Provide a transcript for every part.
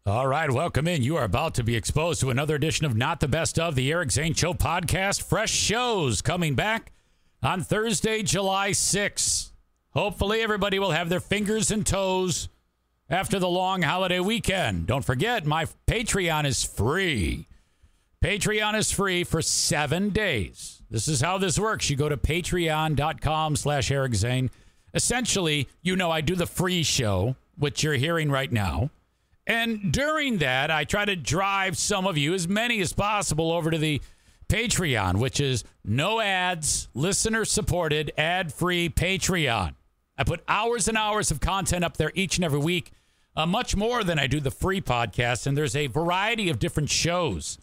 All right, welcome in. You are about to be exposed to another edition of Not the Best of the Eric Zane Show podcast. Fresh shows coming back on Thursday, July 6th. Hopefully everybody will have their fingers and toes after the long holiday weekend. Don't forget, my Patreon is free. Patreon is free for 7 days. This is how this works. You go to patreon.com/Eric Zane. Essentially, I do the free show, which you're hearing right now. And during that, I try to drive some of you, as many as possible, over to the Patreon, which is no ads, listener-supported, ad-free Patreon. I put hours and hours of content up there each and every week, much more than I do the free podcast, and there's a variety of different shows.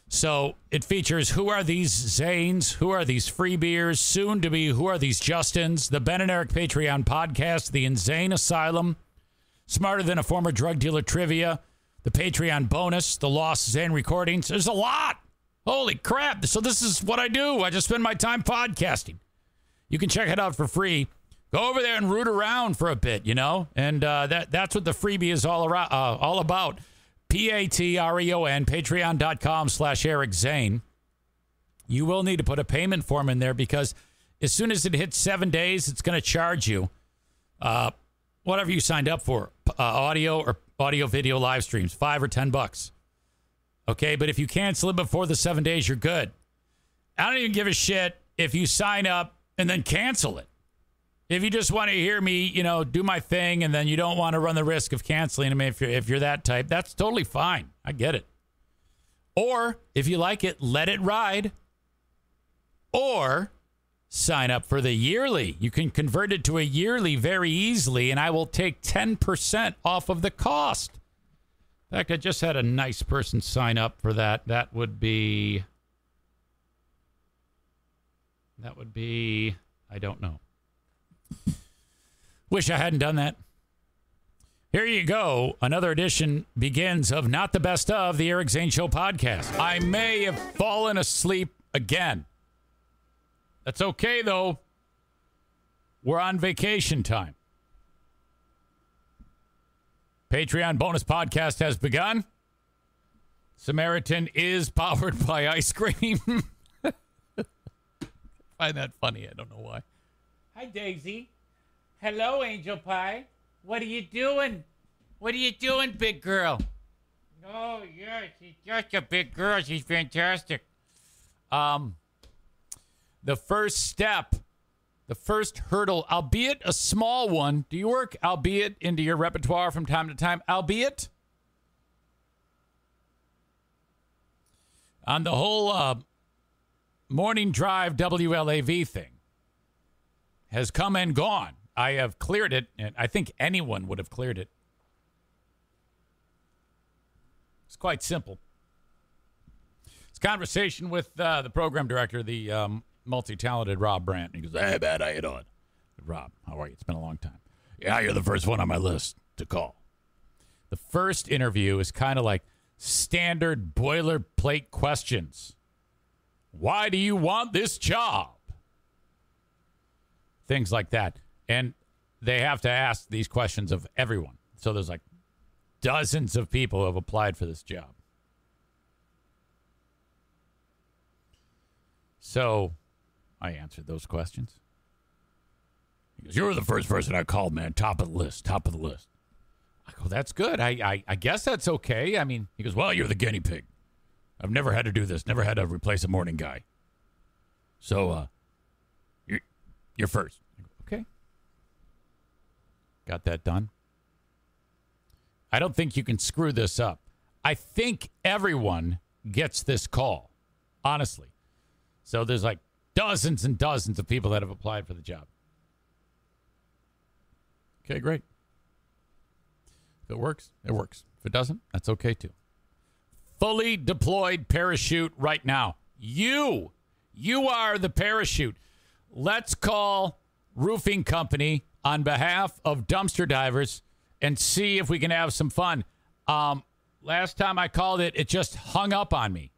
So it features Who Are These Zanes? Who Are These Freebeers? Soon to be Who Are These Justins? The Ben and Eric Patreon podcast, The Insane Asylum, Smarter Than a Former Drug Dealer Trivia, the Patreon bonus, the Lost Zane recordings. There's a lot. Holy crap. So this is what I do. I just spend my time podcasting. You can check it out for free. Go over there and root around for a bit, and that's what the freebie is all about. Patreon, patreon.com/Eric Zane. You will need to put a payment form in there because as soon as it hits 7 days, it's going to charge you whatever you signed up for, audio or audio-video live streams, $5 or $10. Okay, but if you cancel it before the 7 days, you're good. I don't even give a shit if you sign up and then cancel it. If you just want to hear me, do my thing, and then you don't want to run the risk of canceling them if you're that type, that's totally fine. I get it. Or if you like it, let it ride. Or sign up for the yearly. You can convert it to a yearly very easily, and I will take 10% off of the cost. In fact, I just had a nice person sign up for that. That would be, I don't know. Wish I hadn't done that. Here you go. Another edition begins of Not the Best of the Eric Zane Show podcast. I may have fallen asleep again. That's okay, though. We're on vacation time. Patreon bonus podcast has begun. Samaritan is powered by ice cream. I find that funny. I don't know why. Hi, Daisy. Hello, Angel Pie. What are you doing? What are you doing, big girl? Oh, yeah, she's just a big girl. She's fantastic. The first step, the first hurdle, albeit a small one. Do you work albeit into your repertoire from time to time? Albeit? On the whole morning drive WLAV thing has come and gone. I have cleared it, and I think anyone would have cleared it. It's quite simple. It's a conversation with the program director, the multi-talented Rob Brandt. He goes, "Hey, man, how you doing?" "Rob, how are you? It's been a long time." "Yeah, you're the first one on my list to call." The first interview is kind of like standard boilerplate questions. Why do you want this job? Things like that. And they have to ask these questions of everyone. So there's like dozens of people who have applied for this job. So I answered those questions. He goes, "You're the first person I called, man. Top of the list, top of the list." I go, "That's good. I guess that's okay." I mean, he goes, "Well, you're the guinea pig. I've never had to do this. Never had to replace a morning guy. So you're first." I go, "Okay." Got that done. I don't think you can screw this up. I think everyone gets this call, honestly. So there's like dozens and dozens of people that have applied for the job. Okay, great. If it works, it works. If it doesn't, that's okay too. Fully deployed parachute right now. You are the parachute. Let's call roofing company on behalf of dumpster divers and see if we can have some fun. Last time I called it, it just hung up on me.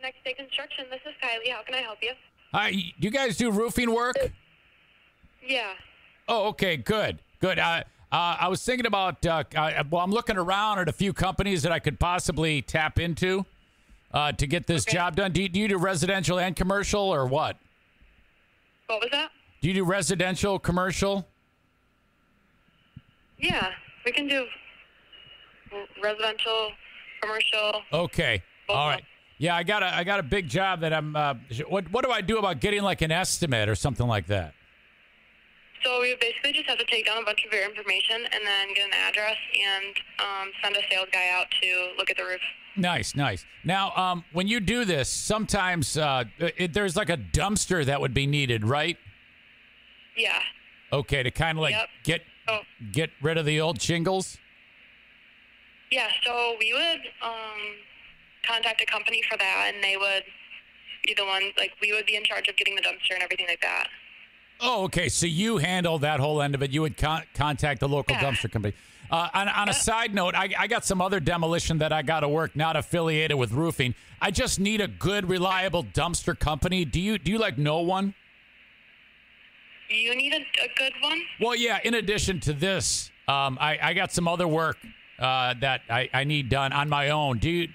Next Day Construction. This is Kylie. How can I help you? Hi, do you guys do roofing work? Yeah. Oh, okay, good. I was thinking about, I'm looking around at a few companies that I could possibly tap into to get this job done. Do you do residential and commercial or what? What was that? Do you do residential, commercial? Yeah, we can do residential, commercial. Okay. All right. Yeah, I got a big job that I'm. What do I do about getting like an estimate or something like that? So we basically just have to take down a bunch of your information and then get an address and send a sales guy out to look at the roof. Nice. Now, when you do this, sometimes there's like a dumpster that would be needed, right? Yeah. Okay, to kind of like get rid of the old shingles. Yeah. So we would contact a company for that, and they would be the ones. Like, we would be in charge of getting the dumpster and everything like that. Oh, okay. So you handle that whole end of it. You would contact the local dumpster company. On a side note, I got some other demolition that I got to work, not affiliated with roofing. I just need a good, reliable dumpster company. Do you like know one? You need a good one? Well, yeah. In addition to this, I got some other work that I need done on my own. Do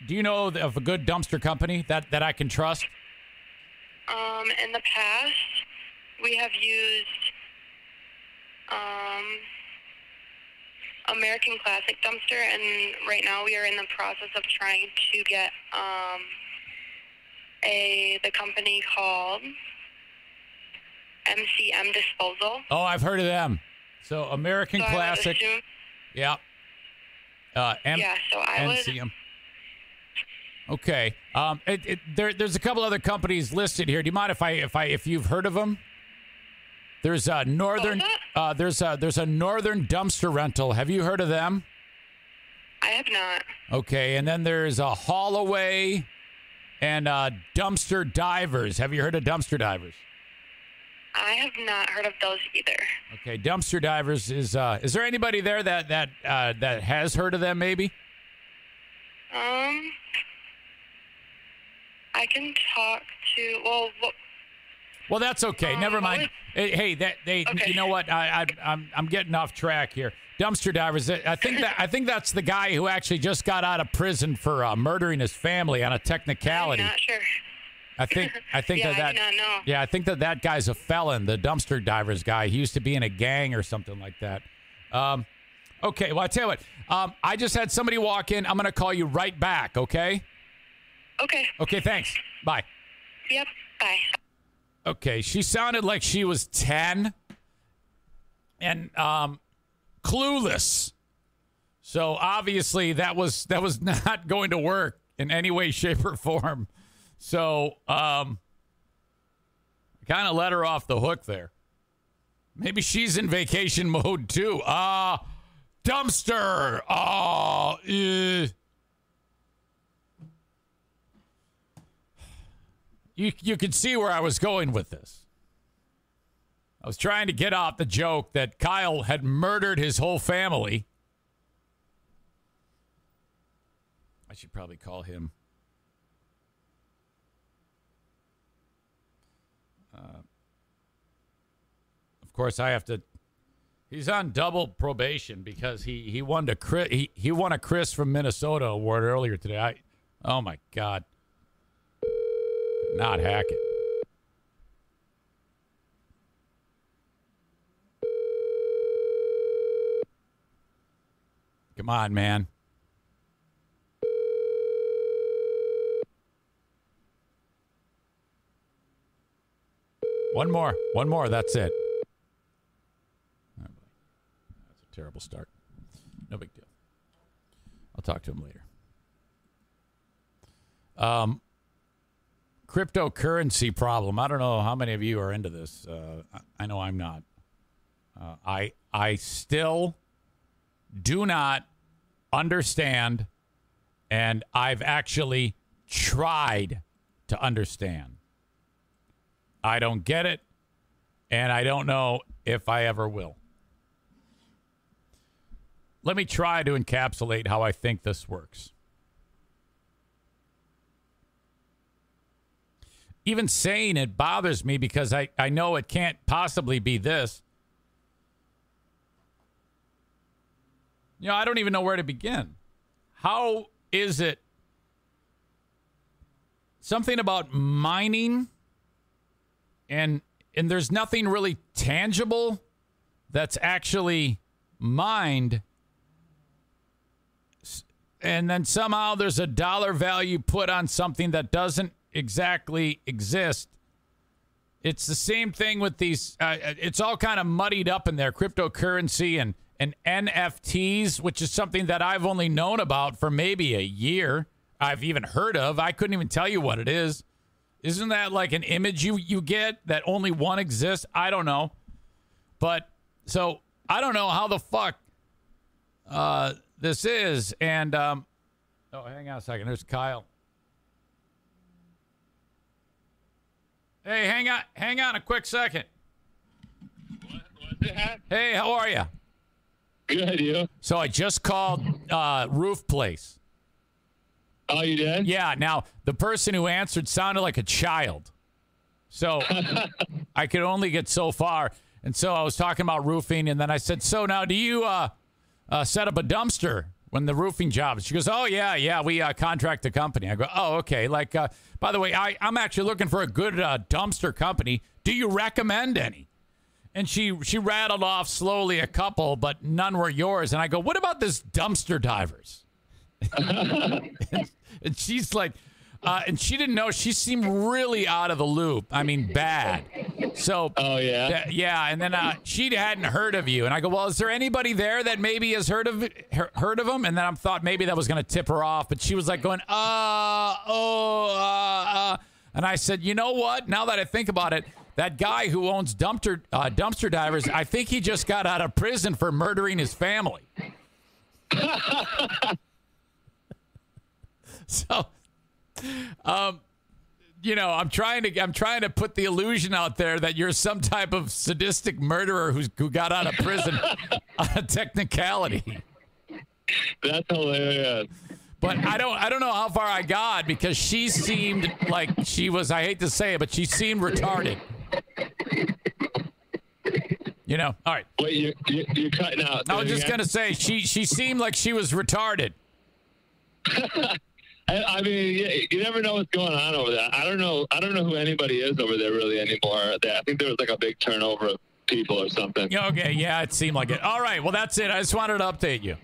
you know of a good dumpster company that I can trust? In the past, we have used American Classic Dumpster, and right now we are in the process of trying to get the company called MCM Disposal. Oh, I've heard of them. So American Classic. Yeah. So I MCM. Okay. There's a couple other companies listed here. Do you mind if you've heard of them? There's a northern. There's a northern dumpster rental. Have you heard of them? I have not. Okay, and then there's a Haulaway and Dumpster Divers. Have you heard of Dumpster Divers? I have not heard of those either. Okay, Dumpster Divers is there anybody there that has heard of them? Maybe. I can talk to Well, that's okay. Never mind. Hey, okay. You know what? I'm getting off track here. Dumpster Divers. I think that's the guy who actually just got out of prison for murdering his family on a technicality. I'm not sure. I think yeah, I do not know. Yeah, I think that guy's a felon. The Dumpster Divers guy. He used to be in a gang or something like that. Okay. Well, I tell you what. I just had somebody walk in. I'm going to call you right back. Okay. Okay. Okay. Thanks. Bye. Yep. Bye. Okay, she sounded like she was 10 and clueless. So obviously that was not going to work in any way, shape, or form. So I kind of let her off the hook there. Maybe she's in vacation mode too. Dumpster. You could see where I was going with this. I was trying to get out the joke that Kyle had murdered his whole family. I should probably call him. Of course, I have to. He's on double probation because he won a Chris from Minnesota award earlier today. Oh my God. Not hack it. Come on, man. One more. That's it. Oh, that's a terrible start. No big deal. I'll talk to him later. Cryptocurrency problem. I don't know how many of you are into this. I know I'm not. I still do not understand, and I've actually tried to understand. I don't get it, and I don't know if I ever will. Let me try to encapsulate how I think this works. even saying it bothers me because I know it can't possibly be this. I don't even know where to begin. How is it something about mining and there's nothing really tangible that's actually mined, and then somehow there's a dollar value put on something that doesn't exactly exist. It's the same thing with these. It's all kind of muddied up in there. Cryptocurrency and NFTs, which is something that I've only known about for maybe a year. I've even heard of. I couldn't even tell you what it is. Isn't that like an image you get that only one exists? I don't know. But so I don't know how the fuck this is. And hang on a second. There's Kyle. Hey, hang on a quick second. Hey, how are you? Good, you? So I just called Roof Place. Oh, you did? Yeah. Now, the person who answered sounded like a child. So I could only get so far. And so I was talking about roofing, and then I said, so now do you set up a dumpster when the roofing jobs? She goes, oh, yeah, we contract the company. I go, oh, okay. Like, by the way, I'm actually looking for a good dumpster company. Do you recommend any? And she rattled off slowly a couple, but none were yours. And I go, what about this dumpster divers? and she's like, and she didn't know. She seemed really out of the loop. I mean, bad. So, oh, yeah? Yeah. And then she hadn't heard of you. And I go, well, is there anybody there that maybe has heard of him? And then I thought maybe that was going to tip her off. But she was like going, And I said, you know what? Now that I think about it, that guy who owns dumpster divers, I think he just got out of prison for murdering his family. So, I'm trying to put the illusion out there that you're some type of sadistic murderer who got out of prison on a technicality. That's hilarious. But I don't know how far I got because she seemed like she was, I hate to say it, but she seemed retarded. All right. Wait, you're cutting out. I was just going to say, she seemed like she was retarded. I mean, you never know what's going on over there. I don't know who anybody is over there really anymore. I think there was like a big turnover of people or something. Okay, yeah, it seemed like it. All right, well, that's it. I just wanted to update you.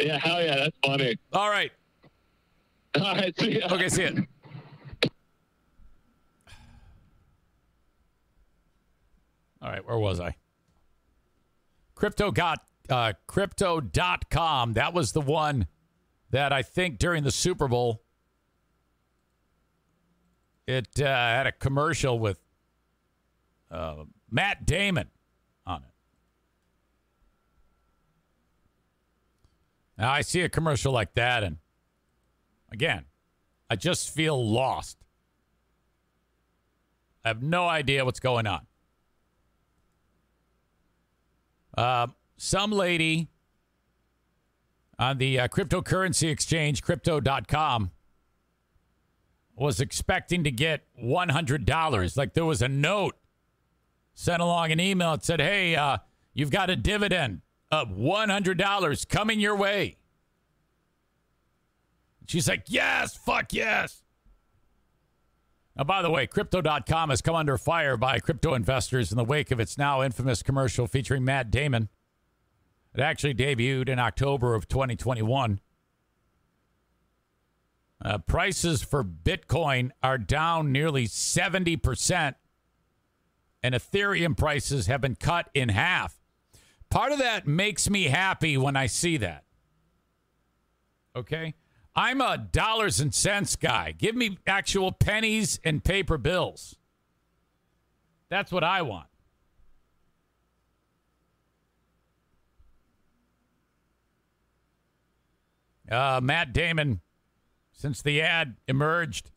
Yeah, hell yeah, that's funny. All right. All right, see ya. Okay, see ya. All right, where was I? Crypto.com. That was the one that I think during the Super Bowl, it had a commercial with Matt Damon on it. Now, I see a commercial like that, and again, I just feel lost. I have no idea what's going on. Some lady on the cryptocurrency exchange, crypto.com, was expecting to get $100. Like there was a note sent along an email that said, hey, you've got a dividend of $100 coming your way. She's like, yes, fuck yes. Now, by the way, Crypto.com has come under fire by crypto investors in the wake of its now infamous commercial featuring Matt Damon. It actually debuted in October of 2021. Prices for Bitcoin are down nearly 70%, and Ethereum prices have been cut in half. Part of that makes me happy when I see that. Okay? I'm a dollars and cents guy. Give me actual pennies and paper bills. That's what I want. Matt Damon, since the ad emerged,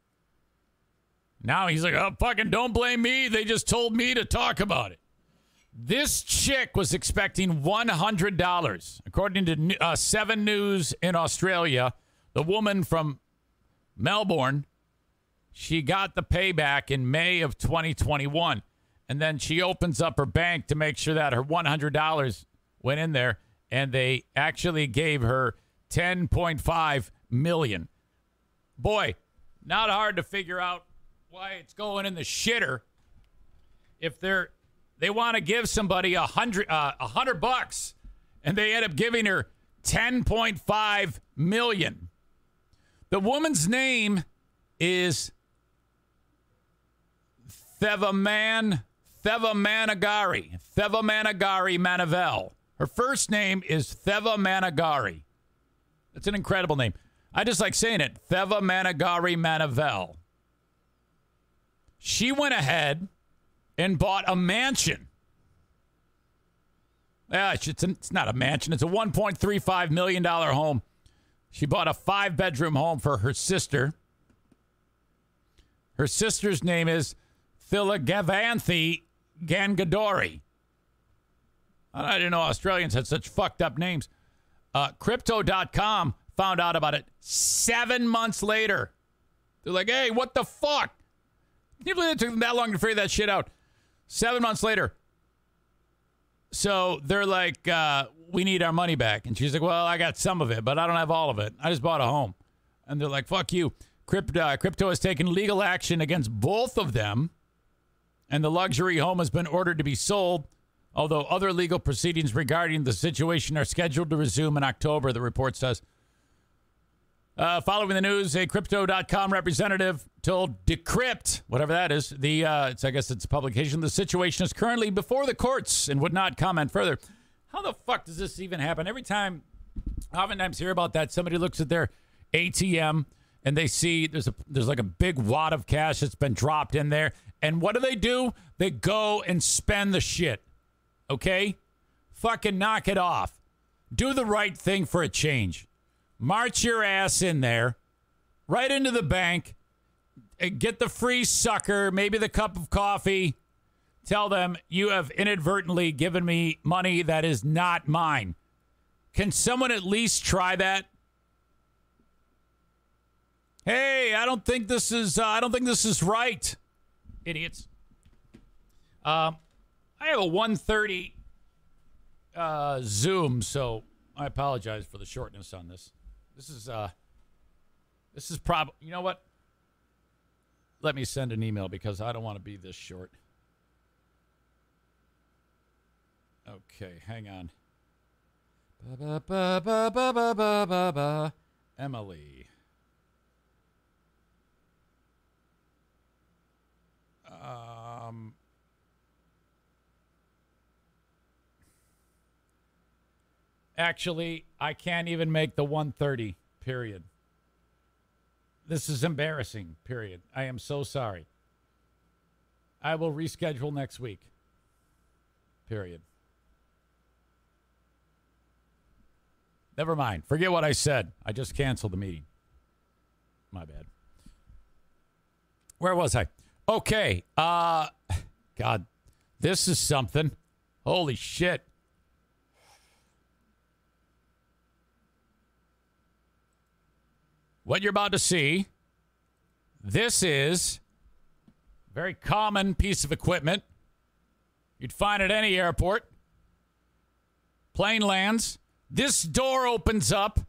now he's like, oh, fucking don't blame me. They just told me to talk about it. This chick was expecting $100. According to 7 News in Australia, the woman from Melbourne She got the payback in May of 2021. And then she opens up her bank to make sure that her $100 went in there. And they actually gave her $10.5 million. Boy, not hard to figure out why it's going in the shitter. If they want to give somebody $100 and they end up giving her $10.5 million. The woman's name is Thevamanagari Manavel. Her first name is Thevamanagari. That's an incredible name. I just like saying it. Thevamanagari Manavel. She went ahead and bought a mansion. It's not a mansion. It's a $1.35 million home. She bought a 5-bedroom home for her sister. Her sister's name is Thilagavanthi Gangadori. I didn't know Australians had such fucked up names. Crypto.com found out about it 7 months later. They're like, hey, what the fuck? Can you believe it took them that long to figure that shit out? 7 months later. So they're like, we need our money back. And she's like, well, I got some of it, but I don't have all of it. I just bought a home. And they're like, fuck you. Crypto has taken legal action against both of them. And the luxury home has been ordered to be sold, although other legal proceedings regarding the situation are scheduled to resume in October, the report says. Following the news, a Crypto.com representative told Decrypt, whatever that is, I guess it's a publication, the situation is currently before the courts and would not comment further. How the fuck does this even happen? Oftentimes hear about that. Somebody looks at their ATM and they see there's like a big wad of cash that's been dropped in there. And what do? They go and spend the shit. Okay? Fucking knock it off. Do the right thing for a change. March your ass in there, right into the bank, get the free sucker, maybe the cup of coffee. Tell them you have inadvertently given me money that is not mine. Can someone at least try that? Hey, I don't think this is right. Idiots. I have a 1:30 Zoom, so I apologize for the shortness on this. This is probably, you know what? Let me send an email because I don't want to be this short. Okay, hang on. Emily. Actually, I can't even make the 1:30, period. This is embarrassing, period. I am so sorry. I will reschedule next week, period. Never mind. Forget what I said. I just canceled the meeting. My bad. Where was I? Okay. God, this is something. Holy shit. What you're about to see, this is a very common piece of equipment. You'd find at any airport. Plane lands. This door opens up.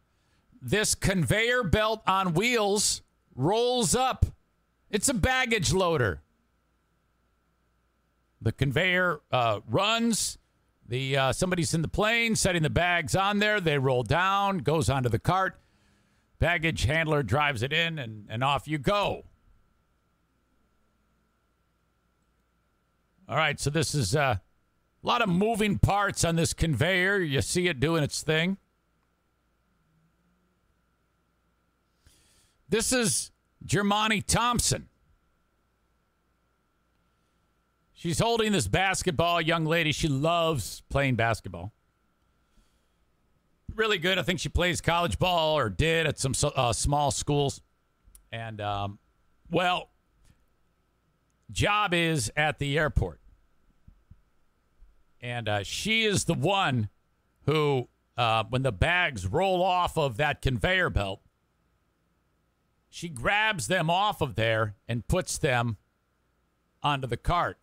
This conveyor belt on wheels rolls up. It's a baggage loader. The conveyor runs. Somebody's in the plane setting the bags on there. They roll down, goes onto the cart. Baggage handler drives it in, and off you go. All right, so this is a lot of moving parts on this conveyor. You see it doing its thing. This is Germani Thompson. She's holding this basketball, young lady. She loves playing basketball. Really good. I think she plays college ball or did at some small schools. And, job is at the airport. And she is the one who, when the bags roll off of that conveyor belt, she grabs them off of there and puts them onto the cart.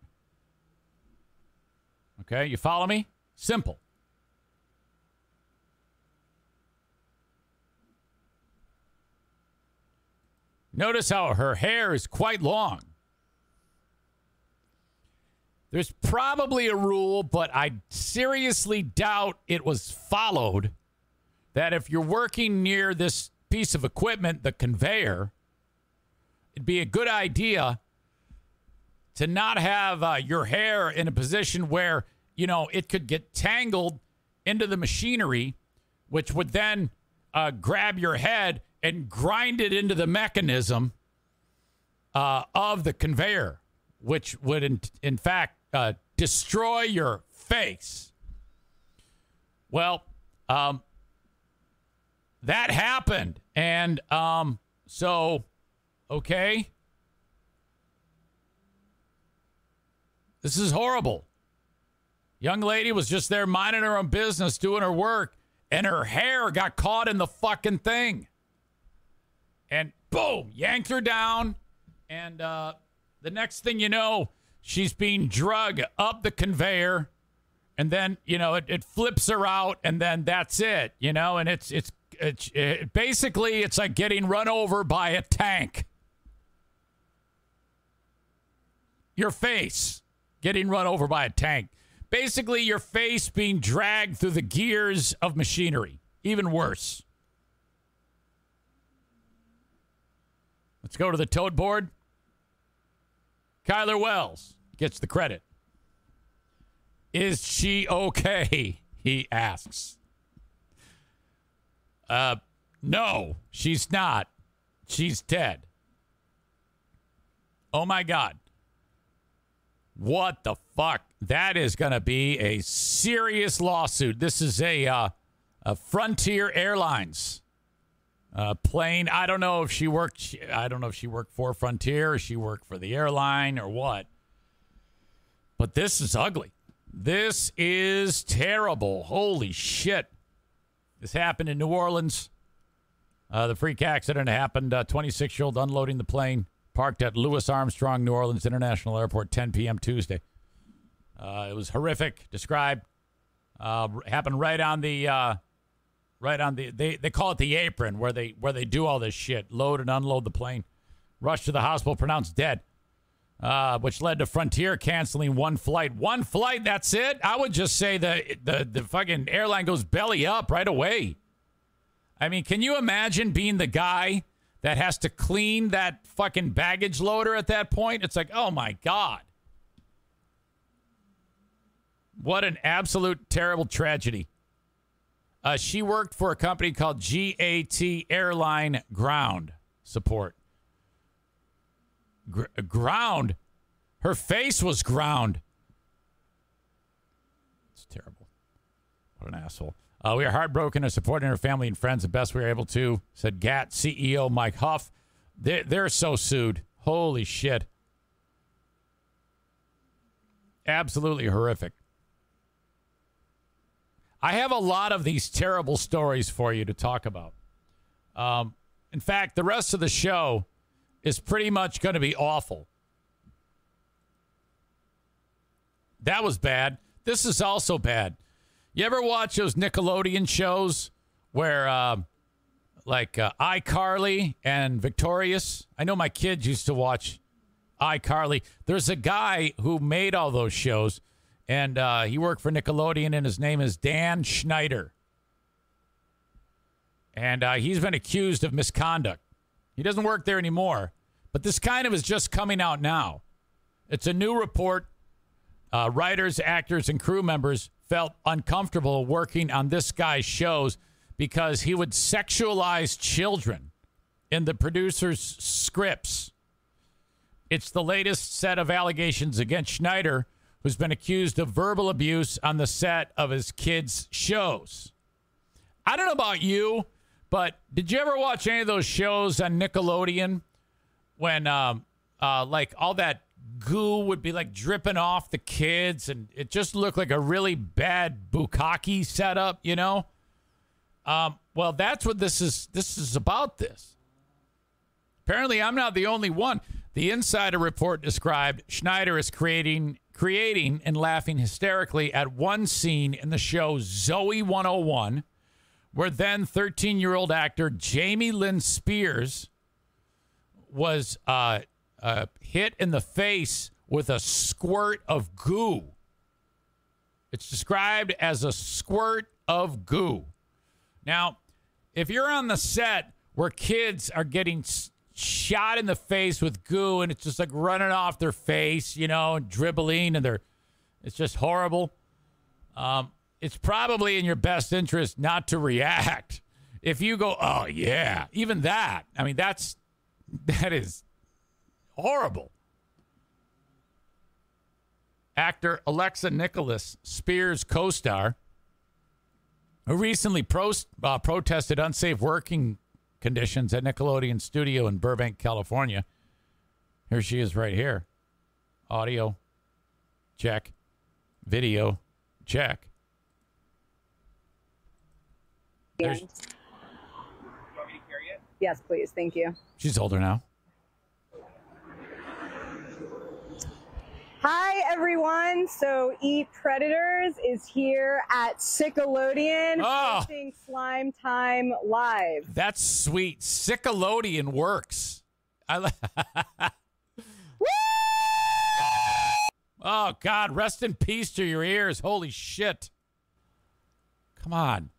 Okay, you follow me? Simple. Notice how her hair is quite long. There's probably a rule, but I seriously doubt it was followed, that if you're working near this piece of equipment, the conveyor, it'd be a good idea to not have your hair in a position where, you know, it could get tangled into the machinery, which would then grab your head and grind it into the mechanism of the conveyor, which would, in fact, destroy your face. Well, that happened. And so, okay. This is horrible. Young lady was just there minding her own business, doing her work, and her hair got caught in the fucking thing. And boom, yanked her down. And the next thing you know, she's being drugged up the conveyor. And then, you know, it flips her out, and then that's it, you know, and it's basically, it's like getting run over by a tank. Your face getting run over by a tank. Basically, your face being dragged through the gears of machinery. Even worse. Let's go to the tote board. Kyler Wells gets the credit. Is she okay? He asks. No, she's not. She's dead. Oh, my God. What the fuck? That is going to be a serious lawsuit. This is a Frontier Airlines plane. I don't know if she worked. I don't know if she worked for Frontier or she worked for the airline or what. But this is ugly. This is terrible. Holy shit. This happened in New Orleans. The freak accident happened. 26-year-old unloading the plane. Parked at Louis Armstrong, New Orleans International Airport, 10 p.m. Tuesday. It was horrific. Described. Happened right on the they call it the apron where they do all this shit. Load and unload the plane. Rushed to the hospital, pronounced dead. Which led to Frontier canceling one flight. One flight, that's it? I would just say the fucking airline goes belly up right away. I mean, can you imagine being the guy that has to clean that fucking baggage loader at that point? It's like, oh my God. What an absolute terrible tragedy. She worked for a company called GAT Airline Ground Support. Ground? Her face was ground. It's terrible. What an asshole. We are heartbroken and supporting her family and friends the best we are able to, said GAT CEO Mike Huff. They're so sued. Holy shit. Absolutely horrific. I have a lot of these terrible stories for you to talk about. In fact, the rest of the show is pretty much going to be awful. That was bad. This is also bad. You ever watch those Nickelodeon shows where, iCarly and Victorious? I know my kids used to watch iCarly. There's a guy who made all those shows, and he worked for Nickelodeon, and his name is Dan Schneider. And he's been accused of misconduct. He doesn't work there anymore, but this kind of is just coming out now. It's a new report. Writers, actors, and crew members felt uncomfortable working on this guy's shows because he would sexualize children in the producer's scripts. It's the latest set of allegations against Schneider, who's been accused of verbal abuse on the set of his kids' shows. I don't know about you, but did you ever watch any of those shows on Nickelodeon when all that goo would be like dripping off the kids and it just looked like a really bad bukkake setup, you know? Well, that's what this is about. This Apparently, I'm not the only one. The Insider report described Schneider as creating and laughing hysterically at one scene in the show Zoe 101, where then 13-year-old actor Jamie Lynn Spears was hit in the face with a squirt of goo. It's described as a squirt of goo. Now, if you're on the set where kids are getting shot in the face with goo and it's just like running off their face, you know, and dribbling, and it's just horrible. It's probably in your best interest not to react. If you go, oh yeah, even that. I mean, that is horrible. Actor Alexa Nicholas, Spears' co-star, who recently protested unsafe working conditions at Nickelodeon studio in Burbank, California. Here she is right here. Audio, check. Video, check. Yes. Yes, please. Thank you. She's older now. Hi, everyone. So, Eat Predators is here at Sickelodian hosting Slime Time Live. That's sweet. Sickelodian works. Woo! Oh, God. Rest in peace to your ears. Holy shit. Come on.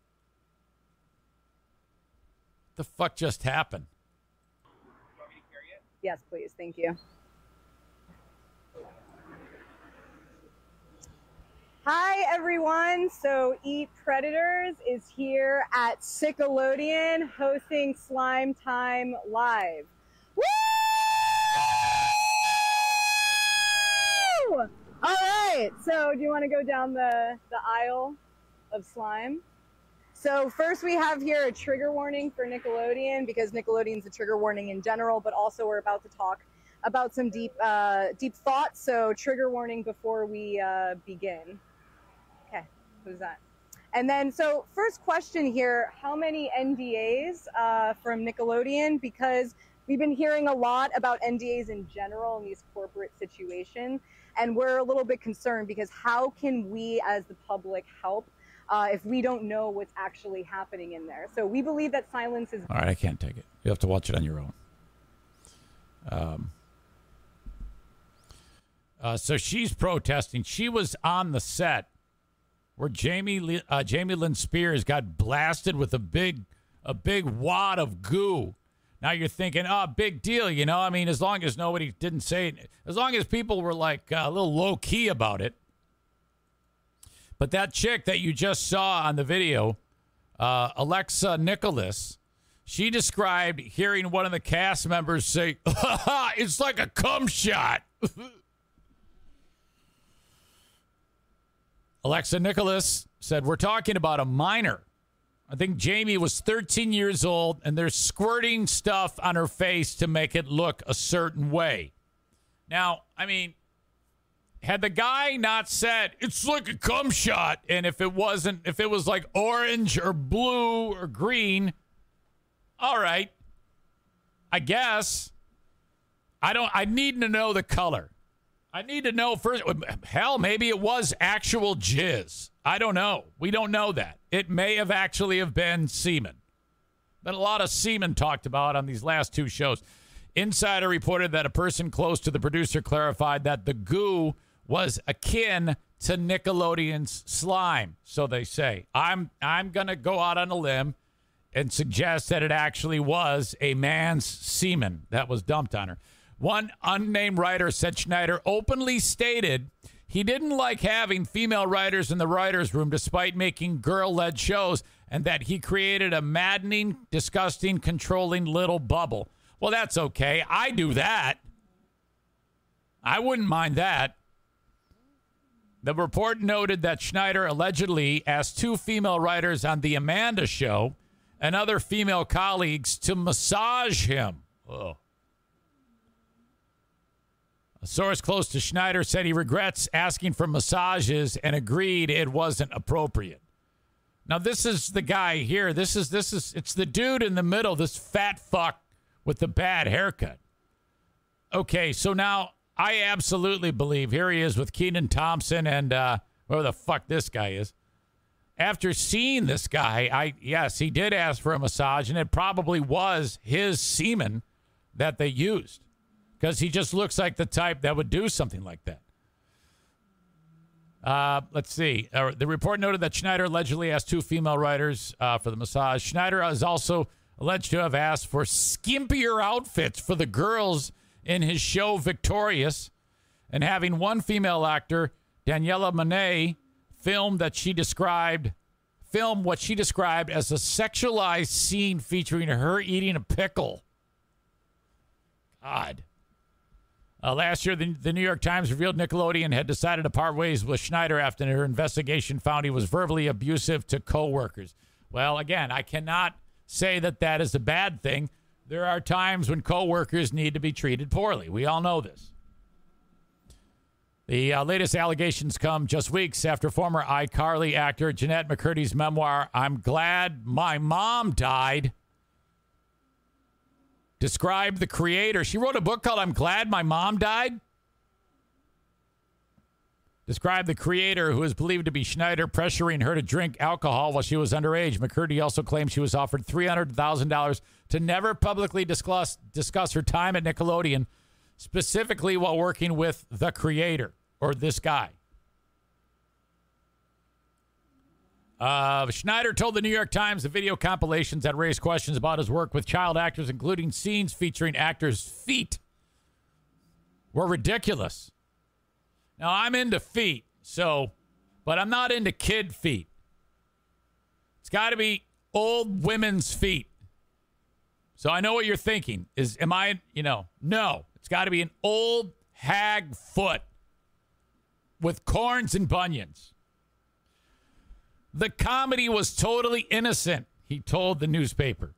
What the fuck just happened? Yes, please. Thank you. Hi, everyone. So, Eat Predators is here at Sickelodian hosting Slime Time Live. Woo! All right. So, do you want to go down the aisle of slime? So first we have here a trigger warning for Nickelodeon, because Nickelodeon's a trigger warning in general, but also we're about to talk about some deep thoughts. So trigger warning before we begin. Okay, who's that? And then, so first question here, how many NDAs from Nickelodeon? Because we've been hearing a lot about NDAs in general in these corporate situations, and we're a little bit concerned because how can we as the public help if we don't know what's actually happening in there? So we believe that silence is... All right, I can't take it. You have to watch it on your own. So she's protesting. She was on the set where Jamie Lynn Spears got blasted with a big wad of goo. Now you're thinking, oh, big deal, you know? I mean, as long as nobody didn't say it, as long as people were like a little low key about it. But that chick that you just saw on the video, Alexa Nicholas, she described hearing one of the cast members say, it's like a cum shot. Alexa Nicholas said, we're talking about a minor. I think Jamie was 13 years old, and they're squirting stuff on her face to make it look a certain way. Now, I mean, had the guy not said, it's like a cum shot, and if it was like orange or blue or green, all right, I guess. I need to know the color. I need to know first. Hell, maybe it was actual jizz. I don't know. We don't know that. It may have actually have been semen. Been a lot of semen talked about on these last two shows. Insider reported that a person close to the producer clarified that the goo was akin to Nickelodeon's slime. So they say. I'm going to go out on a limb and suggest that it actually was a man's semen that was dumped on her. One unnamed writer said Schneider openly stated he didn't like having female writers in the writer's room despite making girl-led shows, and that he created a maddening, disgusting, controlling little bubble. Well, that's okay. I do that. I wouldn't mind that. The report noted that Schneider allegedly asked two female writers on The Amanda Show and other female colleagues to massage him. Ugh. A source close to Schneider said he regrets asking for massages and agreed it wasn't appropriate. Now, this is the guy here. It's the dude in the middle, this fat fuck with the bad haircut. Okay, so now I absolutely believe, here he is with Kenan Thompson and whoever the fuck this guy is. After seeing this guy, yes, he did ask for a massage, and it probably was his semen that they used, because he just looks like the type that would do something like that. Let's see. The report noted that Schneider allegedly asked 2 female writers for the massage. Schneider is also alleged to have asked for skimpier outfits for the girls in his show Victorious, and having one female actor, Daniela Monet, film what she described as a sexualized scene featuring her eating a pickle. God. Last year, the New York Times revealed Nickelodeon had decided to part ways with Schneider after her investigation found he was verbally abusive to coworkers. Well, again, I cannot say that is a bad thing. There are times when coworkers need to be treated poorly. We all know this. The latest allegations come just weeks after former iCarly actor Jeanette McCurdy's memoir, I'm Glad My Mom Died, described the creator. She wrote a book called I'm Glad My Mom Died. Described the creator, who is believed to be Schneider, pressuring her to drink alcohol while she was underage. McCurdy also claimed she was offered $300,000 to never publicly discuss her time at Nickelodeon, specifically while working with the creator, or this guy. Schneider told the New York Times the video compilations that raised questions about his work with child actors, including scenes featuring actors' feet, were ridiculous. Now, I'm into feet, but I'm not into kid feet. It's got to be old women's feet. So I know what you're thinking is, no, it's got to be an old hag foot with corns and bunions. The comedy was totally innocent, he told the newspaper.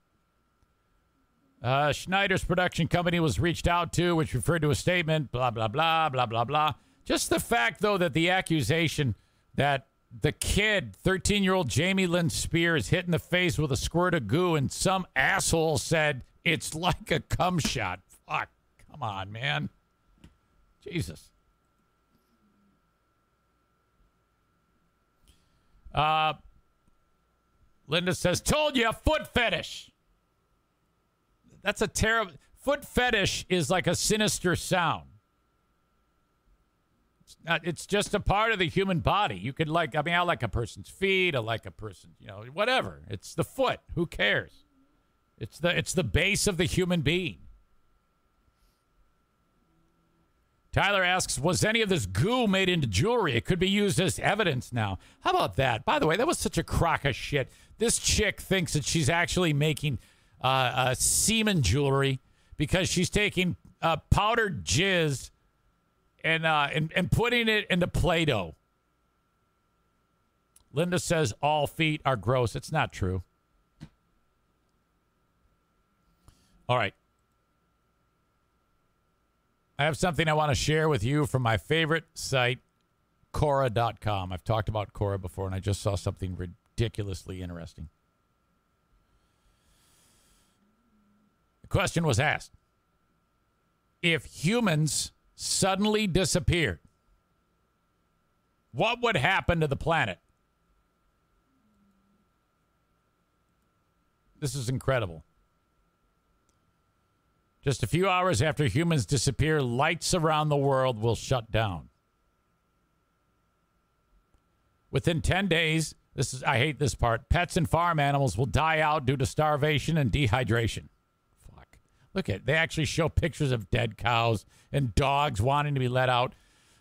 Schneider's production company was reached out to, which referred to a statement, blah, blah, blah, blah, blah, blah. Just the fact, though, that the accusation that the kid, 13-year-old Jamie Lynn Spears, hit in the face with a squirt of goo and some asshole said it's like a cum shot. Fuck. Come on, man. Jesus. Linda says, told you, foot fetish. That's a terrible... Foot fetish is like a sinister sound. It's just a part of the human body. You could I like a person's feet. I like a person, whatever. It's the foot. Who cares? It's the base of the human being. Tyler asks, was any of this goo made into jewelry? It could be used as evidence now. How about that? By the way, that was such a crock of shit. This chick thinks that she's actually making semen jewelry because she's taking powdered jizz and putting it into Play-Doh. Linda says all feet are gross. It's not true. All right. I have something I want to share with you from my favorite site, Quora.com. I've talked about Quora before, and I just saw something ridiculously interesting. The question was asked, if humans suddenly disappeared, what would happen to the planet? This is incredible. Just a few hours after humans disappear, lights around the world will shut down. Within 10 days, I hate this part, pets and farm animals will die out due to starvation and dehydration. Fuck. Look at it. They actually show pictures of dead cows and dogs wanting to be let out.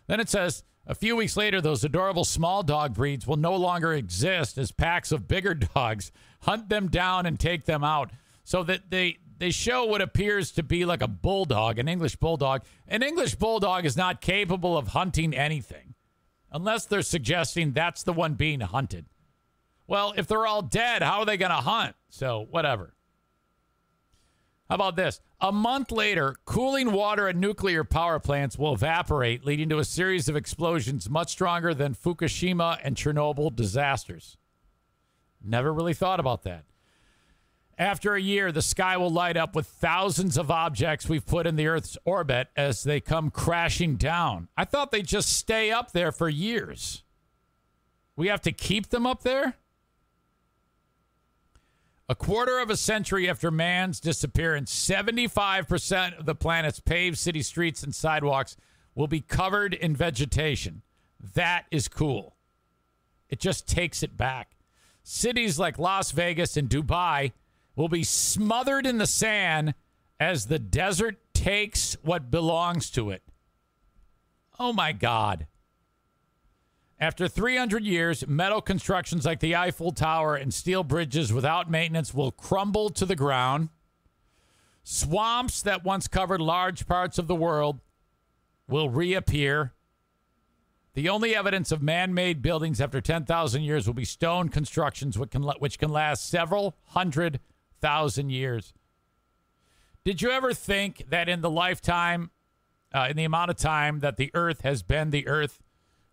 Then it says, a few weeks later, those adorable small dog breeds will no longer exist as packs of bigger dogs hunt them down and take them out. So that they show what appears to be like a bulldog, an English bulldog. An English bulldog is not capable of hunting anything unless they're suggesting that's the one being hunted. Well, if they're all dead, how are they going to hunt? So, whatever. How about this? A month later, cooling water at nuclear power plants will evaporate, leading to a series of explosions much stronger than Fukushima and Chernobyl disasters. Never really thought about that. After a year, the sky will light up with thousands of objects we've put in the Earth's orbit as they come crashing down. I thought they'd just stay up there for years. We have to keep them up there? A quarter of a century after man's disappearance, 75% of the planet's paved city streets and sidewalks will be covered in vegetation. That is cool. It just takes it back. Cities like Las Vegas and Dubai will be smothered in the sand as the desert takes what belongs to it. Oh, my God. After 300 years, metal constructions like the Eiffel Tower and steel bridges without maintenance will crumble to the ground. Swamps that once covered large parts of the world will reappear. The only evidence of man-made buildings after 10,000 years will be stone constructions, which can last several 100,000 years. Did you ever think that in the lifetime, in the amount of time that the Earth has been the Earth,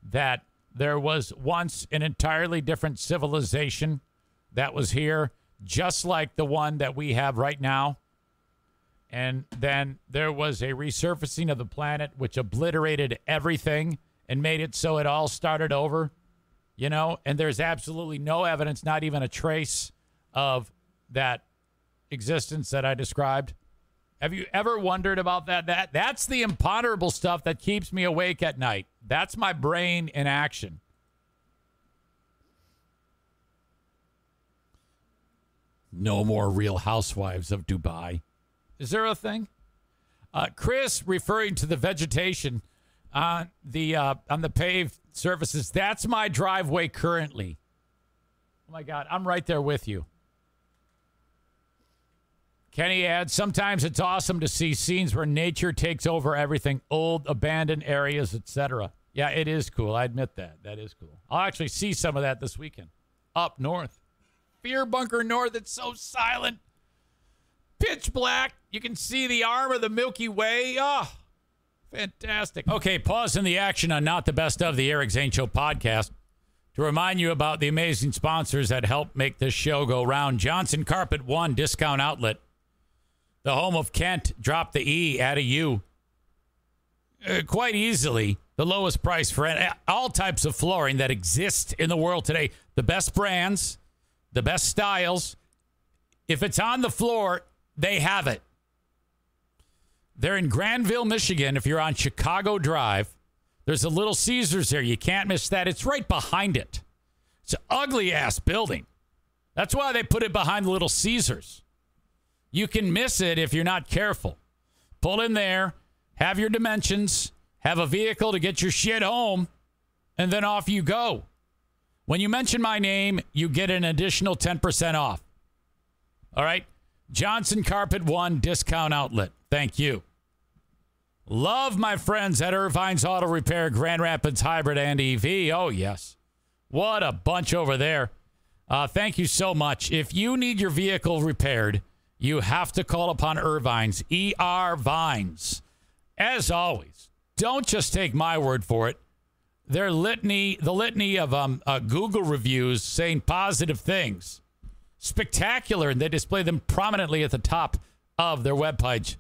that there was once an entirely different civilization that was here, just like the one that we have right now? And then there was a resurfacing of the planet, which obliterated everything and made it so it all started over, you know? And there's absolutely no evidence, not even a trace of that existence that I described. Have you ever wondered about that? That's the imponderable stuff that keeps me awake at night. That's my brain in action. No more Real Housewives of Dubai. Is there a thing? Chris, referring to the vegetation on the paved surfaces, that's my driveway currently. Oh, my God. I'm right there with you. Kenny adds, sometimes it's awesome to see scenes where nature takes over everything, old, abandoned areas, etc. Yeah, it is cool. I admit that. That is cool. I'll actually see some of that this weekend. Up north. Fear Bunker North, it's so silent. Pitch black. You can see the arm of the Milky Way. Oh, fantastic. Okay, pause in the action on Not the Best of the Eric Zane Show podcast to remind you about the amazing sponsors that help make this show go round. Johnson Carpet One Discount Outlet. The home of Kent. Drop the E, add a U. Quite easily, the lowest price for all types of flooring that exist in the world today. The best brands, the best styles. If it's on the floor, they have it. They're in Granville, Michigan. If you're on Chicago Drive, there's a Little Caesars there. You can't miss that. It's right behind it. It's an ugly-ass building. That's why they put it behind the Little Caesars. You can miss it if you're not careful. Pull in there, have your dimensions, have a vehicle to get your shit home, and then off you go. When you mention my name, you get an additional 10% off. All right? Johnson Carpet One Discount Outlet. Thank you. Love my friends at Irvine's Auto Repair, Grand Rapids Hybrid and EV. Oh, yes. What a bunch over there. Thank you so much. If you need your vehicle repaired, you have to call upon Irvine's, ER Vines. As always, don't just take my word for it. Their litany of Google reviews saying positive things, spectacular, and they display them prominently at the top of their webpage.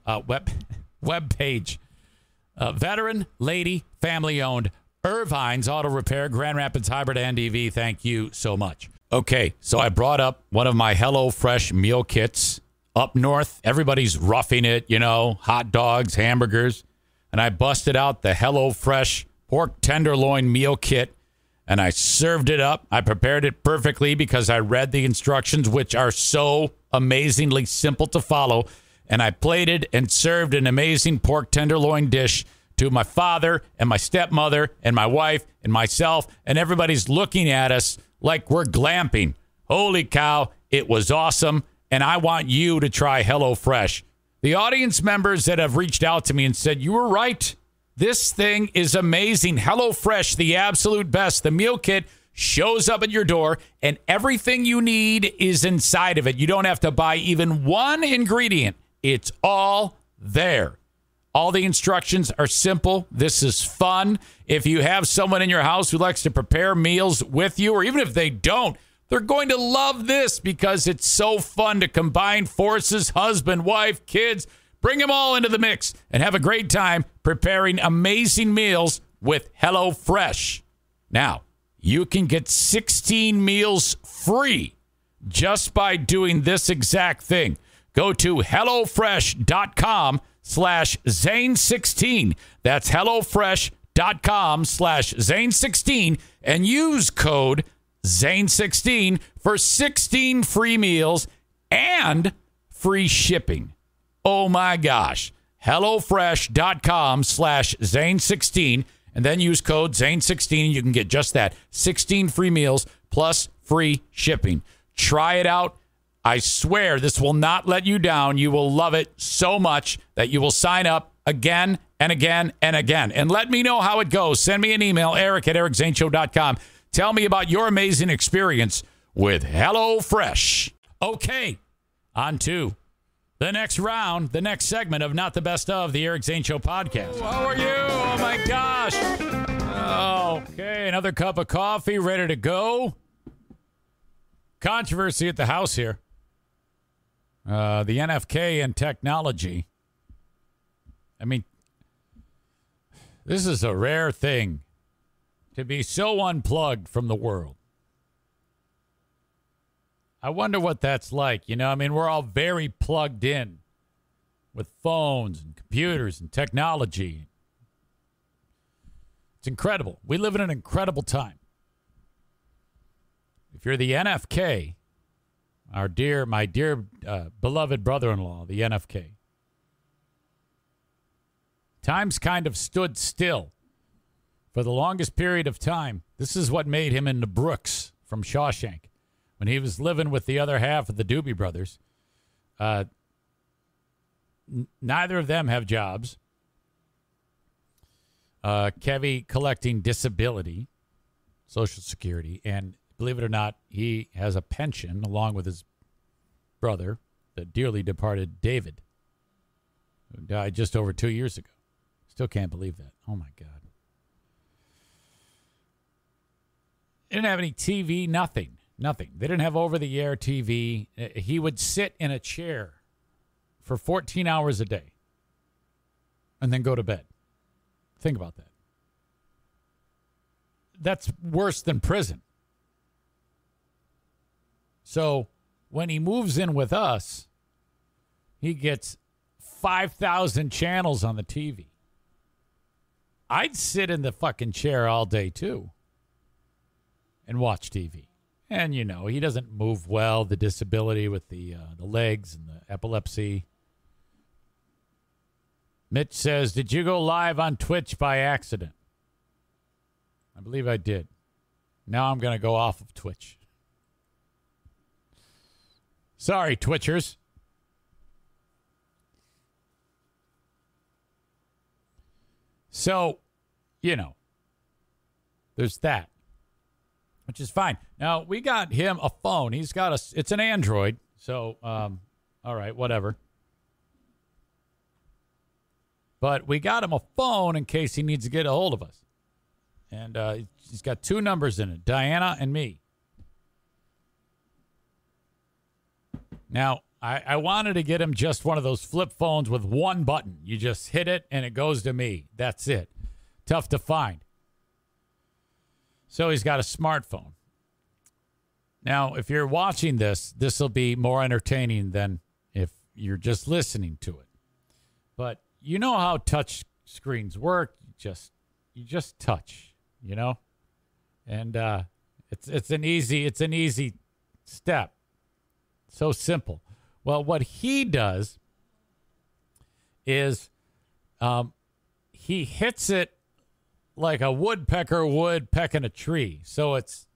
Veteran, lady, family-owned, Irvine's Auto Repair, Grand Rapids Hybrid and EV. Thank you so much. Okay, so I brought up one of my HelloFresh meal kits. Up north, everybody's roughing it, you know, hot dogs, hamburgers. And I busted out the HelloFresh pork tenderloin meal kit, and I served it up. I prepared it perfectly because I read the instructions, which are so amazingly simple to follow. And I plated and served an amazing pork tenderloin dish to my father and my stepmother and my wife and myself. And everybody's looking at us like we're glamping. Holy cow, it was awesome. And I want you to try HelloFresh. The audience members that have reached out to me and said, you were right. This thing is amazing. HelloFresh, the absolute best. The meal kit shows up at your door, and everything you need is inside of it. You don't have to buy even one ingredient. It's all there. All the instructions are simple. This is fun. If you have someone in your house who likes to prepare meals with you, or even if they don't, They're going to love this because it's so fun to combine forces, husband, wife, kids, bring them all into the mix and have a great time preparing amazing meals with HelloFresh. Now, you can get 16 meals free just by doing this exact thing. Go to HelloFresh.com/Zane16. That's HelloFresh.com/Zane16 and use code Zane16 for 16 free meals and free shipping. Oh my gosh. HelloFresh.com/Zane16 and then use code Zane16 and you can get just that. 16 free meals plus free shipping. Try it out. I swear this will not let you down. You will love it so much that you will sign up again and again and again. And let me know how it goes. Send me an email, eric@ericzaneshow.com. Tell me about your amazing experience with HelloFresh. Okay, on to the next round, the next segment of Not the Best of the Eric Zane Show podcast. How are you? Oh, my gosh. Okay, another cup of coffee, ready to go. Controversy at the house here. The NFK and technology. I mean, this is a rare thing to be so unplugged from the world. I wonder what that's like. You know, I mean, we're all very plugged in with phones and computers and technology. It's incredible. We live in an incredible time. If you're the NFK, my dear beloved brother-in-law, the NFK, time's kind of stood still for the longest period of time. This is what made him into Brooks from Shawshank. When he was living with the other half of the Doobie Brothers, neither of them have jobs. Kevy collecting disability, Social Security, and believe it or not, he has a pension along with his brother, the dearly departed David, who died just over 2 years ago. Still can't believe that. Oh, my God. They didn't have any TV, nothing. Nothing. They didn't have over-the-air TV. He would sit in a chair for 14 hours a day and then go to bed. Think about that. That's worse than prison. So when he moves in with us, he gets 5,000 channels on the TV. I'd sit in the fucking chair all day, too, and watch TV. And, you know, he doesn't move well, the disability with the legs and the epilepsy. Mitch says, did you go live on Twitch by accident? I believe I did. Now I'm going to go off of Twitch. Sorry, Twitchers. So, you know, there's that. Which is fine. Now, we got him a phone. He's got it's an Android. So, all right, whatever. But we got him a phone in case he needs to get a hold of us. And he's got 2 numbers in it, Diana and me. Now, I wanted to get him just one of those flip phones with one button. You just hit it and it goes to me. That's it. Tough to find. So he's got a smartphone. Now, if you're watching this will be more entertaining than if you're just listening to it. But you know how touch screens work. You just touch, you know? And it's an easy step. So simple. Well, what he does is he hits it like a woodpecker would pecking a tree. So it's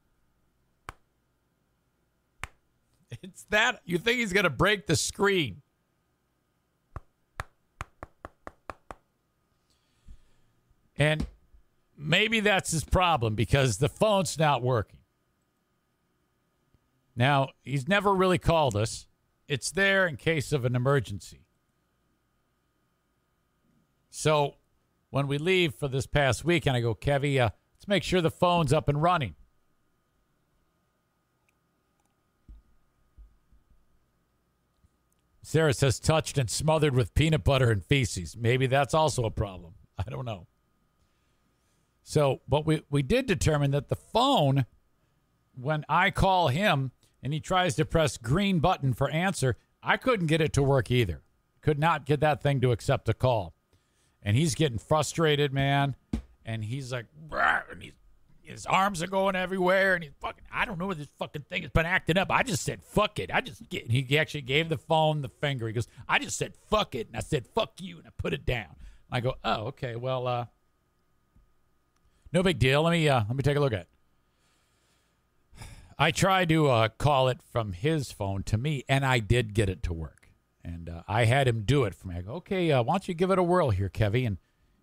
that. You think he's going to break the screen. And maybe that's his problem because the phone's not working. Now, he's never really called us. It's there in case of an emergency. So when we leave for this past weekend, I go, Kevy, let's make sure the phone's up and running. Sarah says touched and smothered with peanut butter and feces. Maybe that's also a problem. I don't know. So, but we did determine that the phone, when I call him and he tries to press green button for answer, I couldn't get it to work either. Could not get that thing to accept a call. And he's getting frustrated, man. And he's like, and his arms are going everywhere. And he's fucking, I don't know what this fucking thing has been acting up. I just said, fuck it. He actually gave the phone the finger. He goes, I just said, fuck it. And I said, fuck you. And I put it down. I go, oh, okay. Well, no big deal. Let me take a look at it. I tried to call it from his phone to me, and I did get it to work. And I had him do it for me. I go, okay, why don't you give it a whirl here, Kevy? And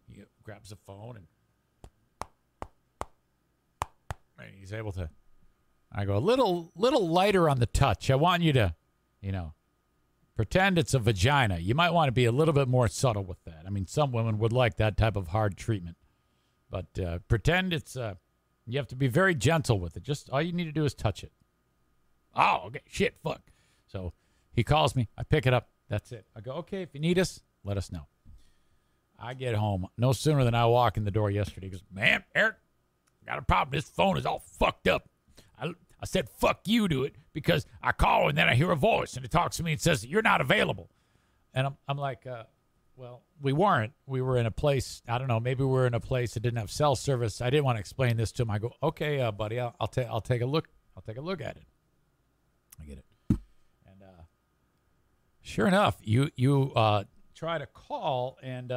he grabs the phone, and he's able to. I go, a little lighter on the touch. I want you to, pretend it's a vagina. You might want to be a little bit more subtle with that. I mean, some women would like that type of hard treatment. But pretend it's... you have to be very gentle with it. Just all you need to do is touch it. Oh, okay. Shit, fuck. So he calls me. I pick it up. That's it. I go, okay, if you need us, let us know. I get home. No sooner than I walk in the door yesterday. He goes, man, Eric, I got a problem. This phone is all fucked up. I said, fuck you to it because I call and then I hear a voice and it talks to me and says, you're not available. And I'm like, well, we weren't. We were in a place, I don't know, maybe we were in a place that didn't have cell service. I didn't want to explain this to him. I go, okay, buddy, I'll take a look. I'll take a look at it. I get it. And sure enough, you try to call and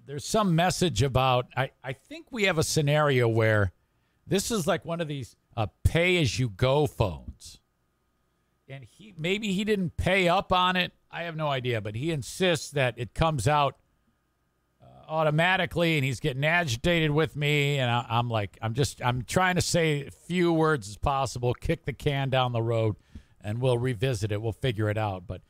there's some message about, I think we have a scenario where this is like one of these pay-as-you-go phones. And maybe he didn't pay up on it. I have no idea, but he insists that it comes out automatically, and he's getting agitated with me. And I'm like, I'm trying to say as few words as possible, kick the can down the road, and we'll revisit it. We'll figure it out. But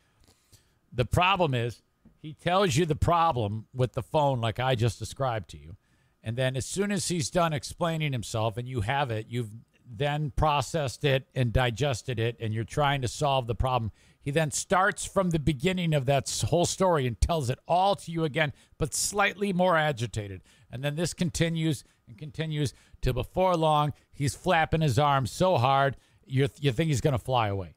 the problem is he tells you the problem with the phone like I just described to you. And then as soon as he's done explaining himself and you have it, you've then processed it and digested it, and you're trying to solve the problem. He then starts from the beginning of that whole story and tells it all to you again, but slightly more agitated. And then this continues and continues till before long, he's flapping his arms so hard, you think he's going to fly away.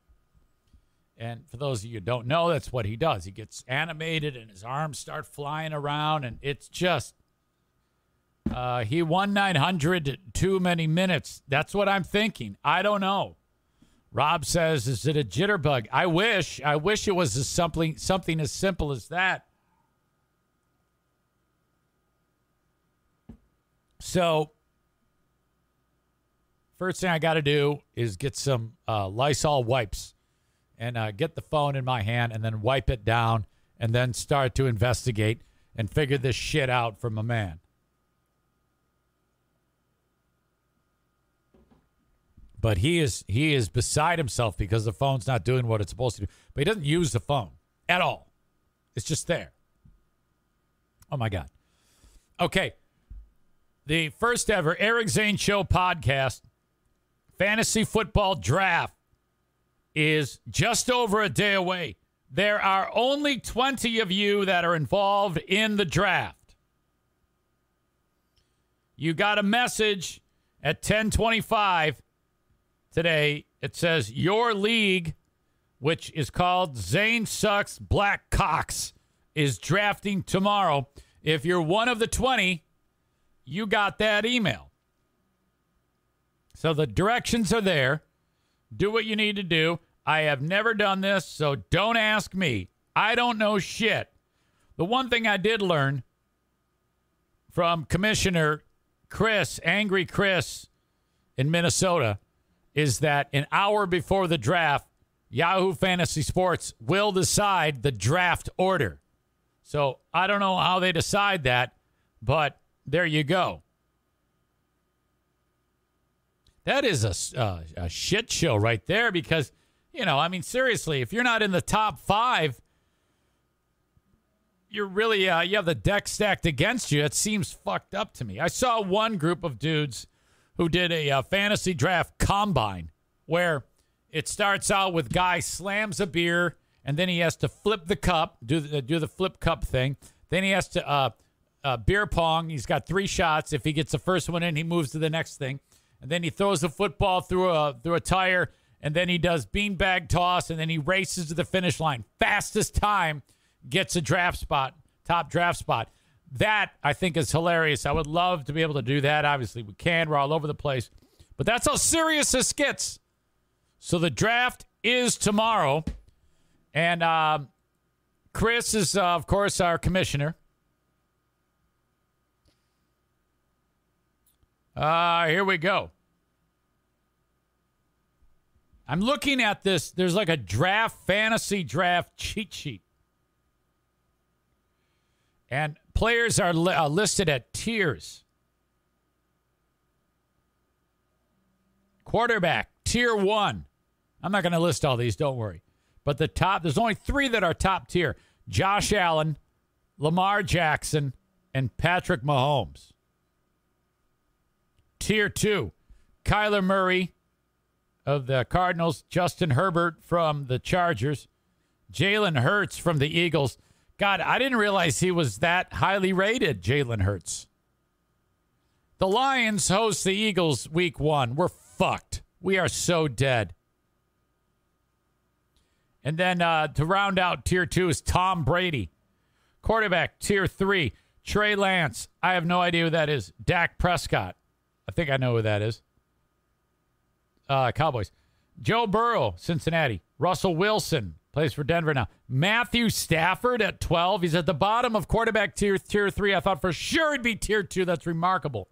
And for those of you who don't know, that's what he does. He gets animated and his arms start flying around, and it's just... he won 900 too many minutes. That's what I'm thinking. I don't know. Rob says, is it a jitterbug? I wish it was something as simple as that. So first thing I got to do is get some Lysol wipes and get the phone in my hand and then wipe it down and then start to investigate and figure this shit out from a man. But he is beside himself because the phone's not doing what it's supposed to do. But he doesn't use the phone at all. It's just there. Oh, my God. Okay. The first ever Eric Zane Show podcast, Fantasy Football Draft, is just over a day away. There are only 20 of you that are involved in the draft. You got a message at 10:25 today. It says your league, which is called Zane Sucks Black Cocks, is drafting tomorrow. If you're one of the 20, you got that email. So the directions are there. Do what you need to do. I have never done this, so don't ask me. I don't know shit. The one thing I did learn from Commissioner Chris, Angry Chris in Minnesota, is that an hour before the draft, Yahoo Fantasy Sports will decide the draft order. So I don't know how they decide that, but there you go. That is a shit show right there because, you know, I mean, seriously, if you're not in the top 5, you're really, you have the deck stacked against you. It seems fucked up to me. I saw one group of dudes who did a fantasy draft combine where it starts out with guy slams a beer and then he has to flip the cup, do the flip cup thing. Then he has to beer pong. He's got 3 shots. If he gets the first one in, he moves to the next thing. And then he throws the football through a tire, and then he does beanbag toss, and then he races to the finish line. Fastest time gets a draft spot, top draft spot. That, I think, is hilarious. I would love to be able to do that. Obviously, we can. We're all over the place. But that's how serious this gets. So the draft is tomorrow. And Chris is, of course, our commissioner. Here we go. I'm looking at this. There's like a fantasy draft cheat sheet. And players are listed at tiers. Quarterback, tier 1. I'm not going to list all these, don't worry. But there's only 3 that are top tier. Josh Allen, Lamar Jackson, and Patrick Mahomes. Tier 2, Kyler Murray of the Cardinals, Justin Herbert from the Chargers, Jalen Hurts from the Eagles. God, I didn't realize he was that highly rated, Jalen Hurts. The Lions host the Eagles week 1. We're fucked. We are so dead. And then to round out tier 2 is Tom Brady. Quarterback, tier 3, Trey Lance. I have no idea who that is. Dak Prescott. I think I know who that is. Cowboys. Joe Burrow, Cincinnati. Russell Wilson plays for Denver now. Matthew Stafford at 12. He's at the bottom of quarterback tier 3. I thought for sure he'd be tier 2. That's remarkable.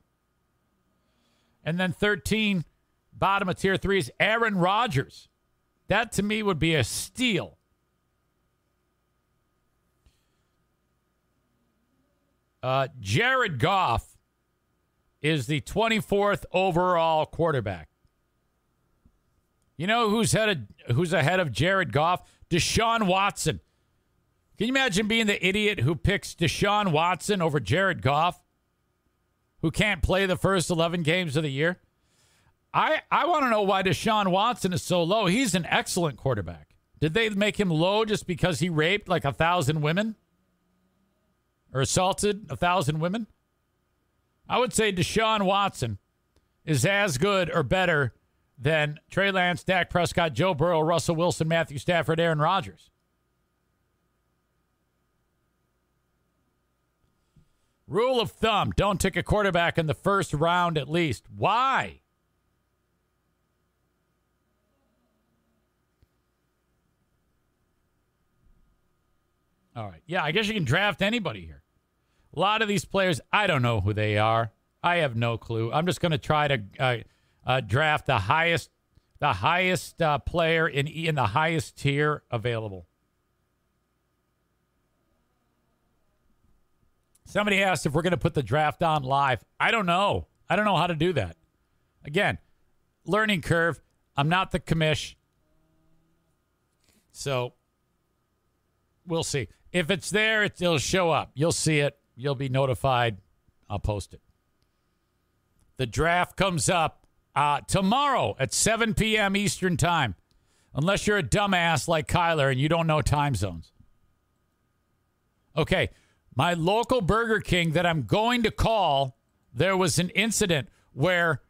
And then 13, bottom of tier 3 is Aaron Rodgers. That to me would be a steal. Jared Goff is the 24th overall quarterback. You know who's ahead of Jared Goff? Deshaun Watson. Can you imagine being the idiot who picks Deshaun Watson over Jared Goff, who can't play the first 11 games of the year? I want to know why Deshaun Watson is so low. He's an excellent quarterback. Did they make him low just because he raped like 1,000 women? Or assaulted 1,000 women? I would say Deshaun Watson is as good or better than Trey Lance, Dak Prescott, Joe Burrow, Russell Wilson, Matthew Stafford, Aaron Rodgers. Rule of thumb, don't take a quarterback in the first round at least. Why? All right. Yeah, I guess you can draft anybody here. A lot of these players, I don't know who they are. I have no clue. I'm just going to try to draft the highest player in the highest tier available. Somebody asked if we're going to put the draft on live. I don't know. I don't know how to do that. Again, learning curve. I'm not the commish. So we'll see. If it's there, it'll show up. You'll see it. You'll be notified. I'll post it. The draft comes up tomorrow at 7 p.m. Eastern time. Unless you're a dumbass like Kyler and you don't know time zones. Okay. My local Burger King that I'm going to call, there was an incident where,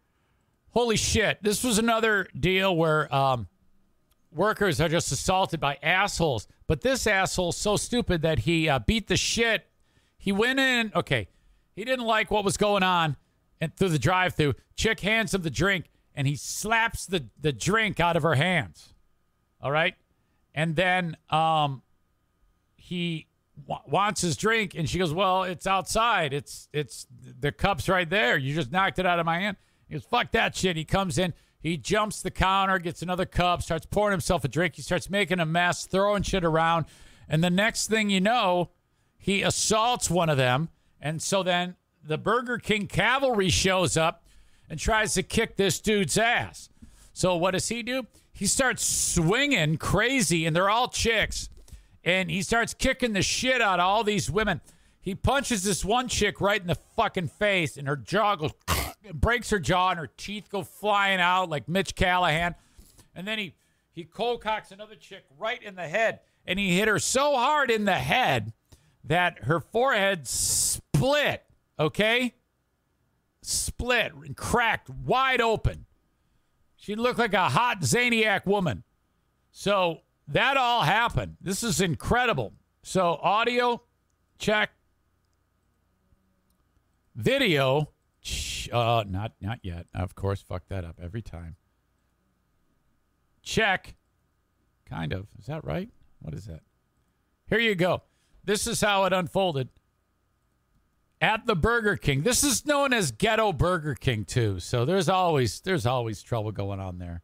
holy shit, this was another deal where workers are just assaulted by assholes. But this asshole's so stupid that he beat the shit. He went in, okay, he didn't like what was going on and through the drive-thru. Chick hands him the drink, and he slaps the drink out of her hands. All right? And then he wants his drink, and she goes, well, it's outside. It's the cup's right there. You just knocked it out of my hand. He goes, fuck that shit. He comes in. He jumps the counter, gets another cup, starts pouring himself a drink. He starts making a mess, throwing shit around. And the next thing you know, he assaults one of them. And so then the Burger King cavalry shows up and tries to kick this dude's ass. So what does he do? He starts swinging crazy, and they're all chicks. And he starts kicking the shit out of all these women. He punches this one chick right in the fucking face, and her jaw goes, breaks her jaw, and her teeth go flying out like Mitch Callahan. And then he cold cocks another chick right in the head. and he hit her so hard in the head that her forehead split, okay? Split and cracked wide open. She looked like a hot Zaniac woman. So that all happened. This is incredible. So audio, check. Video, not yet. Of course, fuck that up every time. Check. Kind of. Is that right? What is that? Here you go. This is how it unfolded at the Burger King. This is known as Ghetto Burger King, too. So there's always trouble going on there.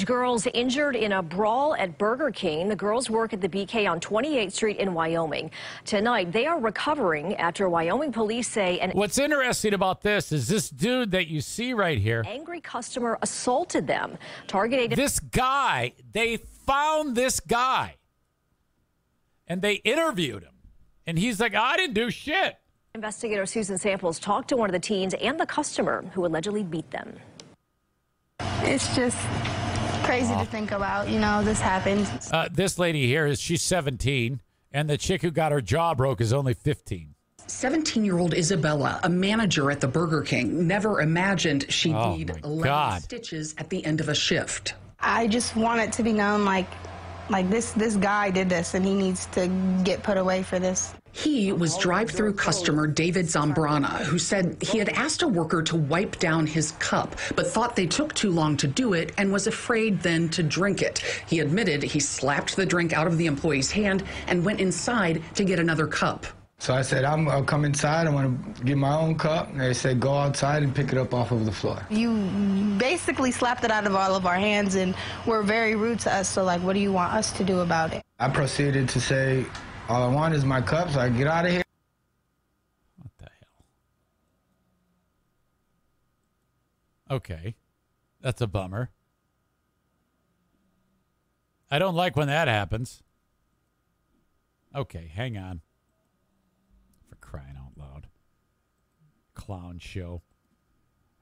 Girls injured in a brawl at Burger King. The girls work at the BK on 28th Street in Wyoming. Tonight, they are recovering after Wyoming police say what's interesting about this is this dude that you see right here. Angry customer assaulted them, targeted this guy. They found this guy, and they interviewed him, and he's like, I didn't do shit. Investigator Susan Samples talked to one of the teens and the customer who allegedly beat them. It's just crazy to think about, this happened. This lady here she's 17, and the chick who got her jaw broke is only 15. 17-year-old Isabella, a manager at the Burger King, never imagined she'd need 11 stitches at the end of a shift. I just want it to be known like this guy did this, and he needs to get put away for this. He was drive-through customer David Zambrana, who said he had asked a worker to wipe down his cup, but thought they took too long to do it and was afraid then to drink it. He admitted he slapped the drink out of the employee's hand and went inside to get another cup. So I said, I'll come inside. I want to get my own cup. And they said, go outside and pick it up off of the floor. You basically slapped it out of all of our hands and were very rude to us. So, what do you want us to do about it? I proceeded to say, all I want is my cup, so I get out of here. What the hell? Okay. That's a bummer. I don't like when that happens. Okay, hang on. For crying out loud. Clown show.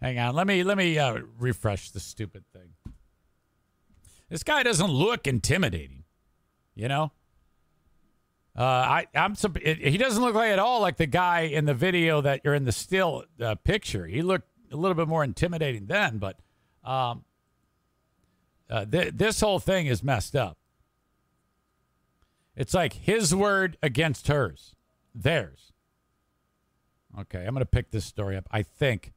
Hang on. Let me refresh the stupid thing. This guy doesn't look intimidating. You know? He doesn't look like at all like the guy in the video that you're in the still picture. He looked a little bit more intimidating then, but this whole thing is messed up. It's like his word against hers. Theirs. Okay, I'm going to pick this story up, I think.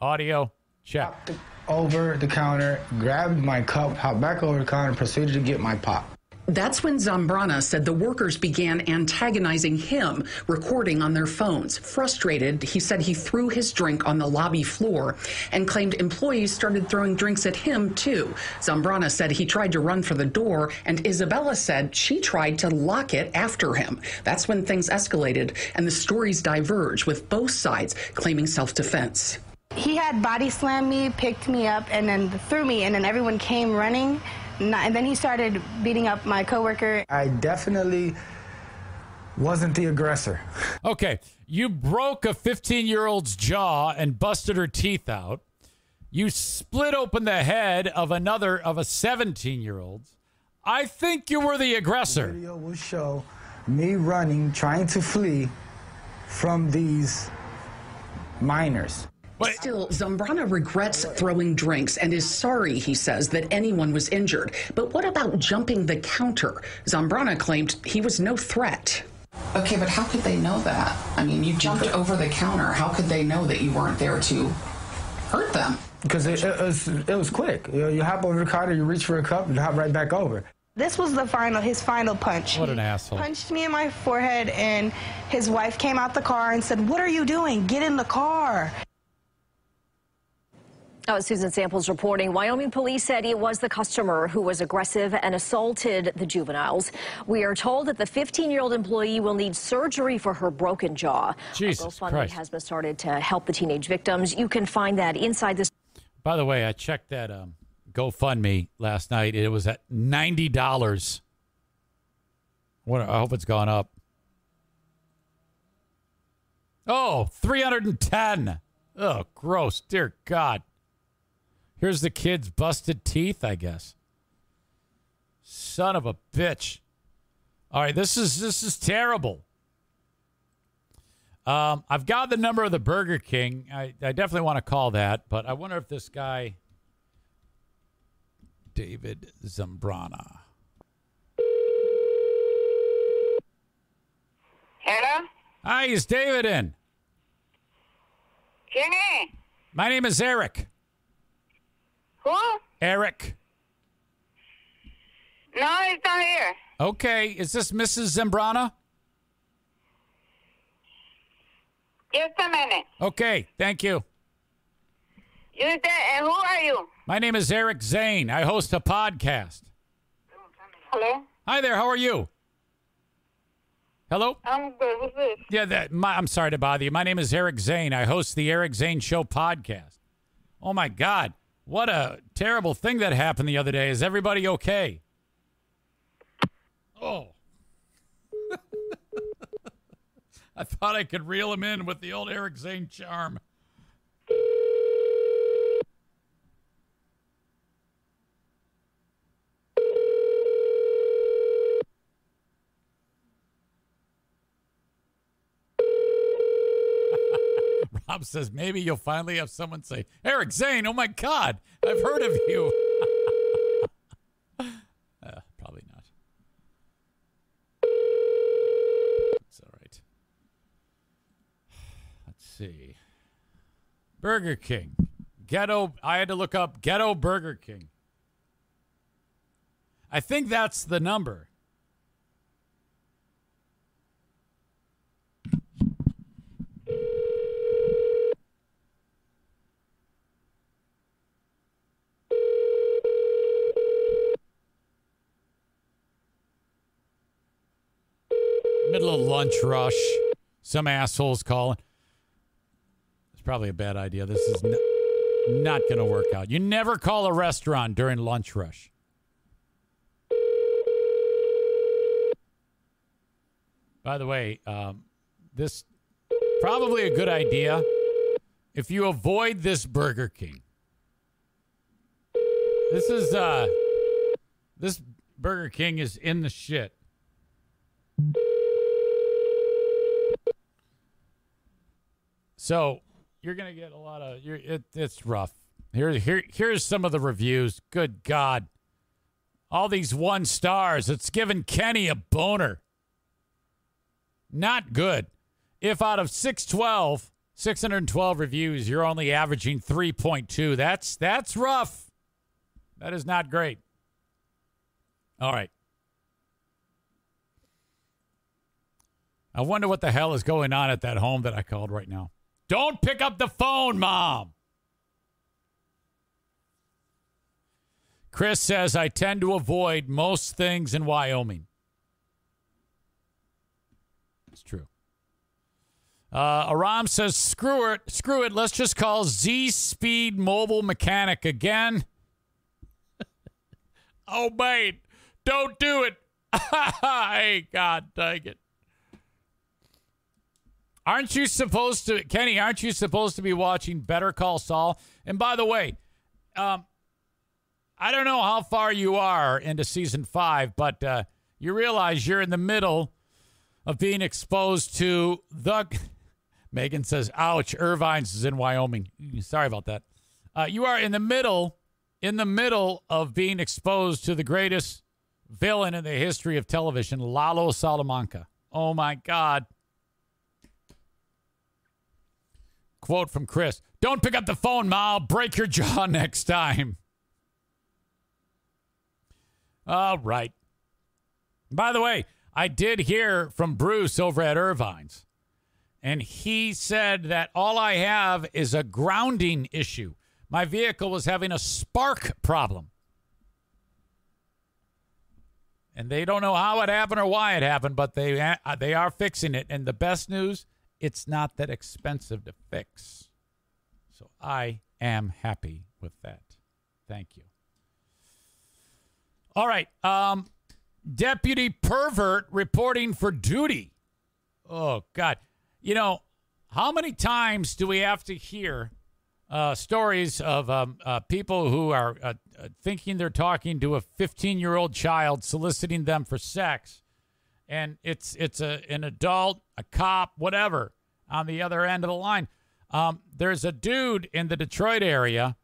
Audio, check. Over the counter, grabbed my cup, hopped back over the counter, and proceeded to get my pop. That's when Zambrana said the workers began antagonizing him, recording on their phones. Frustrated, he said he threw his drink on the lobby floor and claimed employees started throwing drinks at him, too. Zambrana said he tried to run for the door, and Isabella said she tried to lock it after him. That's when things escalated, and the stories diverge, with both sides claiming self-defense. He had body slammed me, picked me up, and then threw me, and then everyone came running. And then he started beating up my coworker. I definitely wasn't the aggressor. Okay, you broke a 15-year-old's jaw and busted her teeth out. You split open the head of a 17-year-old's. I think you were the aggressor. The video will show me running, trying to flee from these minors. Still, Zambrana regrets throwing drinks and is sorry, he says, that anyone was injured. But what about jumping the counter? Zambrana claimed he was no threat. Okay, but how could they know that? I mean, you jumped over the counter. How could they know that you weren't there to hurt them? Because it was quick. You hop over the counter, you reach for a cup, and hop right back over. This was his final punch. What an asshole. He punched me in my forehead, and his wife came out the car and said, "What are you doing? Get in the car." Susan Samples reporting. Wyoming police said it was the customer who was aggressive and assaulted the juveniles. We are told that the 15-year-old employee will need surgery for her broken jaw. Jesus GoFundMe Christ. has been started to help the teenage victims. You can find that inside this. By the way, I checked that GoFundMe last night. It was at $90. I hope it's gone up. Oh, $310. Oh, gross. Dear God. Here's the kid's busted teeth, I guess. Son of a bitch. All right, this is terrible. I've got the number of the Burger King. I definitely want to call that, but I wonder if this guy, David Zambrana. Hello? Hi, is David in? ¿Quién es? My name is Eric. Who? Eric. No, he's not here. Okay, is this Mrs. Zambrana? Just a minute. Okay, thank you. You said, and who are you? My name is Eric Zane. I host a podcast. Hello? Hi there, how are you? Hello? I'm good. Who's this? Yeah, I'm sorry to bother you. My name is Eric Zane. I host the Eric Zane Show podcast. Oh, my God. What a terrible thing that happened the other day. Is everybody okay? Oh. I thought I could reel him in with the old Eric Zane charm. Rob says, maybe you'll finally have someone say, Eric Zane, oh my God, I've heard of you. Probably not. It's all right. Let's see. Burger King. Ghetto. I had to look up Ghetto Burger King. I think that's the number. Middle of lunch rush. Some assholes calling. It's probably a bad idea. This is not going to work out. You never call a restaurant during lunch rush. By the way, this probably a good idea if you avoid this Burger King. This Burger King is in the shit. So you're gonna get a lot of it's rough. Here's some of the reviews. Good God, all these 1 stars. It's giving Kenny a boner. Not good. If out of 612 reviews, you're only averaging 3.2. That's rough. That is not great. All right. I wonder what the hell is going on at that home that I called right now. Don't pick up the phone, Mom. Chris says, I tend to avoid most things in Wyoming. It's true. Aram says, screw it. Let's just call Z-Speed Mobile Mechanic again. Oh, man. Don't do it. Hey, God dang it. Aren't you supposed to, Kenny, aren't you supposed to be watching Better Call Saul? And by the way, I don't know how far you are into season 5, but you realize you're in the middle of being exposed to the, Megan says, ouch, Irvine's is in Wyoming. Sorry about that. You are in the middle of being exposed to the greatest villain in the history of television, Lalo Salamanca. Oh, my God. Quote from Chris, don't pick up the phone, Ma. I'll break your jaw next time. All right. By the way, I did hear from Bruce over at Irvine's, and he said that all I have is a grounding issue. My vehicle was having a spark problem. And they don't know how it happened or why it happened, but they are fixing it. And the best news, it's not that expensive to fix. So I am happy with that. Thank you. All right. Deputy pervert reporting for duty. Oh, God. You know, how many times do we have to hear stories of people who are thinking they're talking to a 15-year-old child, soliciting them for sex, and it's an adult, a cop, whatever, on the other end of the line. There's a dude in the Detroit area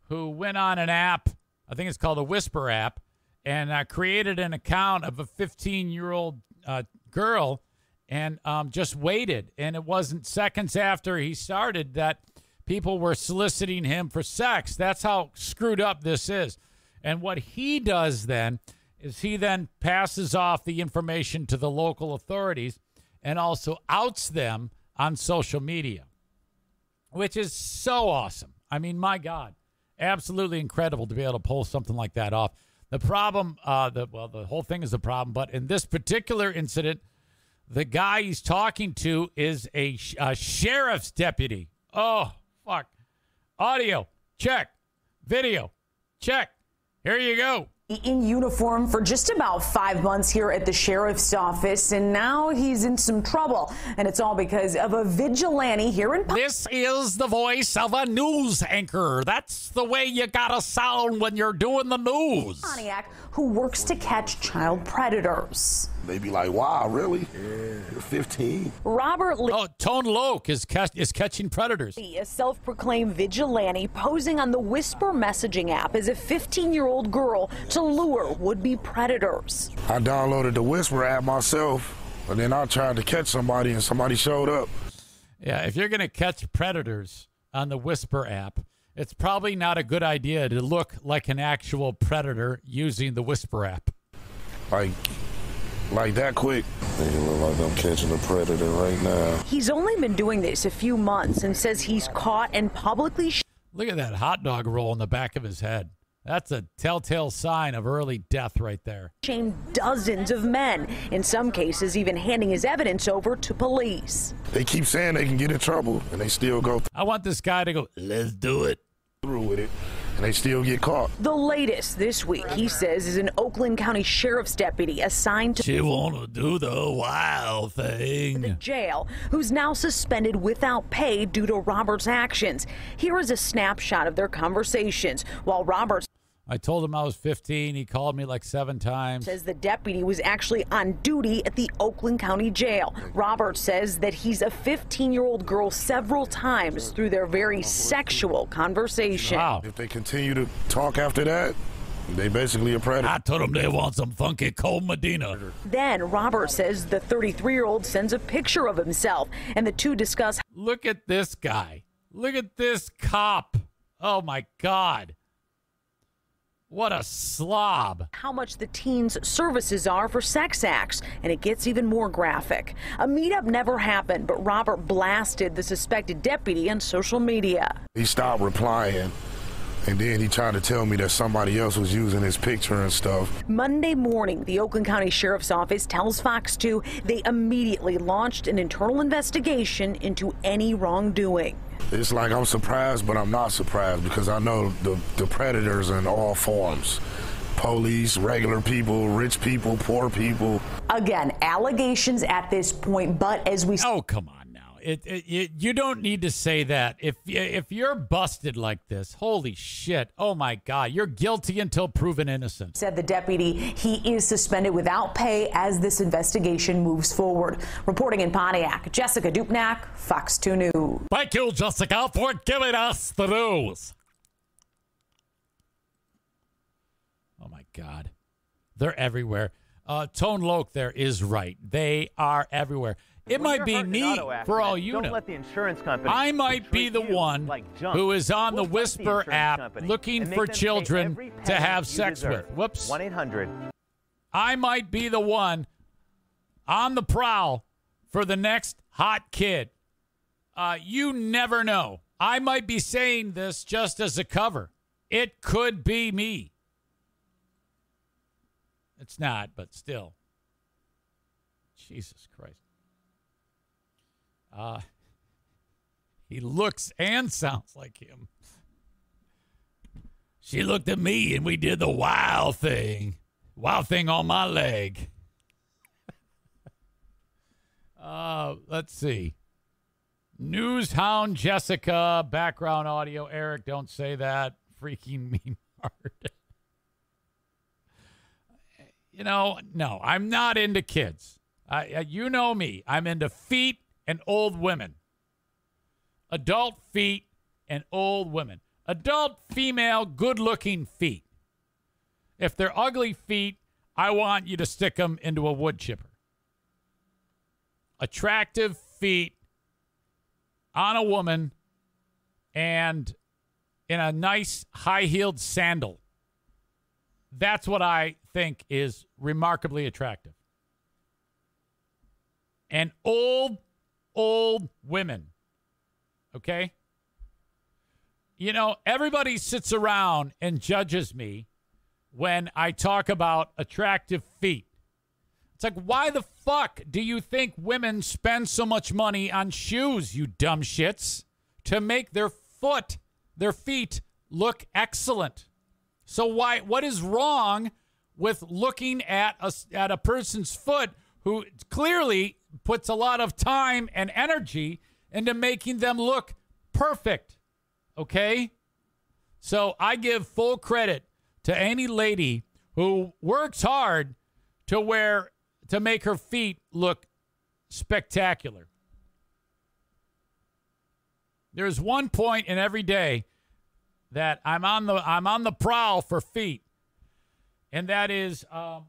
who went on an app, I think it's called a Whisper app, and created an account of a 15-year-old girl and just waited. And it wasn't seconds after he started that people were soliciting him for sex. That's how screwed up this is. And what he does then is he then passes off the information to the local authorities and also outs them on social media, which is so awesome. I mean, my God, absolutely incredible to be able to pull something like that off. The problem, the whole thing is a problem, but in this particular incident, the guy he's talking to is a sheriff's deputy. Oh, fuck. Audio, check. Video, check. Here you go. In uniform for just about 5 months here at the sheriff's office, and now he's in some trouble. And it's all because of a vigilante here in... This is the voice of a news anchor. That's the way you gotta sound when you're doing the news. Pontiac, who works to catch child predators. They be like, wow, really? Yeah. You're 15. Robert Lee. Oh, Tone Loc is catching predators. A self-proclaimed vigilante posing on the Whisper messaging app as a 15-year-old girl to lure would-be predators. I downloaded the Whisper app myself, and then I tried to catch somebody, and somebody showed up. Yeah, if you're going to catch predators on the Whisper app, it's probably not a good idea to look like an actual predator using the Whisper app. Like that quick. They look like I'm catching a predator right now. He's only been doing this a few months and says he's caught and publicly... Look at that hot dog roll in the back of his head. That's a telltale sign of early death right there. ...shamed dozens of men, in some cases even handing his evidence over to police. They keep saying they can get in trouble, and they still go I want this guy to go, let's do it. Through with it, and they still get caught. The latest this week, he says, is an Oakland County Sheriff's deputy assigned to... She want to do the wild thing. ...the jail, who's now suspended without pay due to Robert's actions. Here is a snapshot of their conversations while Robert's... I told him I was 15. He called me like 7 times. Says the deputy was actually on duty at the Oakland County Jail. Robert says that he's a 15-year-old girl several times through their very sexual conversation. Wow. If they continue to talk after that, they basically a predator. I told them they want some funky cold Medina. Then Robert says the 33-year-old sends a picture of himself, and the two discuss... Look at this guy. Look at this cop. Oh, my God. What a slob. How much the teens' services are for sex acts, and it gets even more graphic. A meetup never happened, but Robert blasted the suspected deputy on social media. He stopped replying, and then he tried to tell me that somebody else was using his picture and stuff. Monday morning, the Oakland County Sheriff's Office tells Fox 2 they immediately launched an internal investigation into any wrongdoing. It's like I'm surprised, but I'm not surprised because I know the predators in all forms. Police, regular people, rich people, poor people. Again, allegations at this point, but as we... Oh, come on now. You don't need to say that. If you're busted like this, holy shit. Oh, my God. You're guilty until proven innocent. Said the deputy. He is suspended without pay as this investigation moves forward. Reporting in Pontiac, Jessica Dupnack, Fox 2 News. Thank you, Jessica, for giving us the news. Oh, my God. They're everywhere. Tone Loc there is right. They are everywhere. It might be me, for all you know. Let the insurance company I might be the one who is on the Whisper app looking for children to have sex with. Whoops. 1-800. I might be the one on the prowl for the next hot kid. You never know. I might be saying this just as a cover. It could be me. It's not, but still. Jesus Christ. He looks and sounds like him. She looked at me and we did the wild thing. Wild thing on my leg. Let's see. News Hound Jessica, background audio. Eric, don't say that. Freaking mean hard. You know, no, I'm not into kids. You know me. I'm into feet and old women. Adult feet and old women. Adult female good-looking feet. If they're ugly feet, I want you to stick them into a wood chipper. Attractive feet on a woman and in a nice high-heeled sandal. That's what I think is remarkably attractive. And old women. Okay? You know, everybody sits around and judges me when I talk about attractive feet. It's like, why the fuck do you think women spend so much money on shoes, you dumb shits, to make their feet look excellent? So what is wrong with looking at a person's foot who clearly puts a lot of time and energy into making them look perfect? Okay? So I give full credit to any lady who works hard to make her feet look spectacular. There's one point in every day that I'm on the prowl for feet. And that is,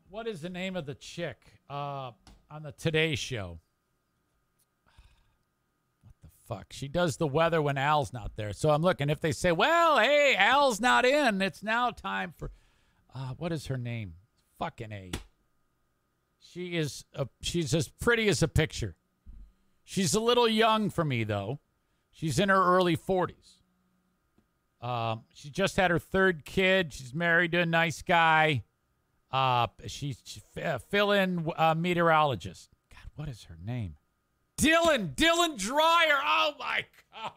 what is the name of the chick on the Today Show? What the fuck? She does the weather when Al's not there. So I'm looking. If they say, well, hey, Al's not in, it's now time for, what is her name? Fucking A. She's as pretty as a picture. She's a little young for me, though. She's in her early 40s. She just had her third kid. She's married to a nice guy. She's fill-in meteorologist. God, what is her name? Dylan Dreyer. Oh, my God.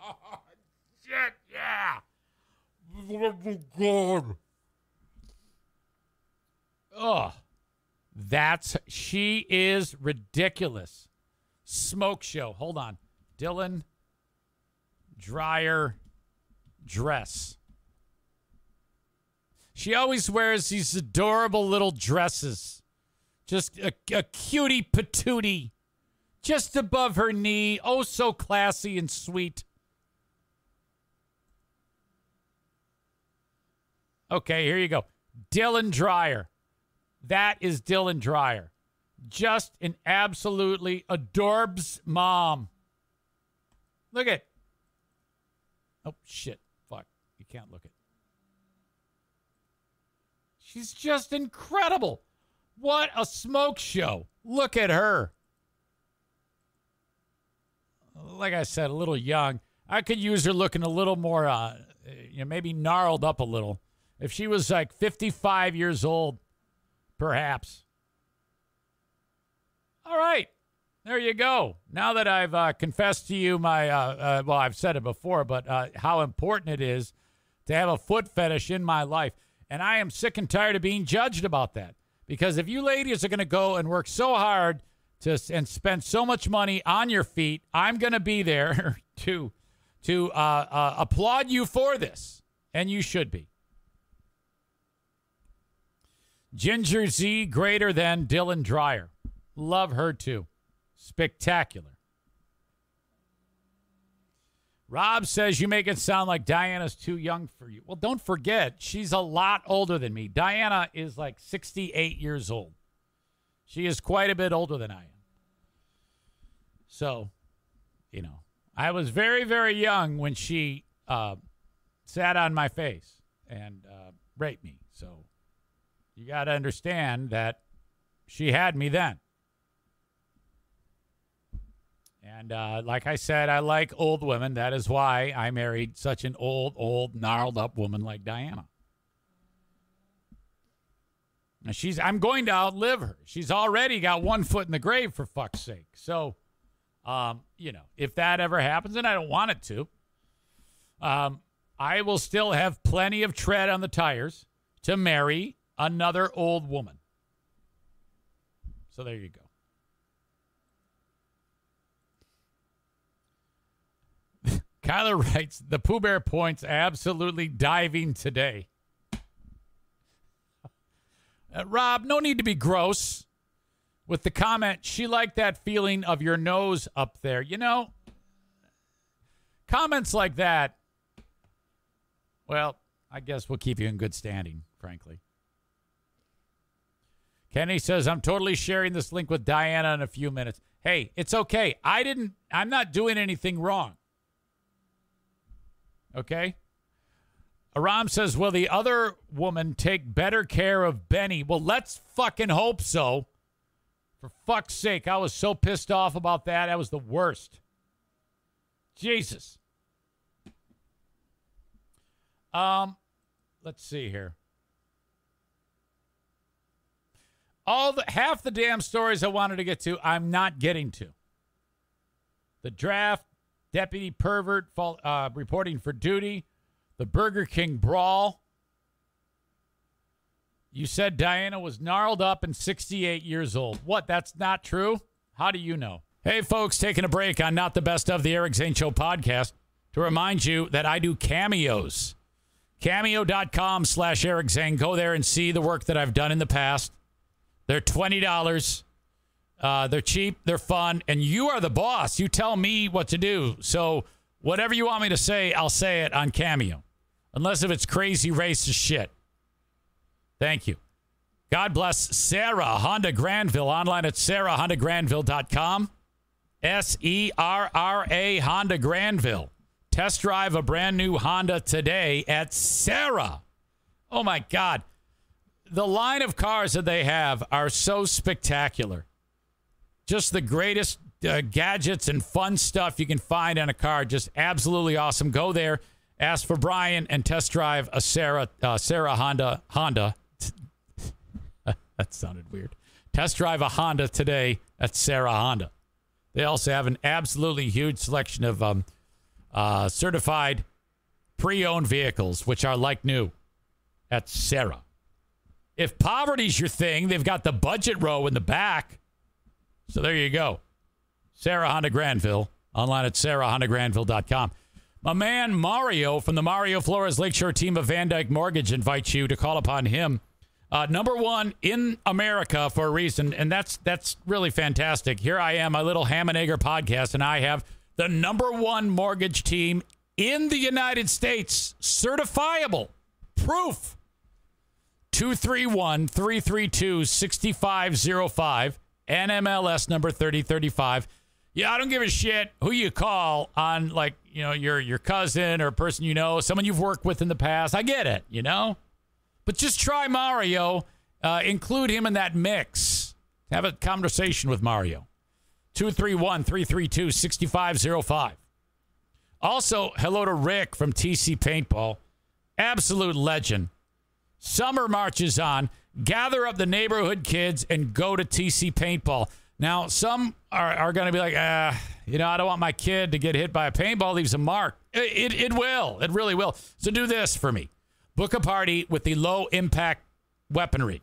Shit, yeah. Oh, God. Oh, she is ridiculous. Smoke show. Hold on. Dylan Dreyer dress. She always wears these adorable little dresses. Just a cutie patootie. Just above her knee. Oh, so classy and sweet. Okay, here you go. Dylan Dreyer. That is Dylan Dreyer. Just an absolutely adorbs mom. Look at. Oh, shit. Fuck. You can't look at. She's just incredible. What a smoke show. Look at her. Like I said, a little young. I could use her looking a little more, maybe gnarled up a little. If she was like 55 years old, perhaps. All right. There you go. Now that I've confessed to you I've said it before, but how important it is to have a foot fetish in my life. And I am sick and tired of being judged about that. Because if you ladies are going to go and work so hard and spend so much money on your feet, I'm going to be there to applaud you for this. And you should be. Ginger Z greater than Dylan Dreyer. Love her too. Spectacular. Rob says you make it sound like Diana's too young for you. Well, don't forget, she's a lot older than me. Diana is like 68 years old. She is quite a bit older than I am. So, I was very, very young when she sat on my face and raped me. So, you got to understand that she had me then. And like I said, I like old women. That is why I married such an old, gnarled up woman like Diana. Now I'm going to outlive her. She's already got one foot in the grave, for fuck's sake. So, if that ever happens, and I don't want it to, I will still have plenty of tread on the tires to marry another old woman. So there you go. Kyler writes, the Pooh Bear points absolutely diving today. Rob, no need to be gross. with the comment, she liked that feeling of your nose up there. You know, comments like that, well, I guess we'll keep you in good standing, frankly. Kenny says, I'm totally sharing this link with Diana in a few minutes. Hey, it's okay. I'm not doing anything wrong. Okay? Aram says, will the other woman take better care of Benny? Well, let's fucking hope so. For fuck's sake, I was so pissed off about that. That was the worst. Jesus. Let's see here. Half the damn stories I wanted to get to, I'm not getting to. The draft, deputy pervert reporting for duty, the Burger King brawl. You said Diana was gnarled up and 68 years old. What? That's not true? How do you know? Hey, folks, taking a break on Not the Best of the Eric Zane Show podcast to remind you that I do cameos. Cameo.com/Eric Zane. Go there and see the work that I've done in the past. They're $20. They're cheap. They're fun. And you are the boss. You tell me what to do. So whatever you want me to say, I'll say it on Cameo. Unless if it's crazy racist shit. Thank you. God bless Sarah Honda Granville. Online at sarahhondagranville.com. SERRA Honda Granville. Test drive a brand new Honda today at Sarah. Oh, my God. The line of cars that they have are so spectacular. Just the greatest gadgets and fun stuff you can find in a car. Just absolutely awesome. Go there, ask for Brian, and test drive a Sarah Honda. That sounded weird. Test drive a Honda today at Sarah Honda. They also have an absolutely huge selection of certified pre-owned vehicles, which are like new at Sarah. If poverty's your thing, they've got the budget row in the back. So there you go. Sarah Honda Granville. Online at sarahhondagranville.com. My man Mario from the Mario Flores Lakeshore team of Van Dyke Mortgage invites you to call upon him. Number one in America for a reason, and that's really fantastic. Here I am, my little Ham and Egger podcast, and I have the number one mortgage team in the United States. Certifiable. Proof. 231-332-6505. NMLS number 3035. Yeah, I don't give a shit who you call on, like, you know, your cousin or a person you know, someone you've worked with in the past. I get it, you know? But just try Mario. Include him in that mix. Have a conversation with Mario. 231-332-6505. Also, hello to Rick from TC Paintball. Absolute legend. Summer marches on. Gather up the neighborhood kids and go to TC Paintball. Now, some are going to be like, you know, I don't want my kid to get hit by a paintball. Leaves a mark. It will. It really will. So do this for me. Book a party with the low-impact weaponry.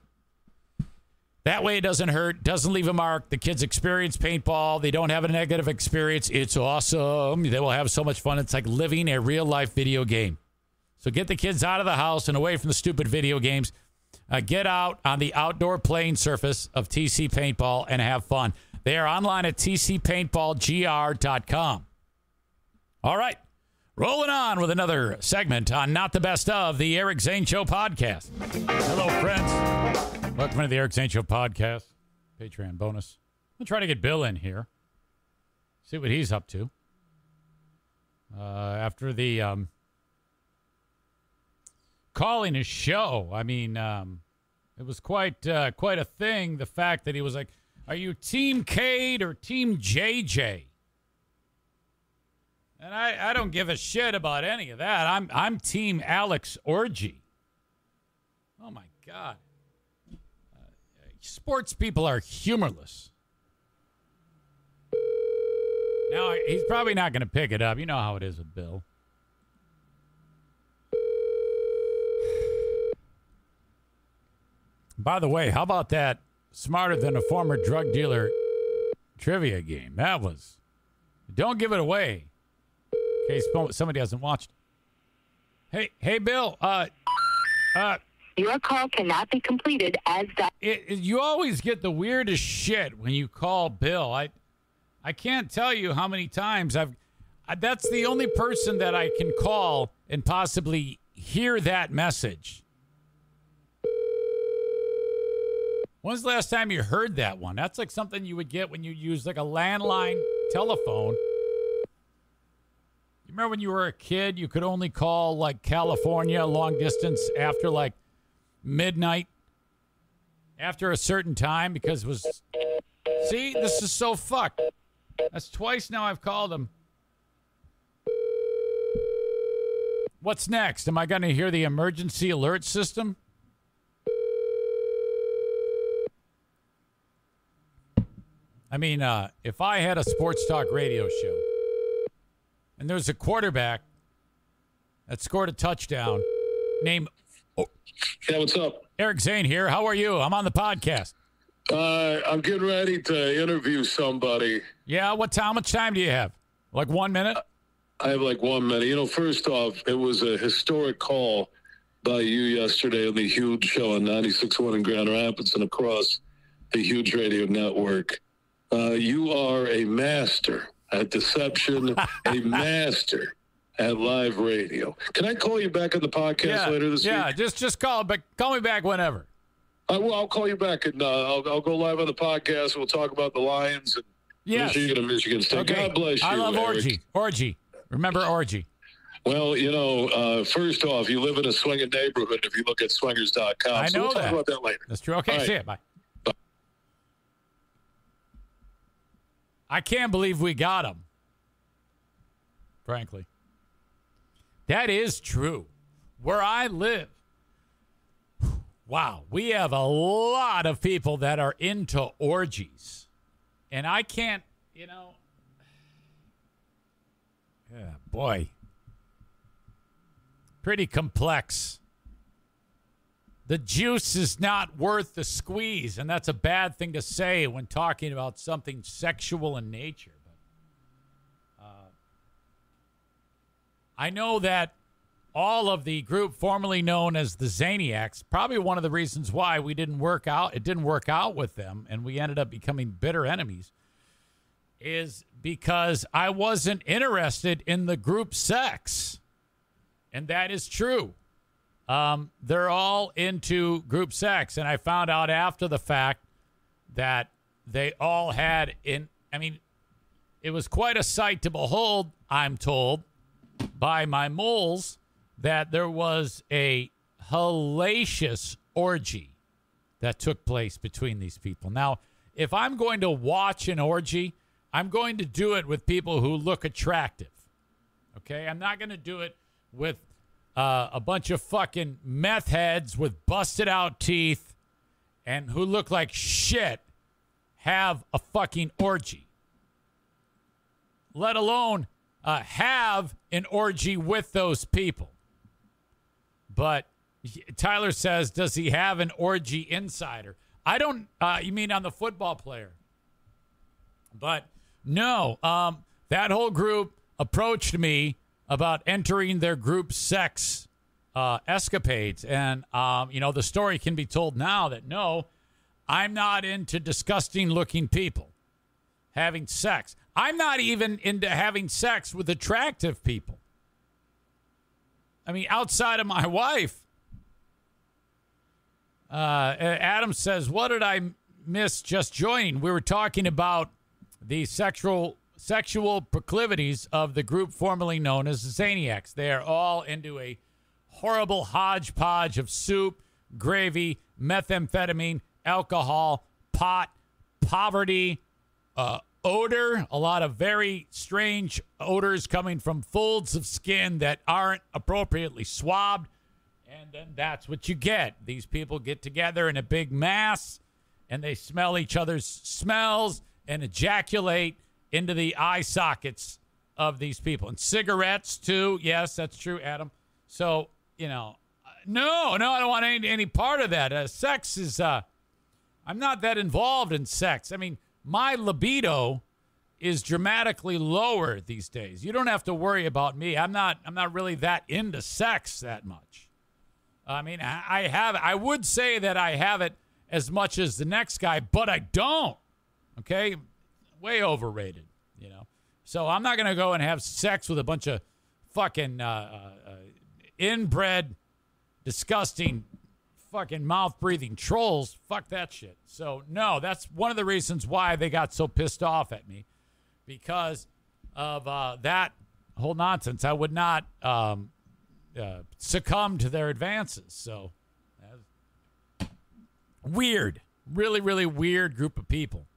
That way it doesn't hurt, doesn't leave a mark. The kids experience paintball. They don't have a negative experience. It's awesome. They will have so much fun. It's like living a real-life video game. So get the kids out of the house and away from the stupid video games. Get out on the outdoor playing surface of TC Paintball and have fun. They are online at tcpaintballgr.com. All right. Rolling on with another segment on Not the Best of the Eric Zane Show podcast. Hello, friends. Welcome to the Eric Zane Show podcast. Patreon bonus. We'll try to get Bill in here. See what he's up to. After the calling his show. I mean, it was quite a thing. The fact that he was like, "Are you Team Cade or Team JJ?" And I don't give a shit about any of that. I'm Team Alex Orgy. Oh my God, sports people are humorless. Now he's probably not going to pick it up. You know how it is with Bill. By the way, how about that smarter than a former drug dealer trivia game? That was. Don't give it away in case somebody hasn't watched. Hey, Bill. Your call cannot be completed as You always get the weirdest shit when you call Bill. I can't tell you how many times that's the only person that I can call and possibly hear that message. When's the last time you heard that one? That's like something you would get when you use like a landline telephone. You remember when you were a kid, you could only call like California long distance after like midnight, after a certain time, because it was... See, this is so fucked. That's twice now I've called him. What's next? Am I going to hear the emergency alert system? I mean, if I had a sports talk radio show and there's a quarterback that scored a touchdown named... Yeah, what's up? Eric Zane here. How are you? I'm on the podcast. I'm getting ready to interview somebody. Yeah, how much time do you have? Like 1 minute? I have like 1 minute. You know, first off, it was a historic call by you yesterday on the huge show on 96.1 in Grand Rapids and across the huge radio network. You are a master at deception, a master at live radio. Can I call you back on the podcast later this week? Yeah, just call me back whenever. I'll call you back, and I'll go live on the podcast. We'll talk about the Lions and Michigan State. Okay. God bless you, I love Eric. Orgy. Remember Orgy. Well, you know, first off, you live in a swinging neighborhood if you look at swingers.com. I know we'll talk about that later. That's true. Okay, All right. see you. Bye. I can't believe we got him, frankly. That is true. Where I live, wow, we have a lot of people that are into orgies. And I can't, yeah, boy. Pretty complex. The juice is not worth the squeeze, and that's a bad thing to say when talking about something sexual in nature. But I know that all of the group formerly known as the Zaniacs, probably one of the reasons why it didn't work out with them, and we ended up becoming bitter enemies, is because I wasn't interested in the group sex. And that is true. They're all into group sex. And I found out after the fact that they all had it was quite a sight to behold, I'm told, by my moles, that there was a hellacious orgy that took place between these people. Now, if I'm going to watch an orgy, I'm going to do it with people who look attractive. Okay? I'm not going to do it with a bunch of fucking meth heads with busted out teeth and who look like shit have a fucking orgy. Let alone have an orgy with those people. But Tyler says, does he have an orgy insider? I don't, you mean on the football player? But no, that whole group approached me about entering their group sex escapades. And, the story can be told now that, no, I'm not into disgusting looking people having sex. I'm not even into having sex with attractive people. I mean, outside of my wife. Adam says, what did I miss just joining? We were talking about the sexual proclivities of the group formerly known as the Zaniacs. They are all into a horrible hodgepodge of soup, gravy, methamphetamine, alcohol, pot, poverty, odor, a lot of very strange odors coming from folds of skin that aren't appropriately swabbed. And then that's what you get. These people get together in a big mass and they smell each other's smells and ejaculate into the eye sockets of these people. And cigarettes, too. Yes, that's true, Adam. So, no, I don't want any part of that. Sex is, I'm not that involved in sex. I mean, my libido is dramatically lower these days. You don't have to worry about me. I'm not really that into sex that much. I mean, I would say that I have it as much as the next guy, but I don't. Okay? Way overrated, you know. So I'm not going to go and have sex with a bunch of fucking inbred, disgusting, fucking mouth-breathing trolls. Fuck that shit. So, no, that's one of the reasons why they got so pissed off at me. Because of that whole nonsense. I would not succumb to their advances. So, weird. Really, really weird group of people.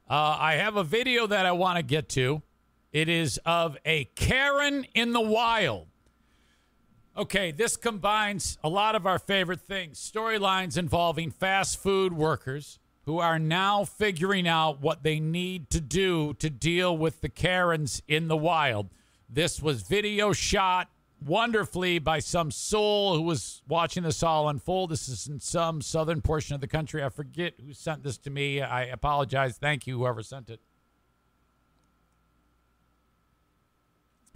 I have a video that I want to get to. It is of a Karen in the wild. Okay, this combines a lot of our favorite things. Storylines involving fast food workers who are now figuring out what they need to do to deal with the Karens in the wild. This was video shot wonderfully by some soul who was watching this all unfold. This is in some southern portion of the country. I forget who sent this to me. I apologize. Thank you, whoever sent it.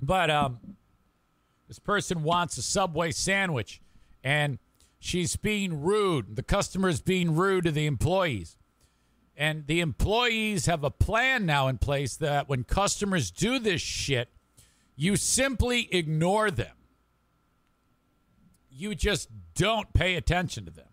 But this person wants a Subway sandwich, and she's being rude. The customer is being rude to the employees. And the employees have a plan now in place that when customers do this shit, you simply ignore them. You just don't pay attention to them.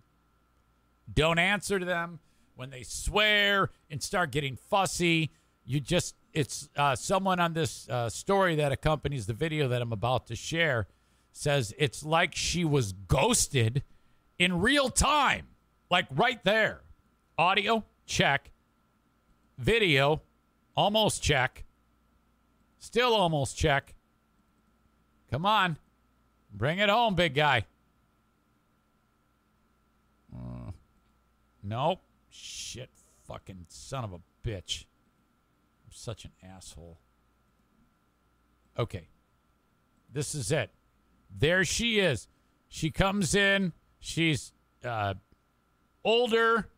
Don't answer to them when they swear and start getting fussy. It's someone on this story that accompanies the video that I'm about to share says it's like she was ghosted in real time, like right there. Audio, check. Video, almost check. Still almost check. Come on. Bring it home, big guy. Nope. Shit, fucking son of a bitch. I'm such an asshole. Okay. This is it. There she is. She comes in. She's older.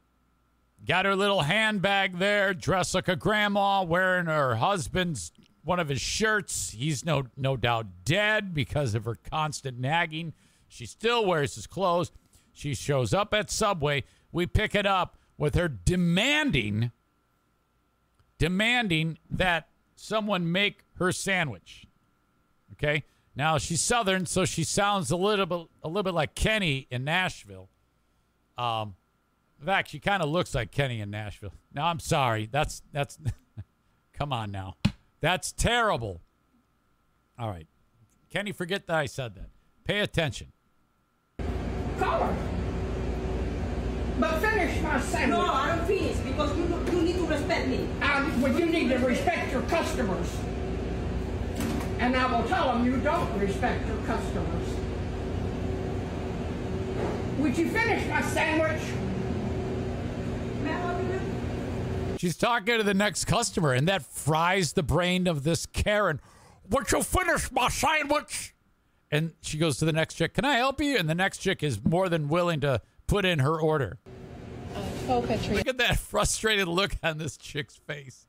Got her little handbag there. Dressed like a grandma. Wearing her husband's one of his shirts. He's no doubt dead because of her constant nagging. She still wears his clothes. She shows up at Subway. We pick it up with her demanding that someone make her sandwich. Okay? Now, she's Southern, so she sounds a little bit like Kenny in Nashville. In fact, she kind of looks like Kenny in Nashville. No, I'm sorry. That's come on now. That's terrible. All right. Kenny, forget that I said that. Pay attention. Call her. But finish my sandwich. No, I don't finish because you need to respect me. Well, you need to respect your customers. And I will tell them you don't respect your customers. Would you finish my sandwich? She's talking to the next customer, and that fries the brain of this Karen. Would you finish my sandwich? And she goes to the next chick, can I help you? And the next chick is more than willing to put in her order. Look at that frustrated look on this chick's face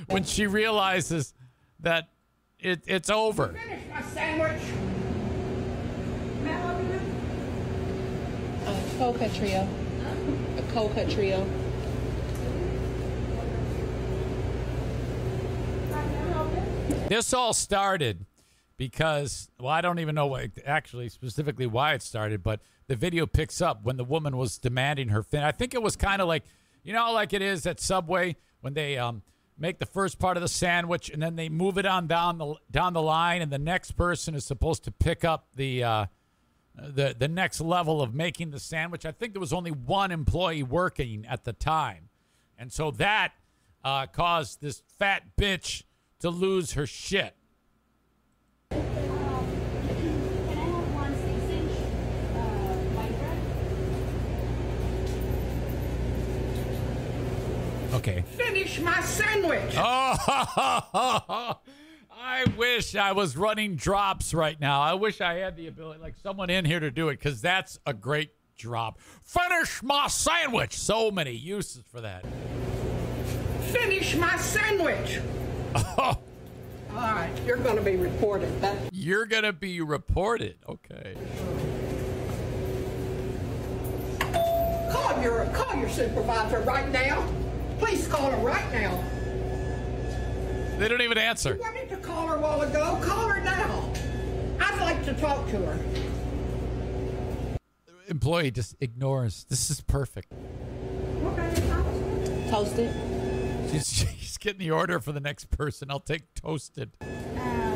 when she realizes that it's over. Finish my sandwich. Cold cut trio. A cold cut trio. This all started because, well, I don't even know actually specifically why it started, but the video picks up when the woman was demanding her fin. I think it was kind of like, you know, like it is at Subway when they make the first part of the sandwich and then they move it on down the line, and the next person is supposed to pick up the next level of making the sandwich. I think there was only one employee working at the time, and so that caused this fat bitch to lose her shit. Okay. Finish my sandwich. Oh, I wish I was running drops right now. I wish I had the ability, like someone in here to do it, because that's a great drop. Finish my sandwich. So many uses for that. Finish my sandwich. Oh. All right, you're going to be reported. You're going to be reported. Okay. Call your supervisor right now. Please call her right now. They don't even answer. You wanted to call her a while ago. Call her now. I'd like to talk to her. Employee just ignores. This is perfect. Toasted. She's getting the order for the next person. I'll take toasted.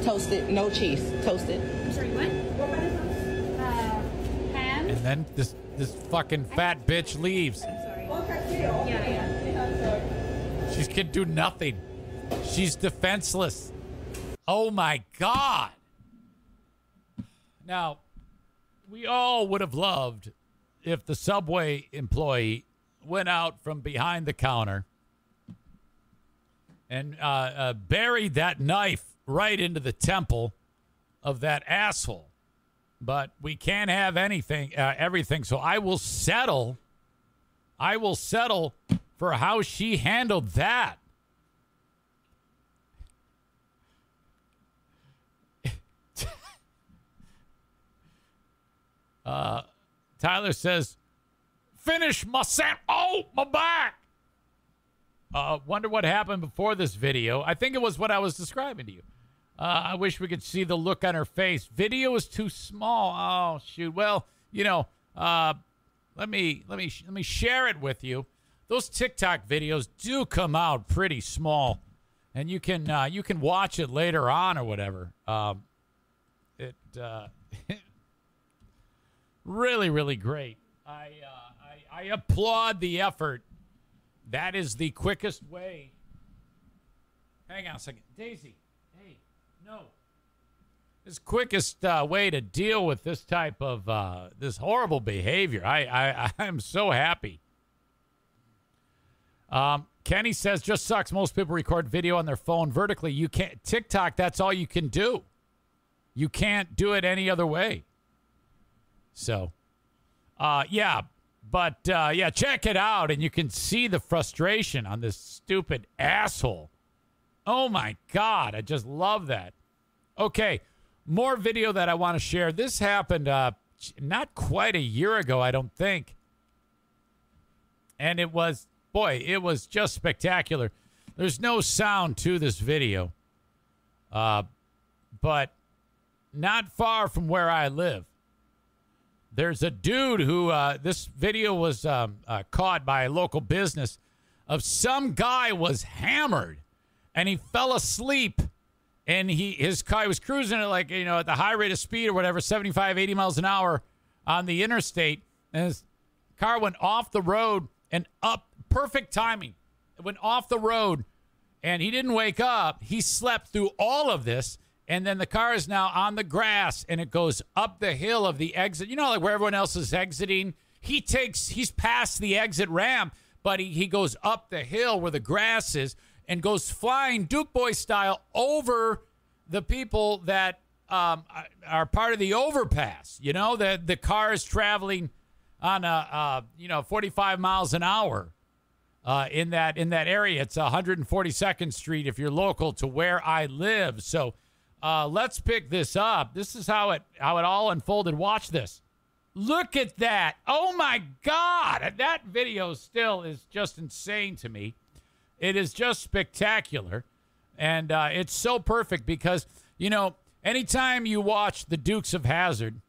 Toasted, no cheese. Toasted. I'm sorry, what? Ham? And then this fucking fat bitch leaves. Yeah. She can do nothing. She's defenseless. Oh my God. Now, we all would have loved if the Subway employee went out from behind the counter and buried that knife right into the temple of that asshole. But we can't have everything. So I will settle for how she handled that. Tyler says, finish my oh, my back. Wonder what happened before this video. I think it was what I was describing to you. I wish we could see the look on her face. Video is too small. Oh, shoot. Well, let me share it with you. Those TikTok videos do come out pretty small, and you can watch it later on or whatever. Really, really great. I applaud the effort. That is the quickest way. Hang on a second. Daisy. Hey, no. This quickest way to deal with this type of this horrible behavior. I'm so happy. Kenny says, just sucks. Most people record video on their phone vertically. You can't. TikTok, that's all you can do. You can't do it any other way. So, yeah. But, yeah, check it out, and you can see the frustration on this stupid asshole. Oh, my God. I just love that. Okay, more video that I want to share. This happened not quite a year ago, I don't think. And it was just spectacular. There's no sound to this video. But not far from where I live, there's a dude who, this video was caught by a local business of some guy was hammered and he fell asleep and his car was cruising at at the high rate of speed or whatever, 75, 80 miles an hour on the interstate. And his car went off the road and up, perfect timing. It went off the road and he didn't wake up. He slept through all of this. And then the car is now on the grass, and it goes up the hill of the exit. You know, like where everyone else is exiting. He's past the exit ramp, but he goes up the hill where the grass is and goes flying Duke Boy style over the people that are part of the overpass. You know, the car is traveling on 45 miles an hour in that area. It's 142nd Street if you're local to where I live. So. Let's pick this up. This is how it all unfolded. Watch this. Look at that. Oh, my God. That video still is just insane to me. It is just spectacular. And it's so perfect because, anytime you watch the Dukes of Hazzard,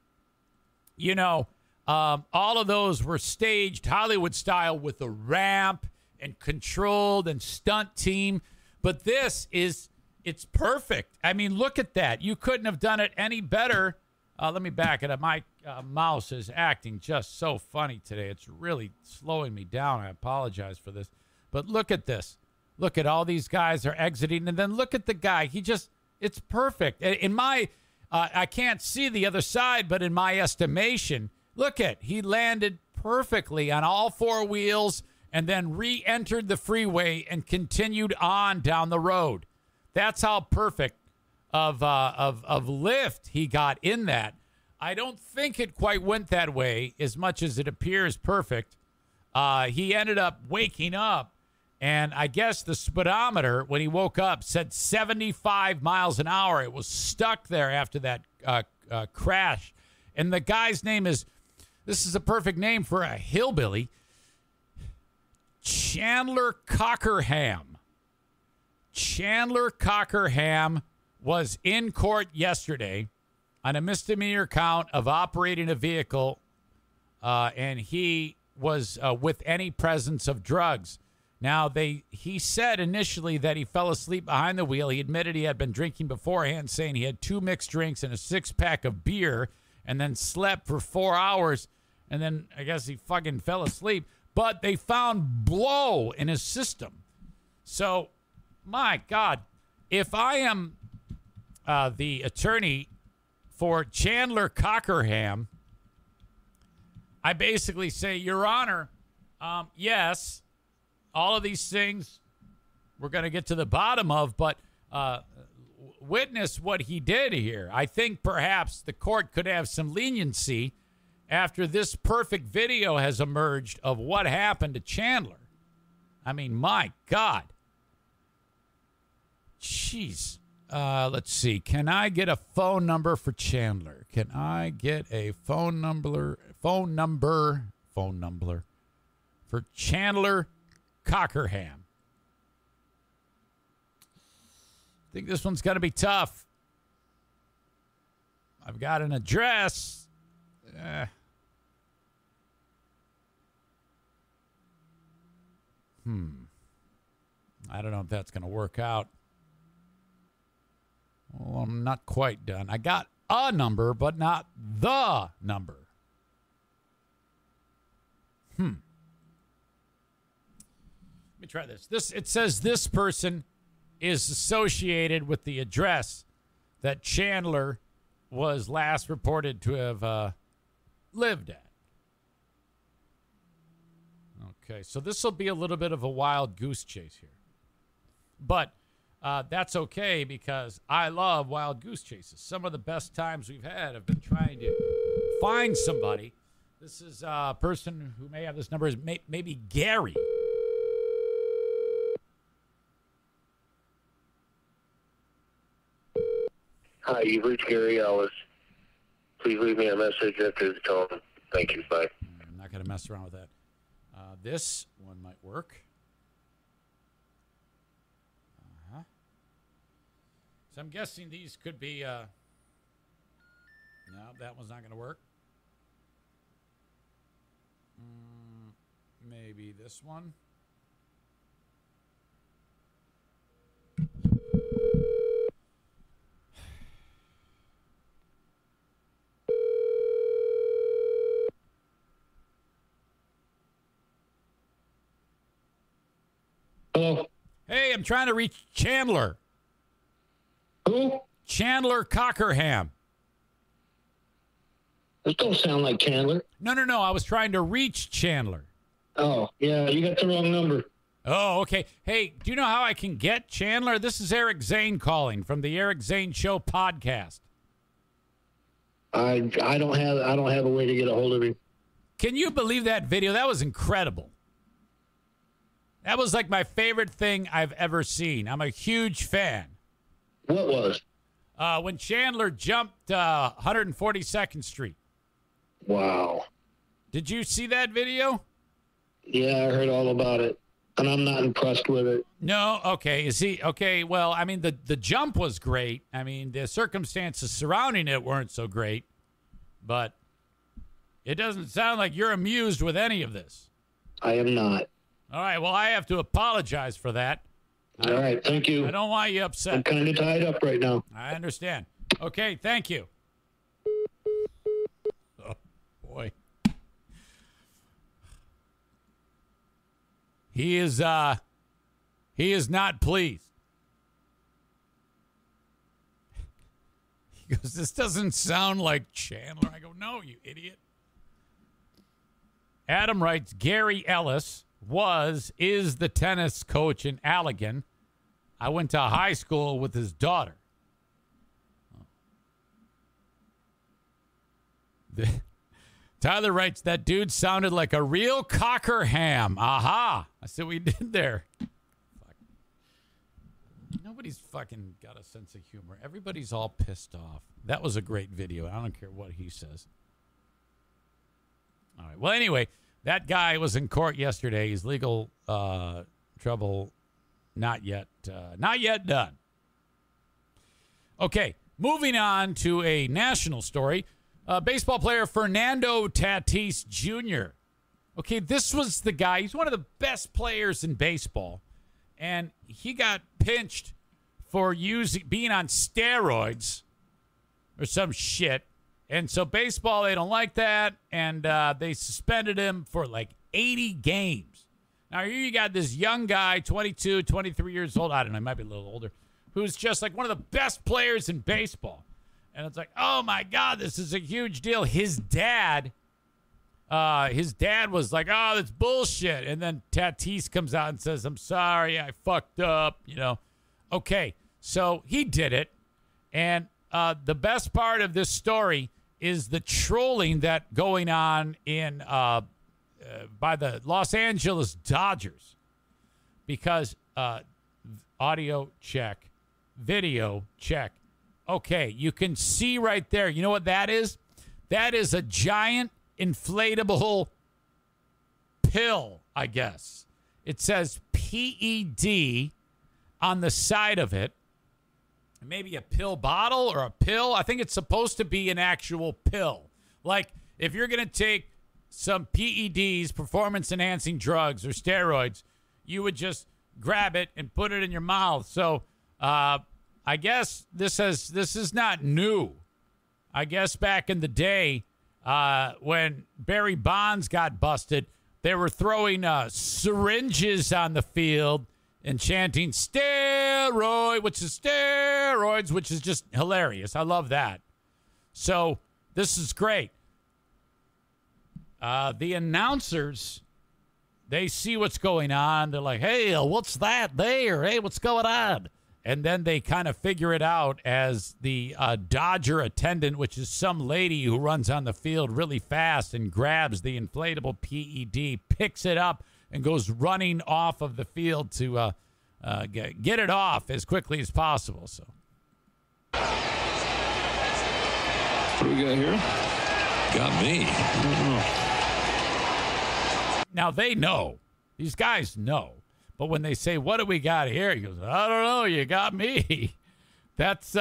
all of those were staged Hollywood style with a ramp and controlled and stunt team. But this is... It's perfect. I mean, look at that. You couldn't have done it any better. Let me back it up. My mouse is acting just so funny today. It's really slowing me down. I apologize for this. But look at this. Look at all these guys are exiting. And then look at the guy. It's perfect. In my, I can't see the other side, but in my estimation, he landed perfectly on all four wheels and then re-entered the freeway and continued on down the road. That's how perfect of lift he got in that. I don't think it quite went that way as much as it appears perfect. He ended up waking up, and I guess the speedometer, when he woke up, said 75 miles an hour. It was stuck there after that crash. And the guy's name this is a perfect name for a hillbilly. Chandler Cockerham. Chandler Cockerham was in court yesterday on a misdemeanor count of operating a vehicle, and he was with any presence of drugs. Now, he said initially that he fell asleep behind the wheel. He admitted he had been drinking beforehand, saying he had 2 mixed drinks and a 6-pack of beer, and then slept for 4 hours, and then I guess he fucking fell asleep. But they found blow in his system. So, my God, if I am the attorney for Chandler Cockerham, I basically say, Your Honor, yes, all of these things we're going to get to the bottom of, but witness what he did here. I think perhaps the court could have some leniency after this perfect video has emerged of what happened to Chandler. I mean, my God. Jeez. Let's see. Can I get a phone number for Chandler? Can I get a phone number for Chandler Cockerham? I think this one's going to be tough. I've got an address. I don't know if that's going to work out. Well, I'm not quite done. I got a number, but not the number. Let me try this. It says this person is associated with the address that Chandler was last reported to have lived at. Okay, so this will be a little bit of a wild goose chase here. But that's okay because I love wild goose chases. Some of the best times we've had have been trying to find somebody. This is a person who may have this number is maybe Gary. Hi, you've reached Gary Ellis. Please leave me a message after the tone. Thank you. Bye. I'm not going to mess around with that. This one might work. So I'm guessing these could be... no, that one's not going to work. Maybe this one. Hello? Hey, I'm trying to reach Chandler. Who? Chandler Cockerham. This don't sound like Chandler. No. I was trying to reach Chandler. Oh, yeah, you got the wrong number. Oh, okay. Hey, do you know how I can get Chandler? This is Eric Zane calling from the Eric Zane Show podcast. I don't have a way to get a hold of him. Can you believe that video? That was incredible. That was like my favorite thing I've ever seen. I'm a huge fan. What was? When Chandler jumped 142nd Street. Wow. Did you see that video? Yeah, I heard all about it, and I'm not impressed with it. No? Okay. Is he? Okay, well, I mean, the jump was great. I mean, the circumstances surrounding it weren't so great, but it doesn't sound like you're amused with any of this. I am not. All right, well, I have to apologize for that. All right, thank you. I don't want you upset. I'm kind of tied up right now. I understand. Okay, thank you. Oh, boy. He is not pleased. He goes, this doesn't sound like Chandler. I go, no, you idiot. Adam writes, Gary Ellis is the tennis coach in Allegan. I went to high school with his daughter. Tyler writes, that dude sounded like a real Cockerham. Aha. I said, we did there. Fuck. Nobody's fucking got a sense of humor. Everybody's all pissed off. That was a great video. I don't care what he says. All right. Well, anyway, That guy was in court yesterday. His legal trouble not yet done. Okay, moving on to a national story. Baseball player Fernando Tatis Jr. Okay, this was the guy. He's one of the best players in baseball, and he got pinched for being on steroids or some shit. And so baseball, they don't like that, and they suspended him for like 80 games. Now, here you got this young guy, 22, 23 years old. I don't know, he might be a little older, who's just like one of the best players in baseball. And it's like, oh, my God, this is a huge deal. His dad was like, oh, that's bullshit. And then Tatis comes out and says, I'm sorry, I fucked up, Okay, so he did it. And the best part of this story is the trolling that going on in by the Los Angeles Dodgers. Because audio check, video check. Okay, you can see right there. You know what that is? That is a giant inflatable pill, I guess. It says PED on the side of it. Maybe a pill bottle or a pill. I think it's supposed to be an actual pill. Like if you're going to take some PEDs, performance-enhancing drugs or steroids, you would just grab it and put it in your mouth. So I guess this is not new. I guess back in the day when Barry Bonds got busted, they were throwing syringes on the field and chanting steroids, which is just hilarious. I love that. So this is great. The announcers, they see what's going on. They're like, hey, what's that there? Hey, what's going on? And then they kind of figure it out as the Dodger attendant, which is some lady who runs on the field really fast and grabs the inflatable PED, picks it up, and goes running off of the field to get it off as quickly as possible. So, what do we got here? Got me. Now they know. These guys know. But when they say, what do we got here? He goes, I don't know. You got me. That's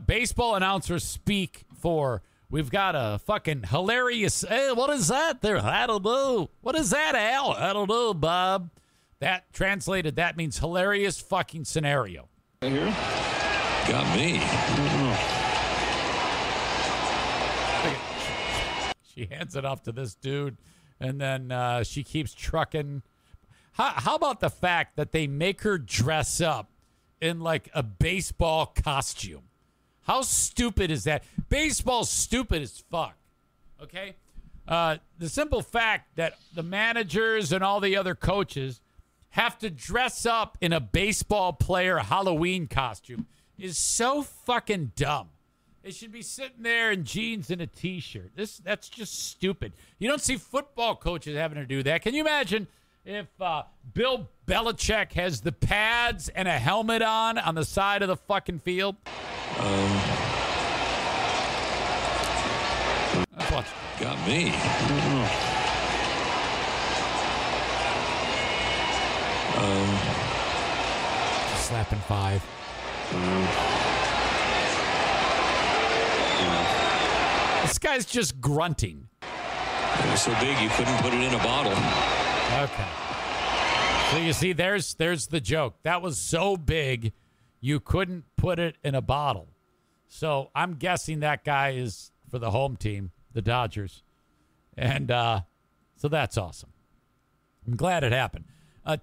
baseball announcers speak for. We've got a fucking hilarious. Hey, what is that there? I don't know. What is that, Al? I don't know, Bob. That translated, that means hilarious fucking scenario. Here? Got me. She hands it off to this dude, and then she keeps trucking. How about the fact that they make her dress up in like a baseball costume? How stupid is that? Baseball's stupid as fuck. Okay? The simple fact that the managers and all the other coaches have to dress up in a baseball player Halloween costume is so fucking dumb. They should be sitting there in jeans and a T-shirt. That's just stupid. You don't see football coaches having to do that. Can you imagine if Bill Belichick has the pads and a helmet on the side of the fucking field? Let's watch. Got me. Just slapping five. This guy's just grunting. It was so big you couldn't put it in a bottle. Okay. So you see, there's the joke. That was so big you couldn't put it in a bottle. So I'm guessing that guy is for the home team, the Dodgers. And so that's awesome. I'm glad it happened.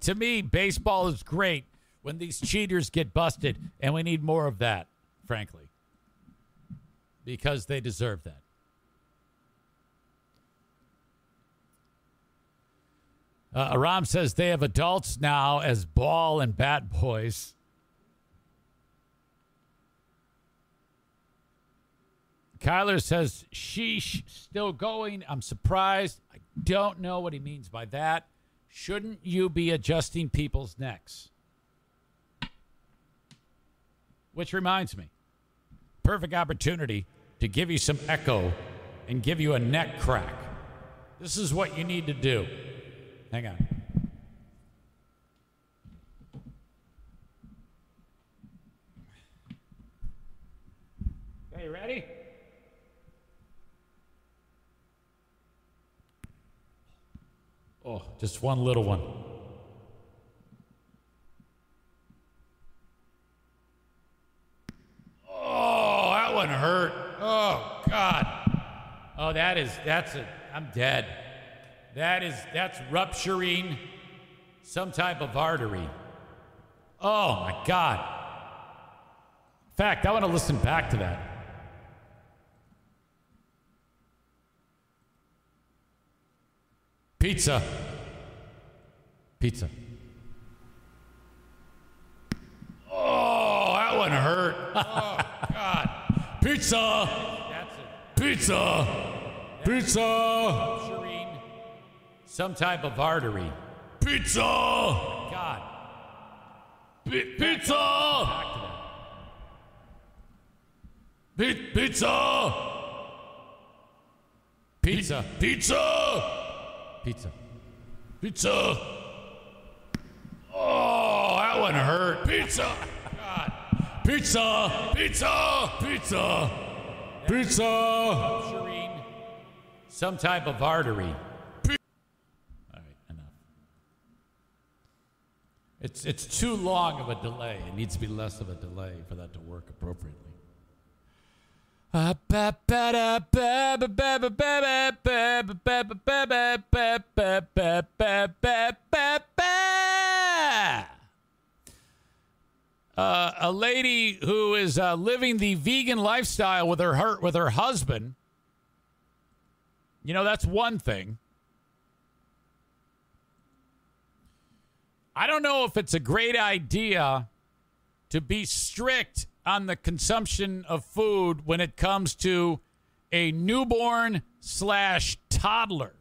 To me, baseball is great when these cheaters get busted, and we need more of that, frankly, because they deserve that. Aram says they have adults now as ball and bat boys. Kyler says, sheesh, still going. I'm surprised. I don't know what he means by that. Shouldn't you be adjusting people's necks? Which reminds me, perfect opportunity to give you some echo and give you a neck crack. This is what you need to do. Hang on. Okay, you ready? Oh, just one little one. Oh, that one hurt. Oh, God. Oh, I'm dead. That's rupturing some type of artery. Oh, my God. In fact, I want to listen back to that. Pizza. Oh, that one hurt. Oh, God. Pizza. That's it. Pizza. Rupturing some type of artery. Pizza. God. Pizza. Back to that. Pizza. Oh, that one hurt. Pizza. God. Pizza. Rupturing some type of artery. All right, enough. It's too long of a delay. It needs to be less of a delay for that to work appropriately. A lady who is living the vegan lifestyle with her husband. You know, that's one thing. I don't know if it's a great idea to be strict on the consumption of food when it comes to a newborn/toddler.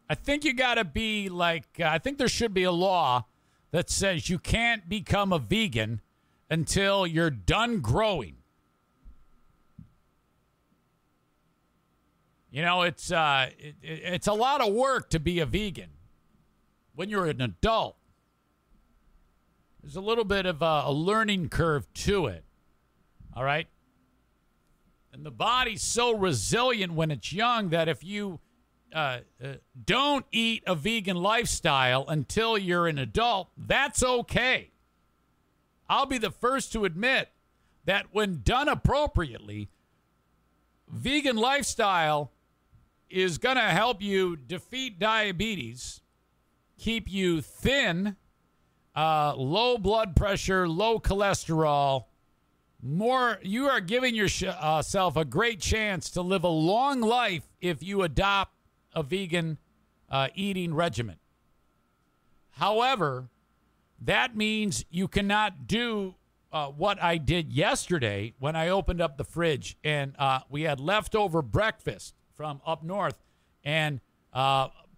I think you got to be like, I think there should be a law that says you can't become a vegan until you're done growing. You know, it's a lot of work to be a vegan when you're an adult. There's a little bit of a learning curve to it. All right? And the body's so resilient when it's young that if you don't eat a vegan lifestyle until you're an adult, that's okay. I'll be the first to admit that when done appropriately, vegan lifestyle is going to help you defeat diabetes, keep you thin, low blood pressure, low cholesterol. You are giving yourself a great chance to live a long life if you adopt a vegan eating regimen. However, that means you cannot do what I did yesterday when I opened up the fridge and we had leftover breakfast from up north and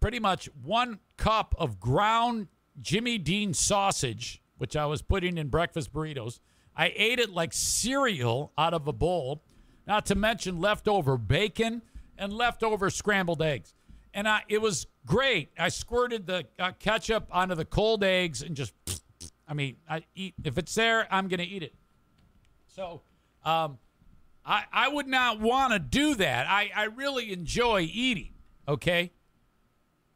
pretty much 1 cup of ground Jimmy Dean sausage, which I was putting in breakfast burritos. I ate it like cereal out of a bowl, not to mention leftover bacon and leftover scrambled eggs. And it was great. I squirted the ketchup onto the cold eggs and just, I eat. If it's there, I'm going to eat it. So I would not want to do that. I really enjoy eating, okay?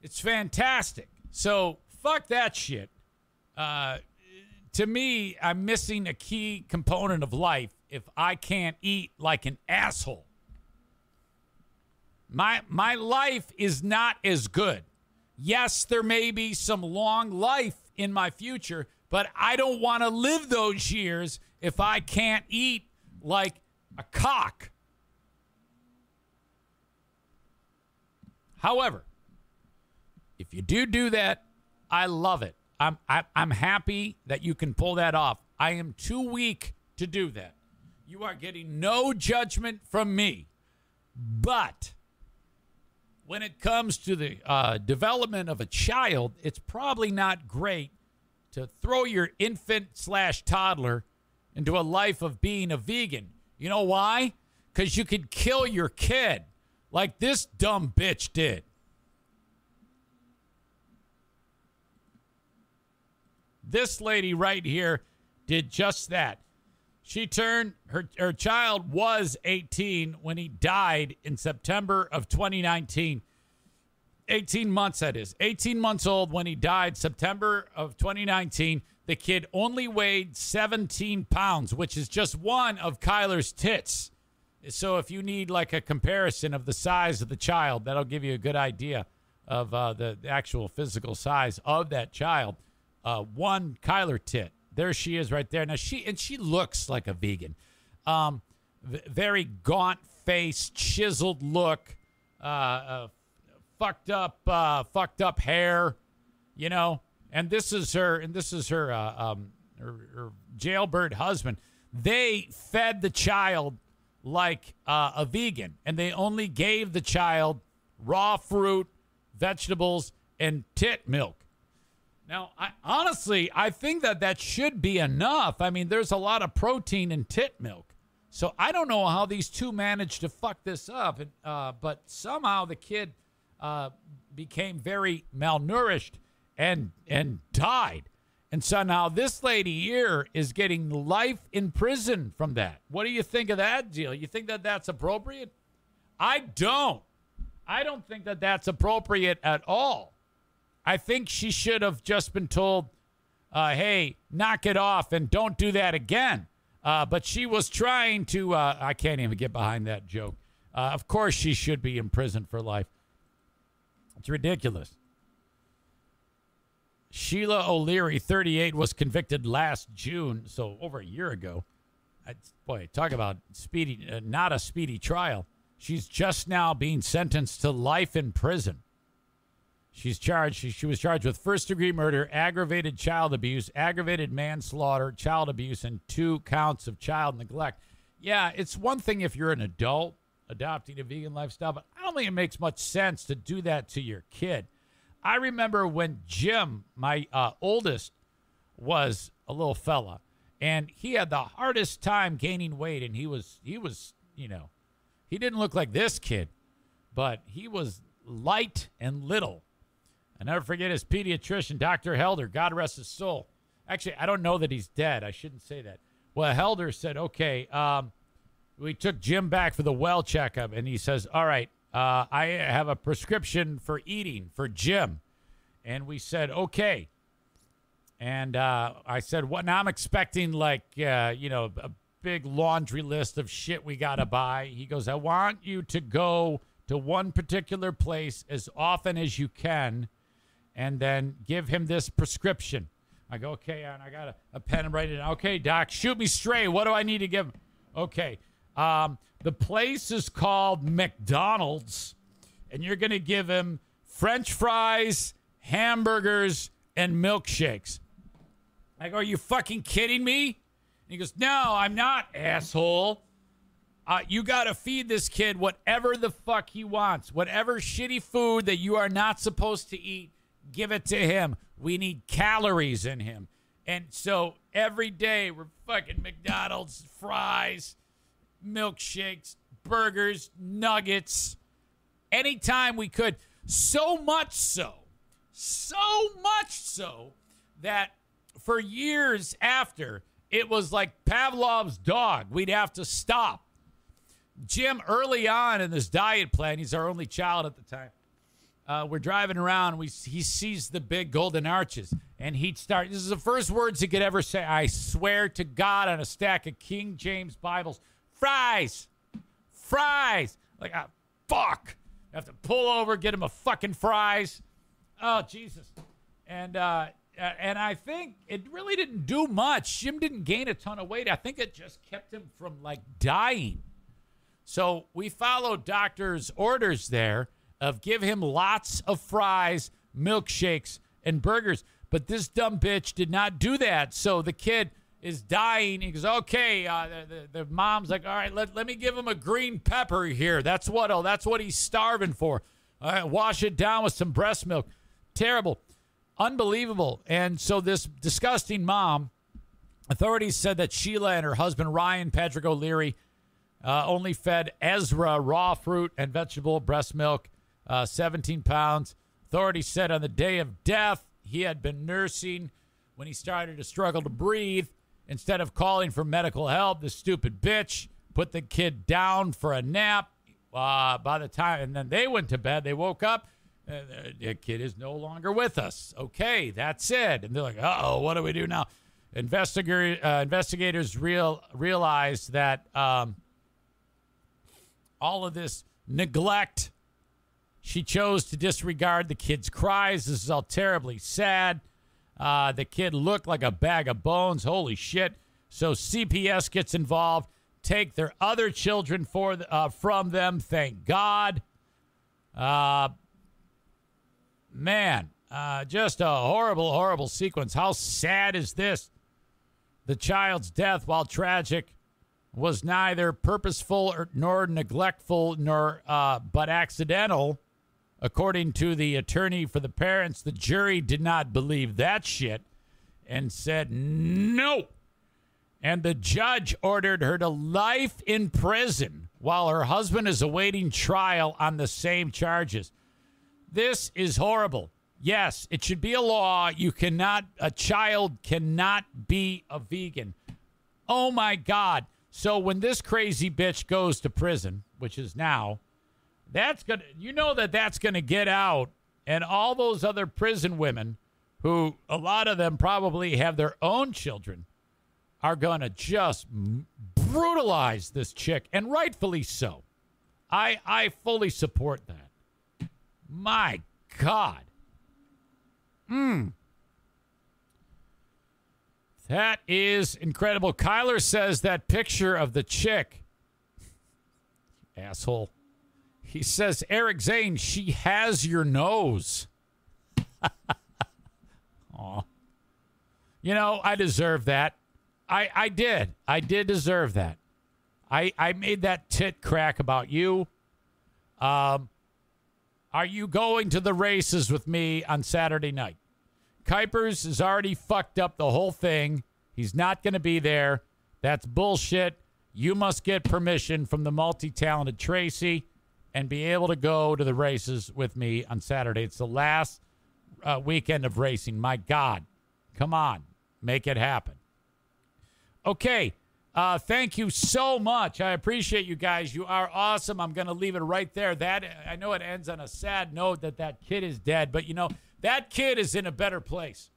It's fantastic. So fuck that shit. To me, I'm missing a key component of life if I can't eat like an asshole. My life is not as good. Yes, there may be some long life in my future, but I don't want to live those years if I can't eat like a cock. However, if you do that, I love it. I'm happy that you can pull that off. I am too weak to do that. You are getting no judgment from me. But when it comes to the development of a child, it's probably not great to throw your infant/toddler into a life of being a vegan. You know why? Because you could kill your kid like this dumb bitch did. This lady right here did just that. She turned, her child was 18 when he died in September of 2019. 18 months, that is. 18 months old when he died, September of 2019. The kid only weighed 17 pounds, which is just one of Kyler's tits. So if you need like a comparison of the size of the child, that'll give you a good idea of the actual physical size of that child. One Kyler tit. There she is right there. Now she looks like a vegan. Very gaunt face, chiseled look, fucked up hair, you know. And this is her jailbird husband. They fed the child like a vegan, and they only gave the child raw fruit, vegetables, and tit milk. Now, I think that should be enough. I mean, there's a lot of protein in tit milk. So I don't know how these two managed to fuck this up, but somehow the kid became very malnourished and died. And so now this lady here is getting life in prison from that. What do you think of that deal? You think that that's appropriate? I don't think that that's appropriate at all. I think she should have just been told, hey, knock it off and don't do that again. But she was trying to, I can't even get behind that joke. Of course she should be in prison for life. It's ridiculous. Sheila O'Leary, 38, was convicted last June, so over a year ago. Boy, talk about speedy, not a speedy trial. She's just now being sentenced to life in prison. She's charged. She was charged with first-degree murder, aggravated child abuse, aggravated manslaughter, child abuse, and 2 counts of child neglect. Yeah, it's one thing if you're an adult adopting a vegan lifestyle, but I don't think it makes much sense to do that to your kid. I remember when Jim, my oldest, was a little fella, and he had the hardest time gaining weight, and he was, you know, he didn't look like this kid, but he was light and little. I never forget his pediatrician, Dr. Helder, God rest his soul. Actually, I don't know that he's dead. I shouldn't say that. Well, Helder said, okay, we took Jim back for the well checkup, and he says, all right, I have a prescription for eating for Jim. And we said, okay. And I said, what? Now I'm expecting like, a big laundry list of shit we got to buy. He goes, I want you to go to one particular place as often as you can and then give him this prescription. I go, okay, and I got a pen and write it down. Okay, doc, shoot me straight. What do I need to give him? Okay. The place is called McDonald's, and you're going to give him French fries, hamburgers, and milkshakes. I go, are you fucking kidding me? And he goes, no, I'm not, asshole. You got to feed this kid whatever the fuck he wants. Whatever shitty food that you are not supposed to eat, give it to him. We need calories in him. And so every day we're fucking McDonald's, fries, milkshakes, burgers, nuggets, anytime we could. So much so that for years after, it was like Pavlov's dog. We'd have to stop. Jim, early on in this diet plan, he's our only child at the time. We're driving around. He sees the big golden arches, and he'd start. This is the first words he could ever say. I swear to God on a stack of King James Bibles. Fries. Like, fuck. I have to pull over, get him a fucking fries. Oh, Jesus. And I think it really didn't do much. Jim didn't gain a ton of weight. I think it just kept him from, like, dying. So we followed doctor's orders there of give him lots of fries, milkshakes, and burgers. But this dumb bitch did not do that. So the kid is dying. He goes, okay. The mom's like, all right, let me give him a green pepper here. That's what he's starving for. All right, wash it down with some breast milk. Terrible. Unbelievable. And so this disgusting mom, authorities said that Sheila and her husband, Ryan Patrick O'Leary, only fed Ezra raw fruit and vegetable breast milk, 17 pounds. Authorities said on the day of death, he had been nursing when he started to struggle to breathe. Instead of calling for medical help, the stupid bitch put the kid down for a nap. By the time, and then they went to bed, they woke up, the kid is no longer with us. Okay, that's it. And they're like, uh-oh, what do we do now? Investigators realized that all of this neglect, she chose to disregard the kid's cries. This is all terribly sad. The kid looked like a bag of bones. Holy shit. So CPS gets involved. Take their other children from them. Thank God. Man, just a horrible, horrible sequence. How sad is this? The child's death, while tragic, was neither purposeful nor neglectful but accidental. According to the attorney for the parents, the jury did not believe that shit and said no. And the judge ordered her to life in prison while her husband is awaiting trial on the same charges. This is horrible. Yes, it should be a law. A child cannot be a vegan. Oh my God. So when this crazy bitch goes to prison, which is now, that's going to get out, and all those other prison women who a lot of them probably have their own children are going to just brutalize this chick, and rightfully so. I fully support that. My God. That is incredible. Kyler says that picture of the chick, asshole. He says, Eric Zane, she has your nose. Aw. You know, I deserve that. I did. I did deserve that. I made that tit crack about you. Are you going to the races with me on Saturday night? Kuipers has already fucked up the whole thing. He's not going to be there. That's bullshit. You must get permission from the multi-talented Tracy and be able to go to the races with me on Saturday. It's the last weekend of racing. My God. Come on. Make it happen. Okay. Thank you so much. I appreciate you guys. You are awesome. I'm going to leave it right there. I know it ends on a sad note that kid is dead, but you know, that kid is in a better place.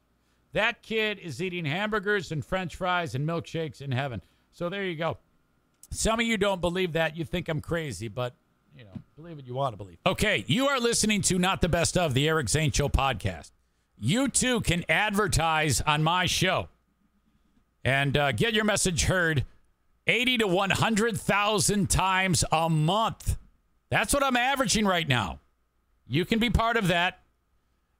That kid is eating hamburgers and French fries and milkshakes in heaven. So there you go. Some of you don't believe that. You think I'm crazy, but you know, believe what you want to believe. Okay, you are listening to Not the Best of, the Eric Zane Show podcast. You too can advertise on my show and get your message heard 80 to 100,000 times a month. That's what I'm averaging right now. You can be part of that,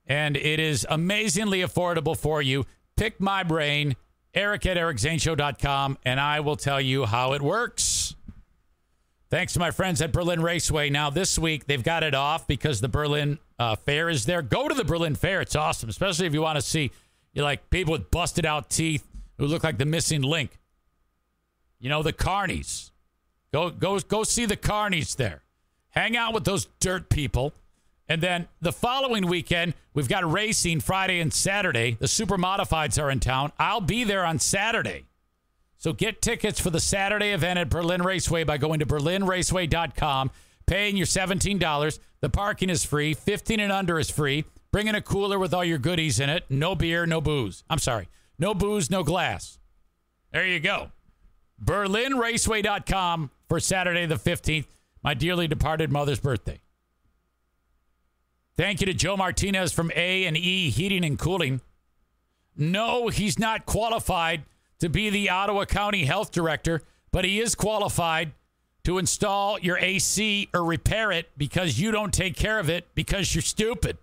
and it is amazingly affordable for you. Pick my brain, eric@ericzaneshow.com, and I will tell you how it works. Thanks to my friends at Berlin Raceway. Now, this week, they've got it off because the Berlin Fair is there. Go to the Berlin Fair. It's awesome, especially if you want to see people with busted out teeth who look like the missing link. You know, the carnies. Go see the carnies there. Hang out with those dirt people. And then the following weekend, we've got racing Friday and Saturday. The Super Modifieds are in town. I'll be there on Saturday. So get tickets for the Saturday event at Berlin Raceway by going to berlinraceway.com, paying your $17. The parking is free. 15 and under is free. Bring in a cooler with all your goodies in it. No beer, no booze. I'm sorry. No booze, no glass. There you go. berlinraceway.com for Saturday the 15th, my dearly departed mother's birthday. Thank you to Joe Martinez from A&E Heating and Cooling. No, he's not qualified to be the Ottawa County Health Director, but he is qualified to install your AC or repair it because you don't take care of it because you're stupid.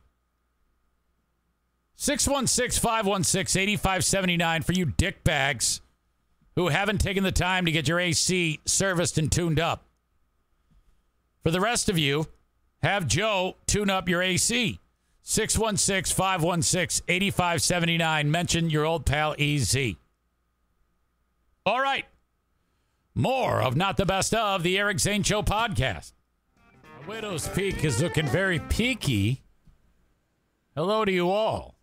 616-516-8579 for you dickbags who haven't taken the time to get your AC serviced and tuned up. For the rest of you, have Joe tune up your AC. 616-516-8579. Mention your old pal EZ. All right. More of Not the Best of the Eric Zane Show podcast. The Widow's Peak is looking very peaky. Hello to you all.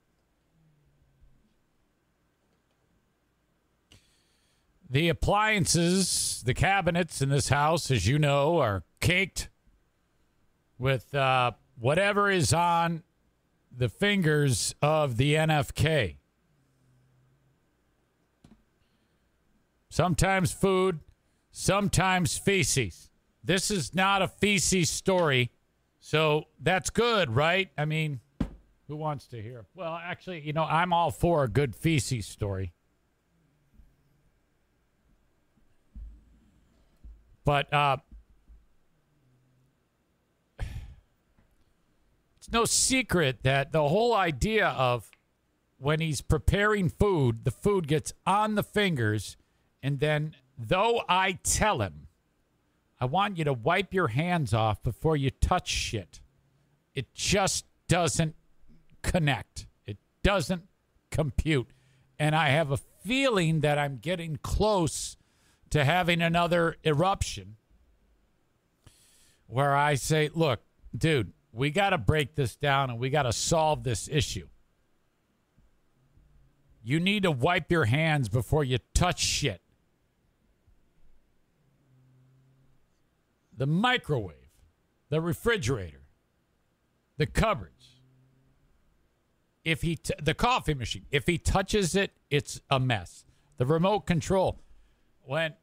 The appliances, the cabinets in this house, as you know, are caked with whatever is on the fingers of the NFK. Sometimes food, sometimes feces. This is not a feces story, so that's good, right? I mean, who wants to hear? Well, actually, you know, I'm all for a good feces story. But it's no secret that the whole idea of when he's preparing food, the food gets on the fingers, and then though I tell him, I want you to wipe your hands off before you touch shit, it just doesn't connect. It doesn't compute. And I have a feeling that I'm getting close to having another eruption where I say, look, dude, we got to break this down and we got to solve this issue. You need to wipe your hands before you touch shit. The microwave, the refrigerator, the cupboards. If the coffee machine, if he touches it, it's a mess. The remote control, when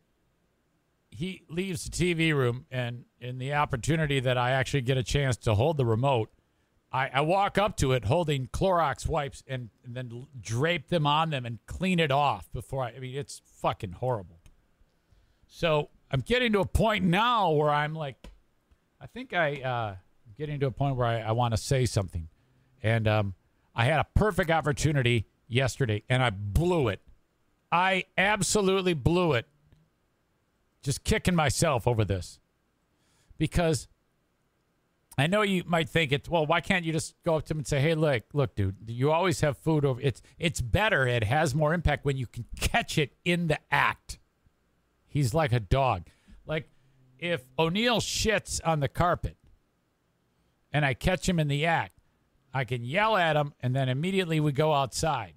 he leaves the TV room and in the opportunity that I actually get a chance to hold the remote, I walk up to it holding Clorox wipes and then drape them on them and clean it off before I mean, it's fucking horrible. So I'm getting to a point now where I'm like, I think I'm getting to a point where I want to say something. And I had a perfect opportunity yesterday and I blew it. I absolutely blew it. Just kicking myself over this. Because I know you might think well, why can't you just go up to him and say, hey, look, dude, you always have food over. It's better. It has more impact when you can catch it in the act. He's like a dog. Like if O'Neill shits on the carpet and I catch him in the act, I can yell at him and then immediately we go outside.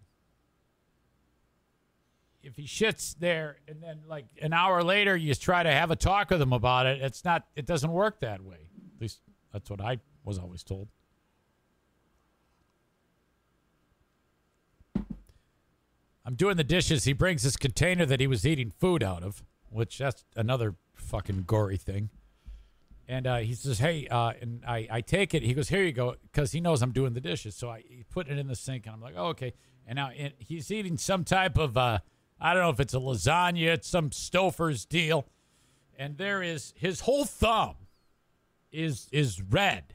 If he shits there and then like an hour later you try to have a talk with him about it, it doesn't work that way. At least that's what I was always told. I'm doing the dishes. He brings this container that he was eating food out of, which that's another fucking gory thing. And he says, hey, and I take it. He goes, here you go, because he knows I'm doing the dishes. So he put it in the sink, and I'm like, oh, okay. And now he's eating some type of, I don't know if it's a lasagna, it's some Stouffer's deal. And there is, his whole thumb is red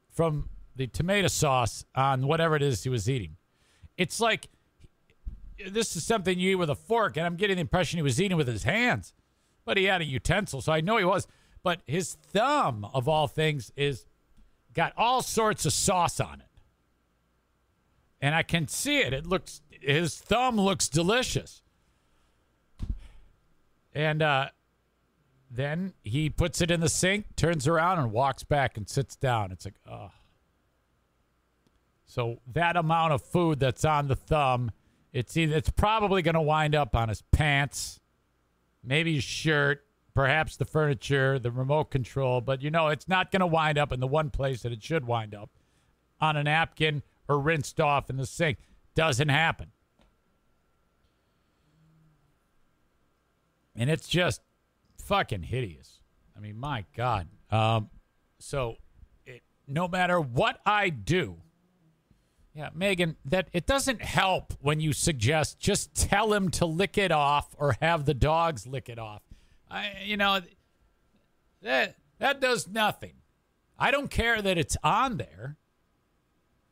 from the tomato sauce on whatever it is he was eating. It's like, this is something you eat with a fork, and I'm getting the impression he was eating with his hands. But he had a utensil, so I know he was. But his thumb, of all things, got all sorts of sauce on it. And I can see it. His thumb looks delicious. And then he puts it in the sink, turns around, and walks back and sits down. It's like, oh. So that amount of food that's on the thumb, it's probably going to wind up on his pants, maybe his shirt, perhaps the furniture, the remote control. But, it's not going to wind up in the one place that it should wind up, on a napkin or rinsed off in the sink. Doesn't happen. And it's just fucking hideous. I mean, my God. So no matter what I do, yeah, Megan, that it doesn't help when you suggest just tell him to lick it off or have the dogs lick it off. That does nothing. I don't care that it's on there.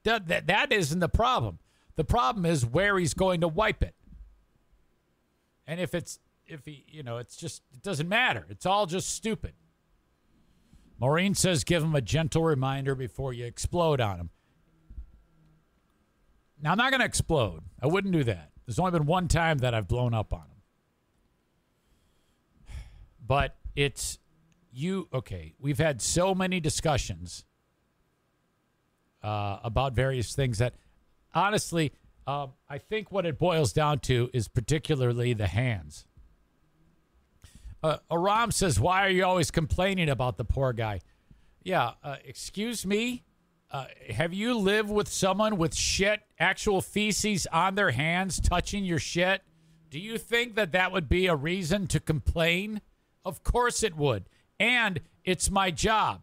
That isn't the problem. The problem is where he's going to wipe it. And it doesn't matter. It's all just stupid. Maureen says give him a gentle reminder before you explode on him. Now, I'm not going to explode. I wouldn't do that. There's only been one time that I've blown up on him. But it's you. Okay, we've had so many discussions about various things that, honestly, I think what it boils down to is particularly the hands. Aram says, why are you always complaining about the poor guy? Yeah, excuse me? Have you lived with someone with shit, actual feces on their hands touching your shit? Do you think that that would be a reason to complain? Of course it would. And it's my job.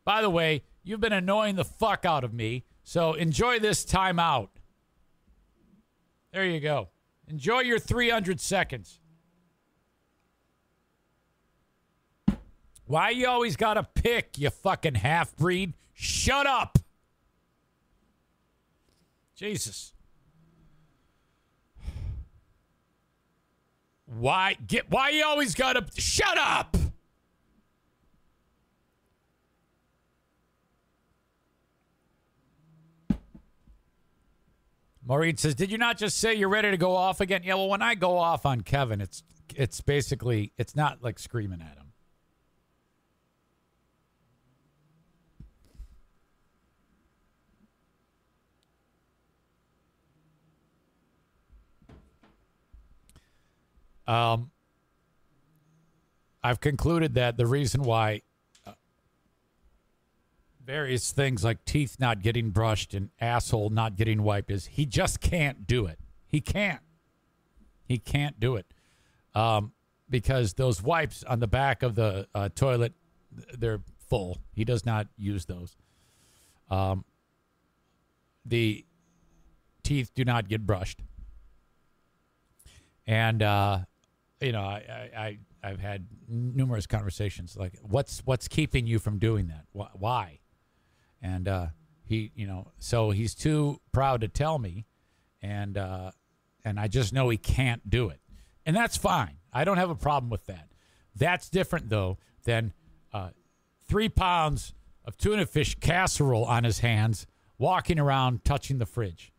By the way, you've been annoying the fuck out of me, so enjoy this time out. There you go. Enjoy your 300 seconds. Why you always gotta pick, you fucking half-breed? Shut up! Jesus. Why you always gotta... Shut up! Maureen says, did you not just say you're ready to go off again? Yeah, well, when I go off on Kevin, it's basically... It's not like screaming at him. I've concluded that the reason why various things like teeth not getting brushed and asshole not getting wiped is he just can't do it. He can't. He can't do it. Because those wipes on the back of the toilet, they're full. He does not use those. The teeth do not get brushed. And, I've had numerous conversations like, what's keeping you from doing that? Why? And so he's too proud to tell me, and I just know he can't do it, and that's fine. I don't have a problem with that. That's different though than 3 pounds of tuna fish casserole on his hands, walking around touching the fridge.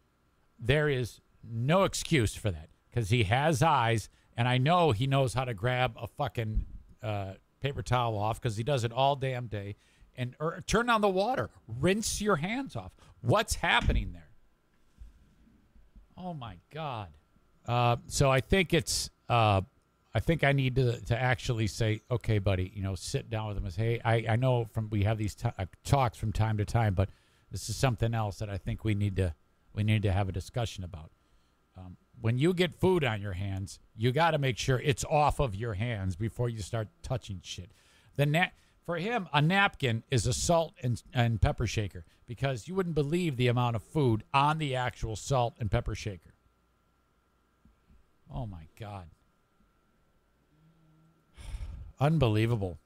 There is no excuse for that because he has eyes. And I know he knows how to grab a fucking paper towel off because he does it all damn day. Or turn on the water. Rinse your hands off. What's happening there? Oh, my God. So I think it's... I think I need to actually say, okay, buddy, sit down with him and say, hey, I know we have these talks from time to time, but this is something else that I think we need to have a discussion about. When you get food on your hands, you got to make sure it's off of your hands before you start touching shit. For him, a napkin is a salt and pepper shaker because you wouldn't believe the amount of food on the actual salt and pepper shaker. Oh, my God. Unbelievable.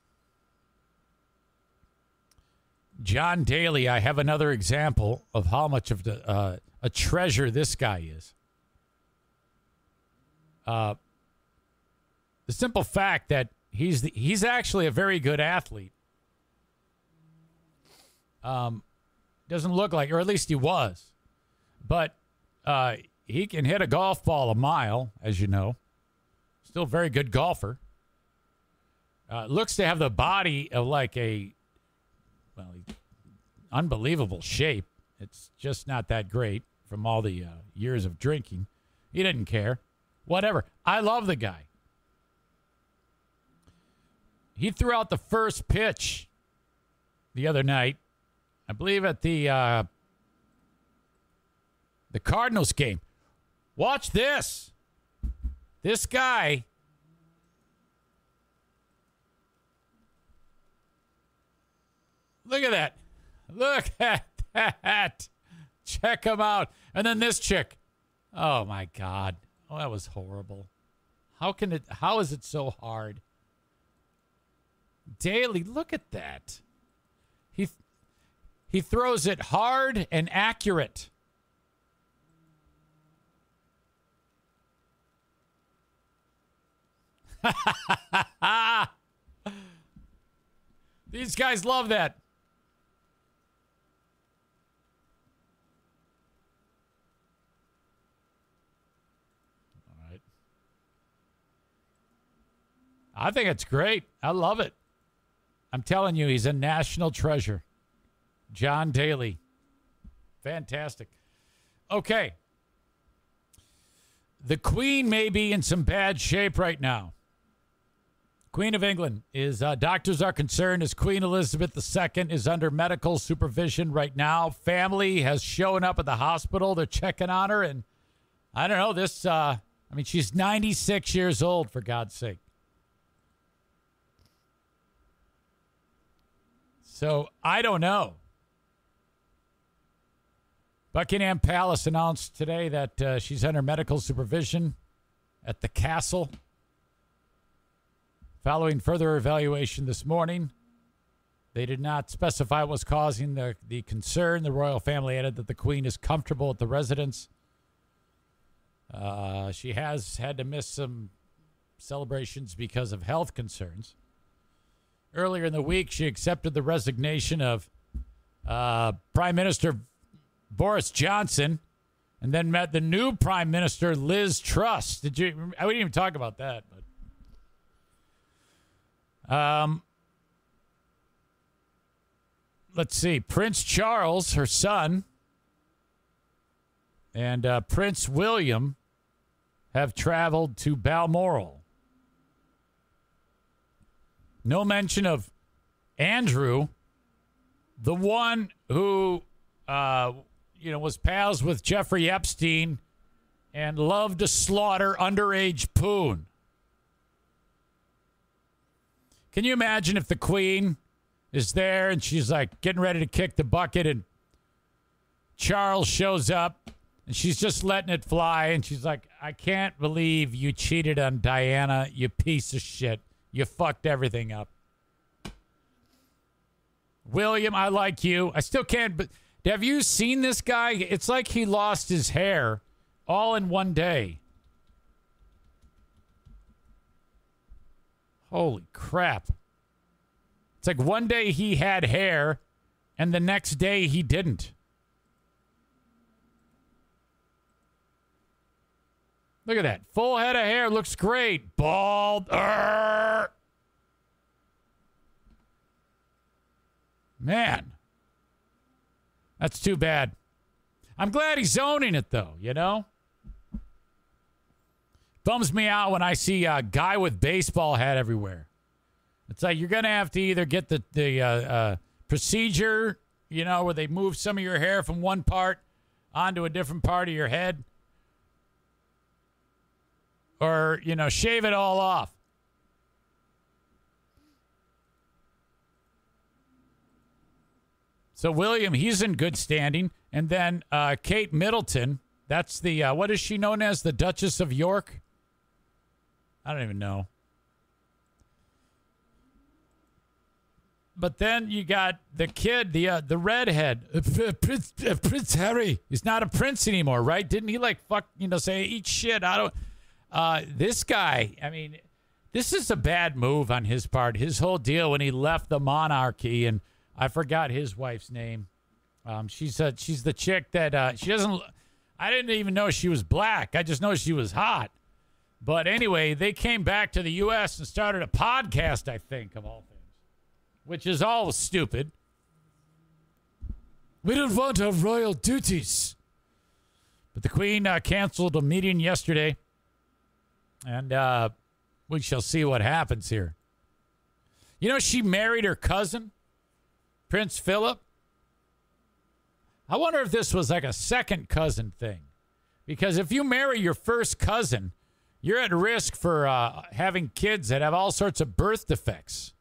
John Daly, I have another example of how much of a treasure this guy is. The simple fact that he's actually a very good athlete. Doesn't look like, or at least he was, but he can hit a golf ball a mile, as you know. Still a very good golfer. Looks to have the body of like unbelievable shape. It's just not that great from all the years of drinking. He didn't care. Whatever. I love the guy. He threw out the first pitch the other night, I believe at the Cardinals game. Watch this. This guy. Look at that. Look at that. Check him out. And then this chick. Oh, my God. Oh, that was horrible. How is it so hard? Daly, look at that. He throws it hard and accurate. These guys love that. I think it's great. I love it. I'm telling you, he's a national treasure. John Daly. Fantastic. Okay. The Queen may be in some bad shape right now. Queen of England is, doctors are concerned as Queen Elizabeth II is under medical supervision right now. Family has shown up at the hospital. They're checking on her. And I don't know, she's 96 years old, for God's sake. So I don't know. Buckingham Palace announced today that she's under medical supervision at the castle. Following further evaluation this morning, they did not specify what was causing the concern. The royal family added that the Queen is comfortable at the residence. She has had to miss some celebrations because of health concerns. Earlier in the week, she accepted the resignation of Prime Minister Boris Johnson and then met the new Prime Minister, Liz Truss. I didn't even talk about that. But let's see. Prince Charles, her son, and Prince William have traveled to Balmoral. No mention of Andrew, the one who, was pals with Jeffrey Epstein and loved to slaughter underage poon. Can you imagine if the Queen is there and she's like getting ready to kick the bucket and Charles shows up and she's just letting it fly and she's like, I can't believe you cheated on Diana, you piece of shit. You fucked everything up. William, I like you. I still can't, but have you seen this guy? It's like he lost his hair all in one day. Holy crap. It's like one day he had hair and the next day he didn't. Look at that. Full head of hair. Looks great. Bald. Man. That's too bad. I'm glad he's owning it, though, you know? Bums me out when I see a guy with baseball hat everywhere. It's like you're going to have to either get the procedure, where they move some of your hair from one part onto a different part of your head, or, shave it all off. So William, he's in good standing. And then Kate Middleton, that's the, what is she known as? The Duchess of York? I don't even know. But then you got the kid, the redhead, Prince Harry. He's not a prince anymore, right? Didn't he say, eat shit? This guy, this is a bad move on his part. His whole deal when he left the monarchy, and I forgot his wife's name. She's the chick that she doesn't. I didn't even know she was black. I just know she was hot. But anyway, they came back to the U.S. and started a podcast, I think, of all things, which is all stupid. We don't want our royal duties. But the Queen canceled a meeting yesterday, and we shall see what happens here. She married her cousin, Prince Philip. I wonder if this was like a second cousin thing. Because if you marry your first cousin, you're at risk for having kids that have all sorts of birth defects.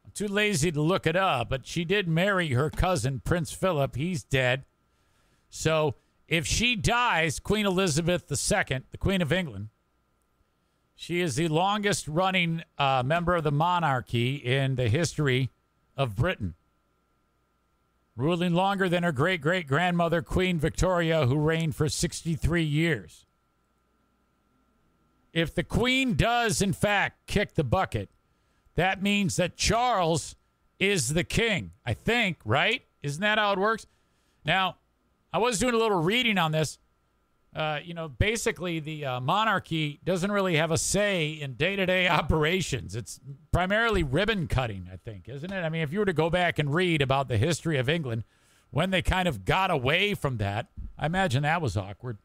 I'm too lazy to look it up, but she did marry her cousin, Prince Philip. He's dead. So if she dies, Queen Elizabeth II, the Queen of England, she is the longest running member of the monarchy in the history of Britain, ruling longer than her great-great-grandmother, Queen Victoria, who reigned for 63 years. If the Queen does, in fact, kick the bucket, that means that Charles is the king, I think, right? Isn't that how it works? Now, I was doing a little reading on this. basically the monarchy doesn't really have a say in day-to-day operations. It's primarily ribbon cutting, I think, isn't it? I mean, if you were to go back and read about the history of England, when they kind of got away from that, I imagine that was awkward.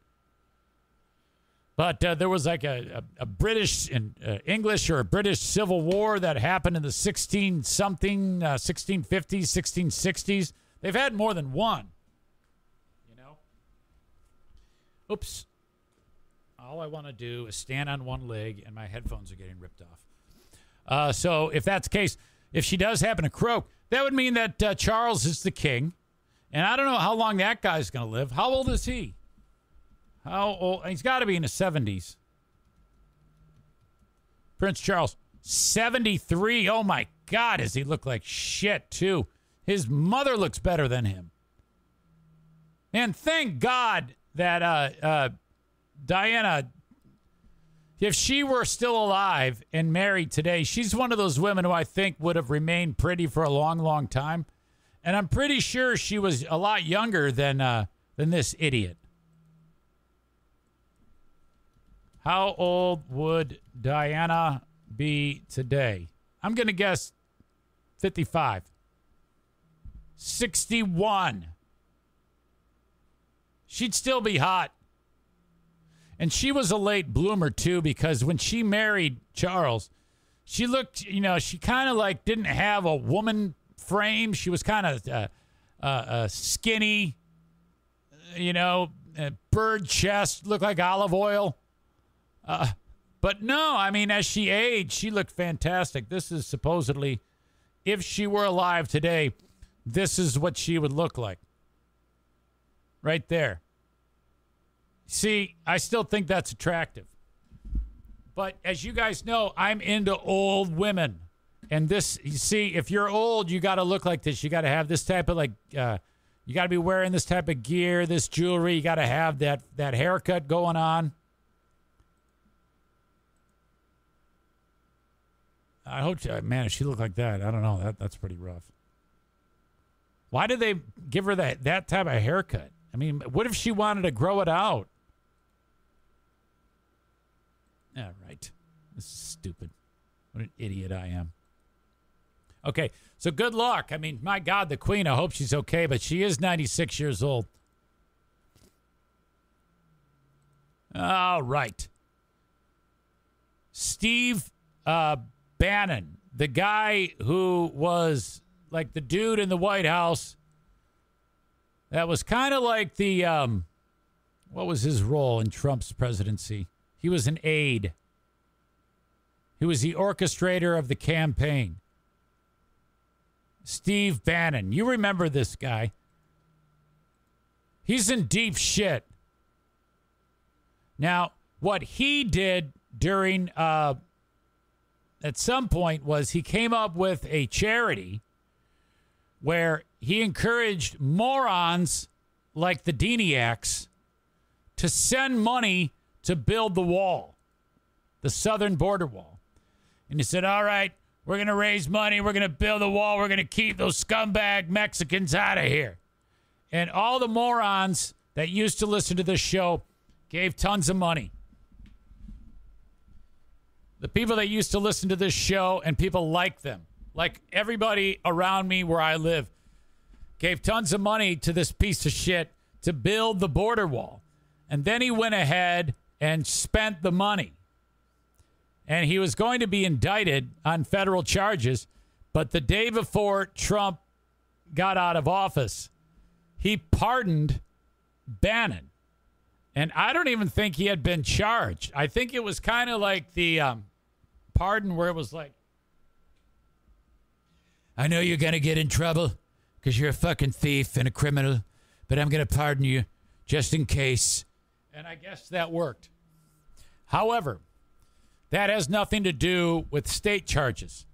But there was like a British and English or a British Civil War that happened in the 1650s, 1660s. They've had more than one. Oops. All I want to do is stand on one leg, and my headphones are getting ripped off. So if that's the case, if she does happen to croak, that would mean that Charles is the king. And I don't know how long that guy's going to live. How old is he? How old? He's got to be in his 70s. Prince Charles, 73. Oh, my God, does he look like shit, too. His mother looks better than him. And thank God that Diana, if she were still alive and married today, she's one of those women who I think would have remained pretty for a long, long time. And I'm pretty sure she was a lot younger than this idiot. How old would Diana be today? I'm going to guess 55. 61. She'd still be hot. And she was a late bloomer, too, because when she married Charles, she looked, she kind of like didn't have a woman frame. She was kind of skinny, bird chest, looked like olive oil. But no, I mean, as she aged, she looked fantastic. This is supposedly, if she were alive today, this is what she would look like. Right there. See, I still think that's attractive. But as you guys know, I'm into old women. And this, you see, if you're old, you got to look like this. You got to have this type of you got to be wearing this type of gear, this jewelry. You got to have that haircut going on. I hope, man, if she looked like that, I don't know. That's pretty rough. Why did they give her that type of haircut? I mean, what if she wanted to grow it out? All right. This is stupid. What an idiot I am. Okay, so good luck. I mean, my God, the Queen, I hope she's okay, but she is 96 years old. All right. Steve Bannon, the guy who was like the dude in the White House that was kind of like the, what was his role in Trump's presidency? He was an aide. He was the orchestrator of the campaign. Steve Bannon. You remember this guy. He's in deep shit. Now, what he did during, at some point was he came up with a charity where he encouraged morons like the Deniacs to send money to build the wall, the southern border wall. And he said, all right, we're going to raise money. We're going to build a wall. We're going to keep those scumbag Mexicans out of here. And all the morons that used to listen to this show gave tons of money. The people that used to listen to this show and people like them, like everybody around me where I live, gave tons of money to this piece of shit to build the border wall. And then he went ahead and spent the money. And he was going to be indicted on federal charges. But the day before Trump got out of office, he pardoned Bannon. And I don't even think he had been charged. I think it was kind of like the pardon where it was like, I know you're going to get in trouble because you're a fucking thief and a criminal, but I'm going to pardon you just in case. And I guess that worked. However, that has nothing to do with state charges.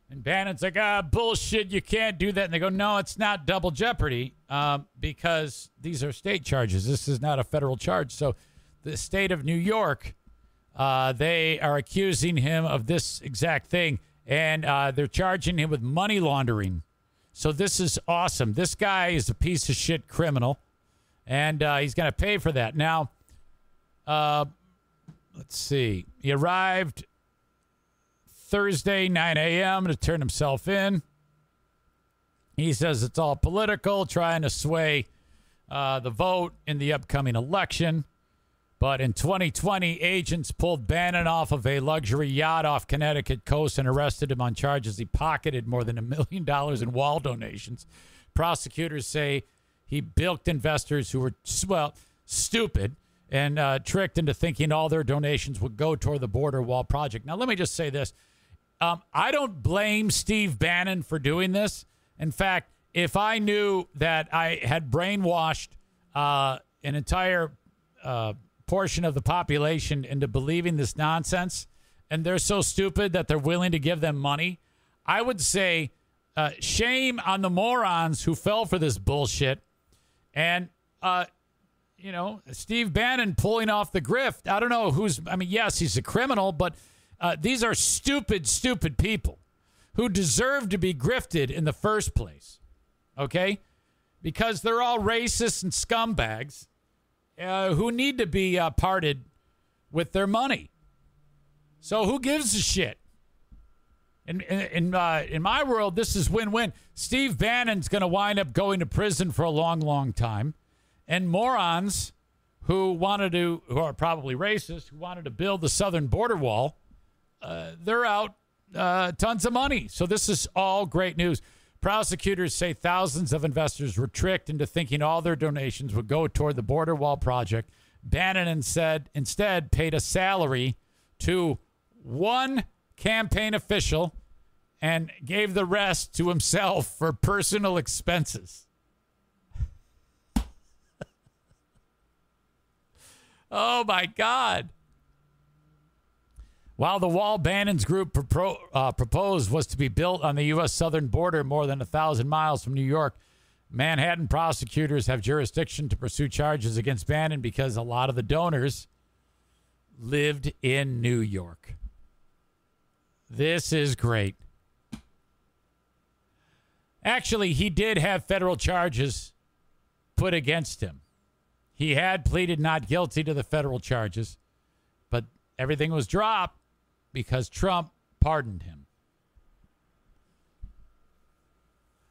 And Bannon's like, bullshit, you can't do that. And they go, no, it's not double jeopardy because these are state charges. This is not a federal charge. So the state of New York, they are accusing him of this exact thing. And they're charging him with money laundering. So this is awesome. This guy is a piece of shit criminal. And he's going to pay for that. Now, Let's see. He arrived Thursday, 9 a.m. to turn himself in. He says it's all political, trying to sway the vote in the upcoming election. But in 2020, agents pulled Bannon off of a luxury yacht off Connecticut coast and arrested him on charges he pocketed more than $1 million in wall donations. Prosecutors say he bilked investors who were, well, stupid and tricked into thinking all their donations would go toward the border wall project. Now, let me just say this. I don't blame Steve Bannon for doing this. In fact, if I knew that I had brainwashed an entire portion of the population into believing this nonsense, and they're so stupid that they're willing to give them money, I would say shame on the morons who fell for this bullshit. And, Steve Bannon pulling off the grift. I don't know yes, he's a criminal, but these are stupid, stupid people who deserve to be grifted in the first place. Okay? Because they're all racists and scumbags who need to be parted with their money. So who gives a shit? In my world, this is win-win. Steve Bannon's going to wind up going to prison for a long, long time. And morons who are probably racist, who wanted to build the southern border wall, they're out tons of money. So this is all great news. Prosecutors say thousands of investors were tricked into thinking all their donations would go toward the border wall project. Bannon instead paid a salary to one campaign official and gave the rest to himself for personal expenses. Oh, my God. While the wall Bannon's group proposed was to be built on the U.S. southern border more than 1,000 miles from New York, Manhattan prosecutors have jurisdiction to pursue charges against Bannon because a lot of the donors lived in New York. This is great. Actually, he did have federal charges put against him. He had pleaded not guilty to the federal charges, but everything was dropped because Trump pardoned him.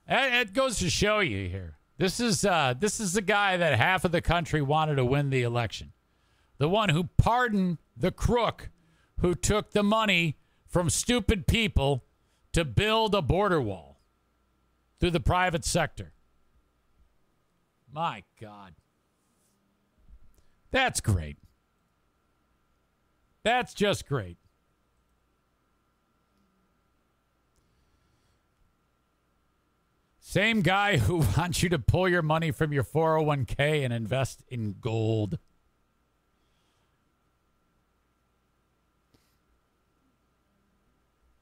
It goes to show you here. This is the guy that half of the country wanted to win the election. The one who pardoned the crook who took the money from stupid people to build a border wall through the private sector. My God. That's great. That's just great. Same guy who wants you to pull your money from your 401k and invest in gold.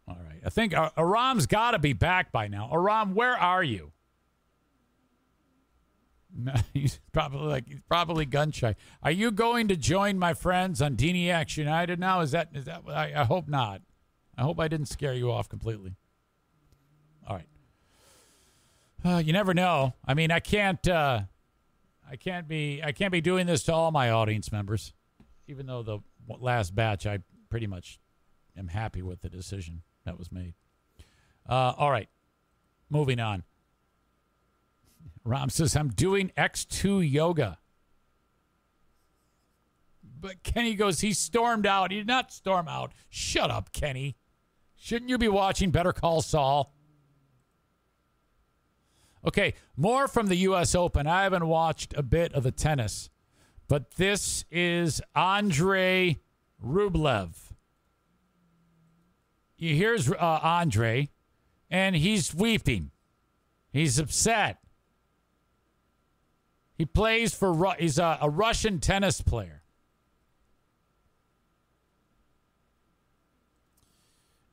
All right. I think Aram's got to be back by now. Aram, where are you? No, he's probably gun shy. Are you going to join my friends on DNX United now? Is that? I hope not. I hope I didn't scare you off completely. All right. You never know. I mean, I can't be doing this to all my audience members, even though the last batch I pretty much am happy with the decision that was made. All right. Moving on. Ram says, I'm doing X2 yoga. But Kenny goes, he stormed out. He did not storm out. Shut up, Kenny. Shouldn't you be watching Better Call Saul? Okay, more from the U.S. Open. I haven't watched a bit of the tennis, but this is Andrei Rublev. Here's Andre, and he's weeping. He's upset. He plays for, he's a Russian tennis player.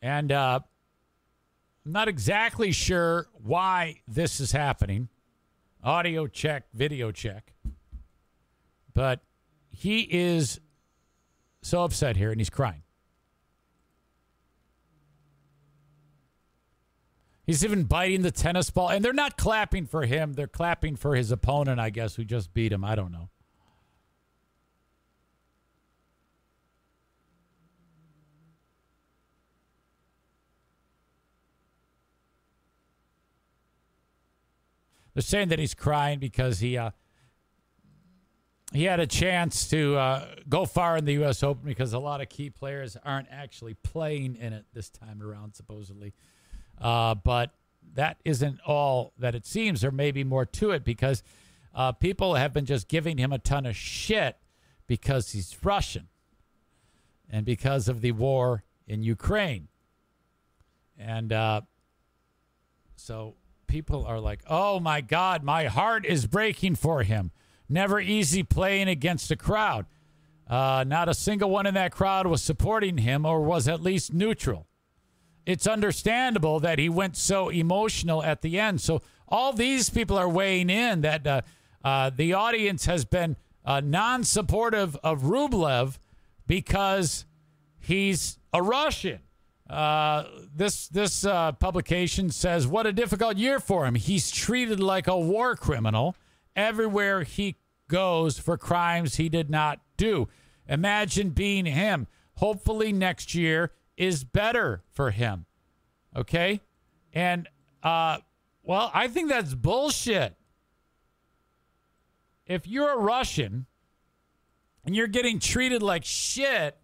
And I'm not exactly sure why this is happening. Audio check, video check. But he is so upset here, and he's crying. He's even biting the tennis ball. And they're not clapping for him. They're clapping for his opponent, I guess, who just beat him. I don't know. They're saying that he's crying because he had a chance to go far in the U.S. Open because a lot of key players aren't actually playing in it this time around, supposedly. But that isn't all that it seems. There may be more to it because people have been just giving him a ton of shit because he's Russian and because of the war in Ukraine. And so people are like, oh, my God, my heart is breaking for him. Never easy playing against a crowd. Not a single one in that crowd was supporting him or was at least neutral. It's understandable that he went so emotional at the end. So all these people are weighing in that the audience has been non-supportive of Rublev because he's a Russian. This publication says, what a difficult year for him. He's treated like a war criminal everywhere he goes for crimes he did not do. Imagine being him. Hopefully next year is better for him. Okay? And, well, I think that's bullshit. If you're a Russian and you're getting treated like shit,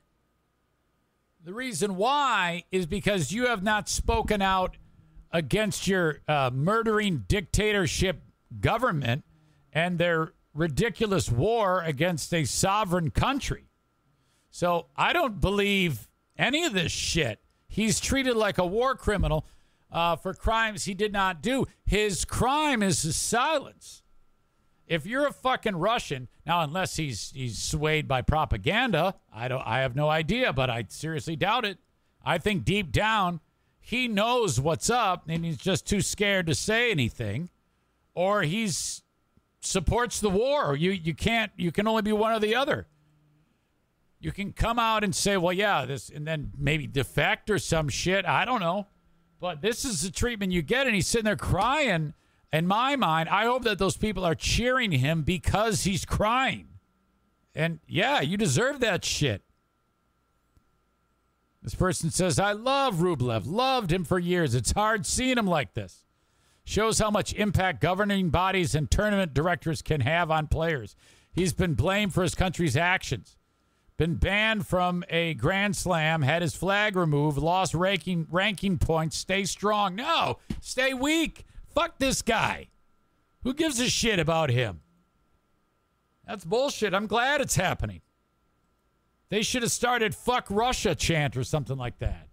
the reason why is because you have not spoken out against your murdering dictatorship government and their ridiculous war against a sovereign country. So I don't believe any of this shit. He's treated like a war criminal for crimes he did not do. His crime is his silence. If you're a fucking Russian, now unless he's swayed by propaganda, I have no idea, but I seriously doubt it. I think deep down he knows what's up and he's just too scared to say anything, or he's supports the war. You can only be one or the other. You can come out and say, well, yeah, this, and then maybe defect or some shit. I don't know. But this is the treatment you get, and he's sitting there crying. In my mind, I hope that those people are cheering him because he's crying. And, yeah, you deserve that shit. This person says, I love Rublev. Loved him for years. It's hard seeing him like this. Shows how much impact governing bodies and tournament directors can have on players. He's been blamed for his country's actions. Been banned from a Grand Slam, had his flag removed, lost ranking points. Stay strong. No, stay weak. Fuck this guy. Who gives a shit about him? That's bullshit. I'm glad it's happening. They should have started fuck Russia chant or something like that.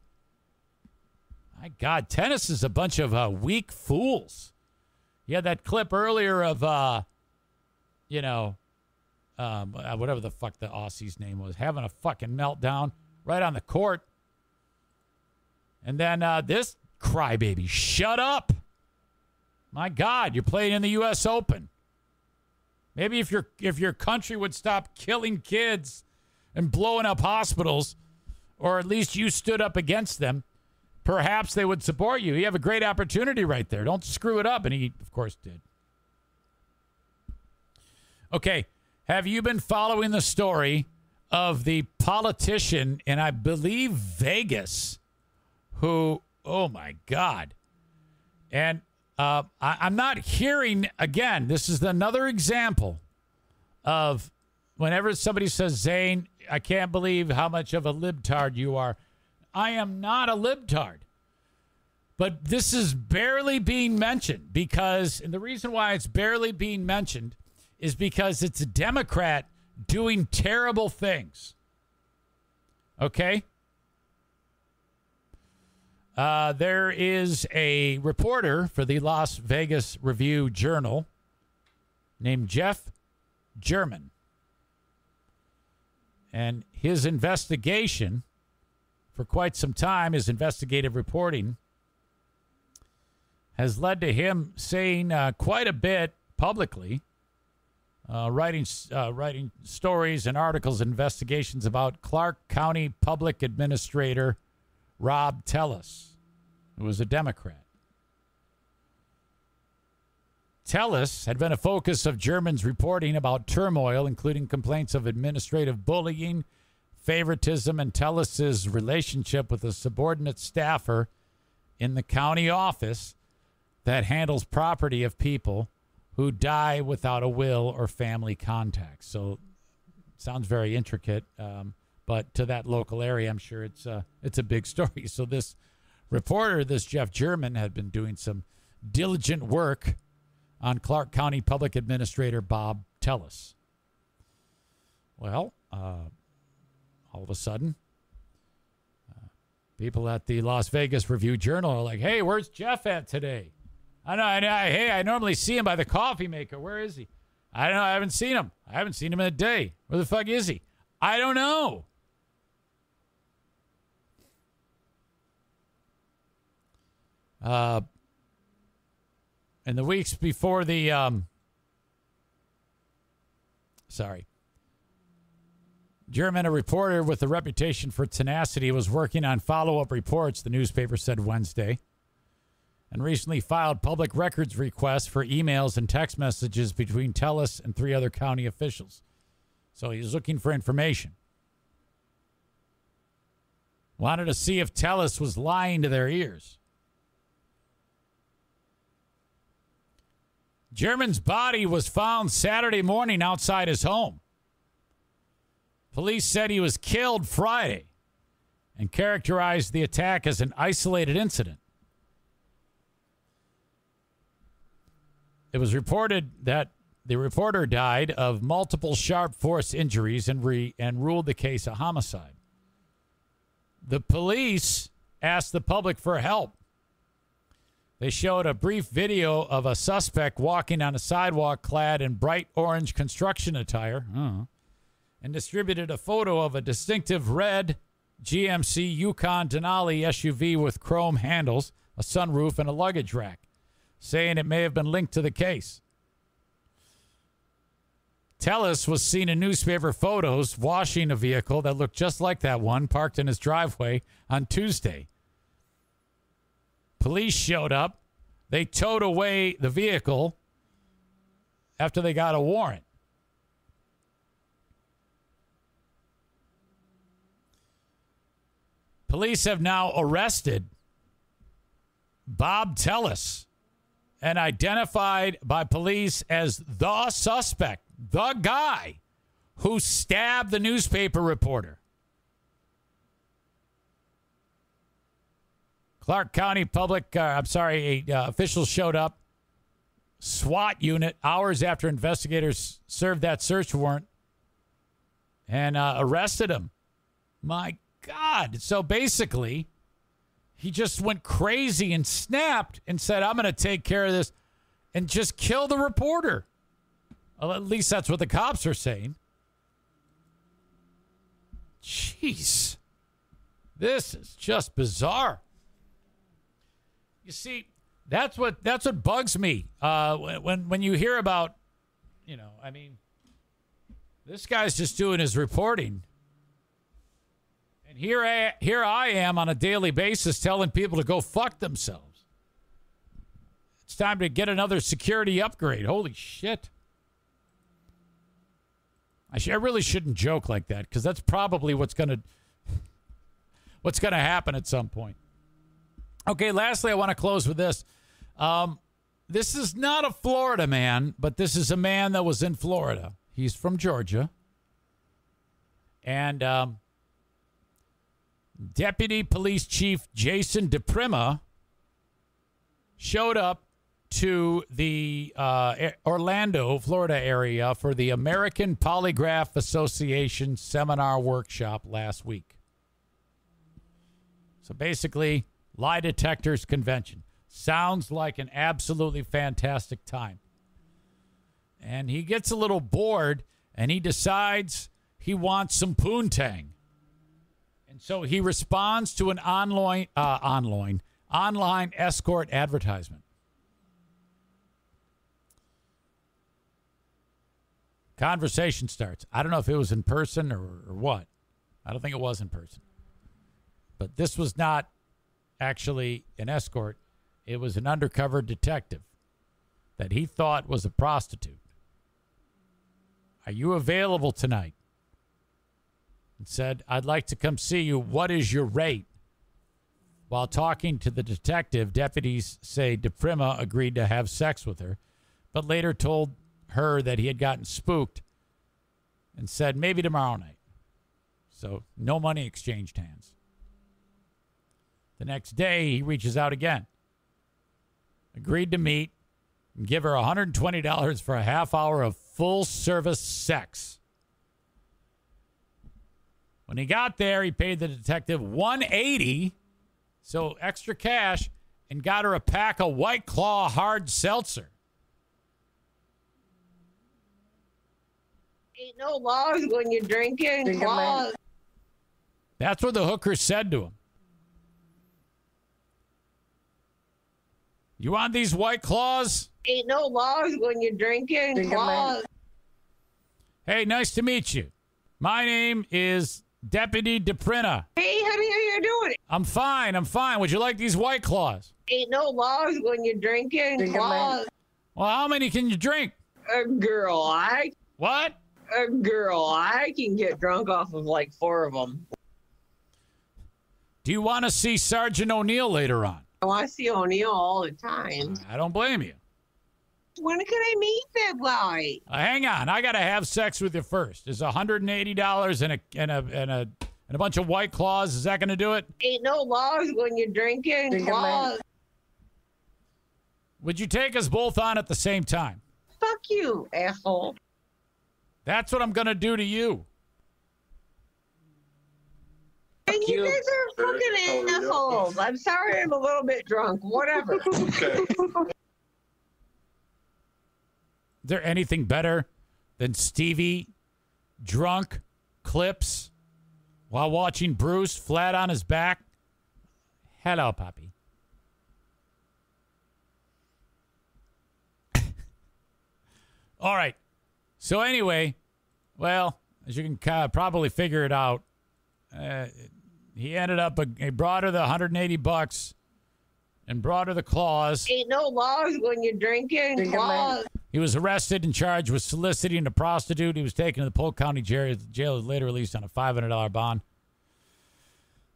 My God, tennis is a bunch of weak fools. You had that clip earlier of, whatever the fuck the Aussie's name was, having a fucking meltdown right on the court. And then this crybaby, shut up. My God, you're playing in the U.S. Open. Maybe if your country would stop killing kids and blowing up hospitals, or at least you stood up against them, perhaps they would support you. You have a great opportunity right there. Don't screw it up. And he, of course, did. Okay. Have you been following the story of the politician in, I believe, Vegas, who, oh, my God. And I'm not hearing, again, this is another example of whenever somebody says, Zane, I can't believe how much of a libtard you are. I am not a libtard. But this is barely being mentioned because, and the reason why it's barely being mentioned is because it's a Democrat doing terrible things. Okay? There is a reporter for the Las Vegas Review-Journal named Jeff German. And his investigation, for quite some time, his investigative reporting, has led to him saying quite a bit publicly, writing stories and articles, investigations about Clark County Public Administrator Rob Tellis, who was a Democrat. Tellis had been a focus of German's reporting about turmoil, including complaints of administrative bullying, favoritism, and Tellis's relationship with a subordinate staffer in the county office that handles property of people who die without a will or family contacts. So sounds very intricate, but to that local area, I'm sure it's a big story. So this reporter, this Jeff German, had been doing some diligent work on Clark County Public Administrator Bob Tellis. Well, all of a sudden, people at the Las Vegas Review-Journal are like, hey, where's Jeff at today? I normally see him by the coffee maker. Where is he? I don't know. I haven't seen him. I haven't seen him in a day. Where the fuck is he? I don't know. In the weeks before the, German, a reporter with a reputation for tenacity, was working on follow-up reports, the newspaper said Wednesday, and recently filed public records requests for emails and text messages between Tellis and 3 other county officials. So he's looking for information. Wanted to see if Tellis was lying to their ears. German's body was found Saturday morning outside his home. Police said he was killed Friday and characterized the attack as an isolated incident. It was reported that the reporter died of multiple sharp force injuries and ruled the case a homicide. The police asked the public for help. They showed a brief video of a suspect walking on a sidewalk clad in bright orange construction attire and distributed a photo of a distinctive red GMC Yukon Denali SUV with chrome handles, a sunroof, and a luggage rack, saying it may have been linked to the case. Tellis was seen in newspaper photos washing a vehicle that looked just like that one parked in his driveway on Tuesday. Police showed up. They towed away the vehicle after they got a warrant. Police have now arrested Bob Tellis and identified by police as the suspect, the guy who stabbed the newspaper reporter. Clark County officials showed up, SWAT unit, hours after investigators served that search warrant and arrested him. My God. So basically, he just went crazy and snapped and said, I'm going to take care of this and just kill the reporter. Well, at least that's what the cops are saying. Jeez. This is just bizarre. You see, that's what bugs me when you hear about, this guy's just doing his reporting. And here I am on a daily basis telling people to go fuck themselves. It's time to get another security upgrade. Holy shit. I really shouldn't joke like that because that's probably what's going to happen at some point. Okay, lastly, I want to close with this. This is not a Florida man, but this is a man that was in Florida. He's from Georgia. And Deputy Police Chief Jason DePrima showed up to the Orlando, Florida area for the American Polygraph Association seminar workshop last week. So basically, lie detectors convention. Sounds like an absolutely fantastic time. And he gets a little bored and he decides he wants some poontang. And so he responds to an online escort advertisement. Conversation starts. I don't know if it was in person or what. I don't think it was in person. But this was not actually an escort. It was an undercover detective that he thought was a prostitute. Are you available tonight? And said, I'd like to come see you. What is your rate? While talking to the detective, deputies say DePrima agreed to have sex with her, but later told her that he had gotten spooked and said maybe tomorrow night. So no money exchanged hands. The next day, he reaches out again. Agreed to meet and give her $120 for a half hour of full-service sex. When he got there, he paid the detective $180, so extra cash, and got her a pack of White Claw hard seltzer. Ain't no laws when you're drinking. Laws. That's what the hooker said to him. You want these White Claws? Ain't no laws when you're drinking. Laws. Hey, nice to meet you. My name is Deputy DePrina. Hey, honey, how you doing? I'm fine. Would you like these White Claws? Ain't no laws when you're drinking. Laws. Well, how many can you drink? Girl, What? Girl, I can get drunk off of like 4 of them. Do you want to see Sergeant O'Neill later on? I want to see O'Neill all the time. I don't blame you. When can I meet that guy? Hang on, I gotta have sex with you first. Is $180 and a bunch of White Claws? Is that gonna do it? Ain't no laws when you're drinking. Laws. Would you take us both on at the same time? Fuck you, asshole. That's what I'm gonna do to you. And you guys are fucking assholes. I'm sorry, I'm a little bit drunk. Whatever. Okay. Is there anything better than Stevie drunk clips while watching Bruce flat on his back? Hello, Poppy. All right. So anyway, well, as you can probably figure it out, he ended up, he brought her the $180 and brought her the claws. Ain't no laws when you're drinking. Laws. He was arrested and charged with soliciting a prostitute. He was taken to the Polk County jail. Was later released on a $500 bond.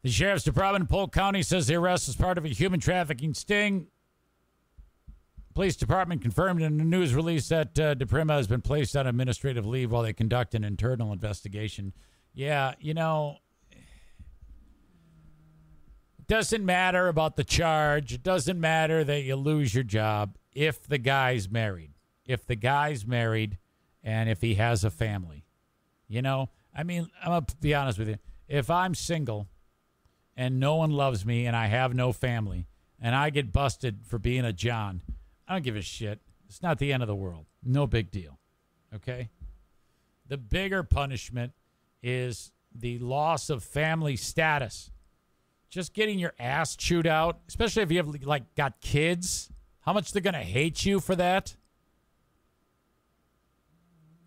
The Sheriff's Department in Polk County says the arrest is part of a human trafficking sting. Police Department confirmed in a news release that DePrima has been placed on administrative leave while they conduct an internal investigation. Yeah, you know, it doesn't matter about the charge. It doesn't matter that you lose your job if the guy's married. If the guy's married and if he has a family. You know, I mean, I'm going to be honest with you. If I'm single and no one loves me and I have no family and I get busted for being a John, I don't give a shit. It's not the end of the world. No big deal. Okay? The bigger punishment is the loss of family status. Just getting your ass chewed out, especially if you have like got kids. How much they're going to hate you for that?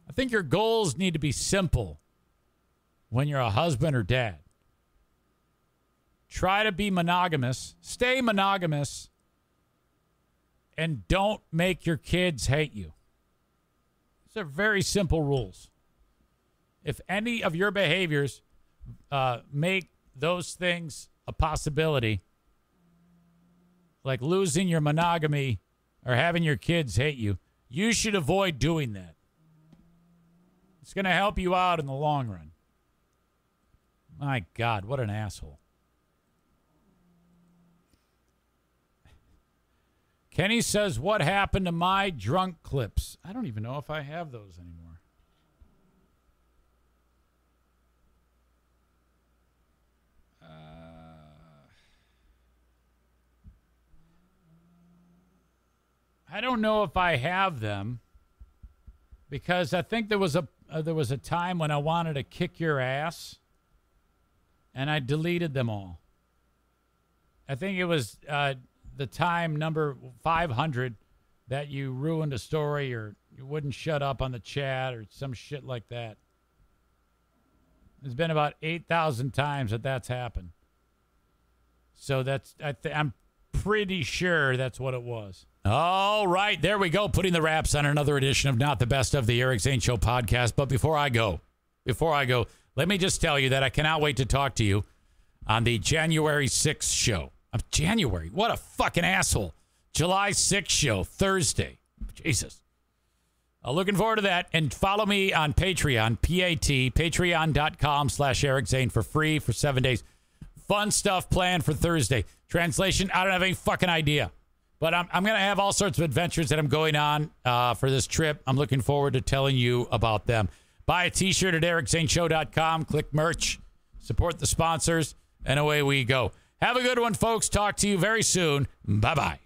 I think your goals need to be simple when you're a husband or dad. Try to be monogamous. Stay monogamous. And don't make your kids hate you. These are very simple rules. If any of your behaviors make those things a possibility, like losing your monogamy or having your kids hate you, you should avoid doing that. It's going to help you out in the long run. My God, what an asshole. Kenny says, what happened to my drunk clips? I don't even know if I have those anymore. I don't know if I have them because I think there was a time when I wanted to kick your ass and I deleted them all. I think it was the time number 500 that you ruined a story or you wouldn't shut up on the chat or some shit like that. There's been about 8,000 times that's happened. So I'm pretty sure that's what it was. All right, there we go. Putting the wraps on another edition of Not the Best of the Eric Zane Show podcast. But before I go, let me just tell you that I cannot wait to talk to you on the January 6th show. January. What a fucking asshole. July 6th show, Thursday. Jesus. Looking forward to that. And follow me on Patreon, patreon.com/Eric Zane for free for 7 days. Fun stuff planned for Thursday. Translation, I don't have any fucking idea. But I'm going to have all sorts of adventures that I'm going on for this trip. I'm looking forward to telling you about them. Buy a T-shirt at ericzaneshow.com. Click merch. Support the sponsors. And away we go. Have a good one, folks. Talk to you very soon. Bye-bye.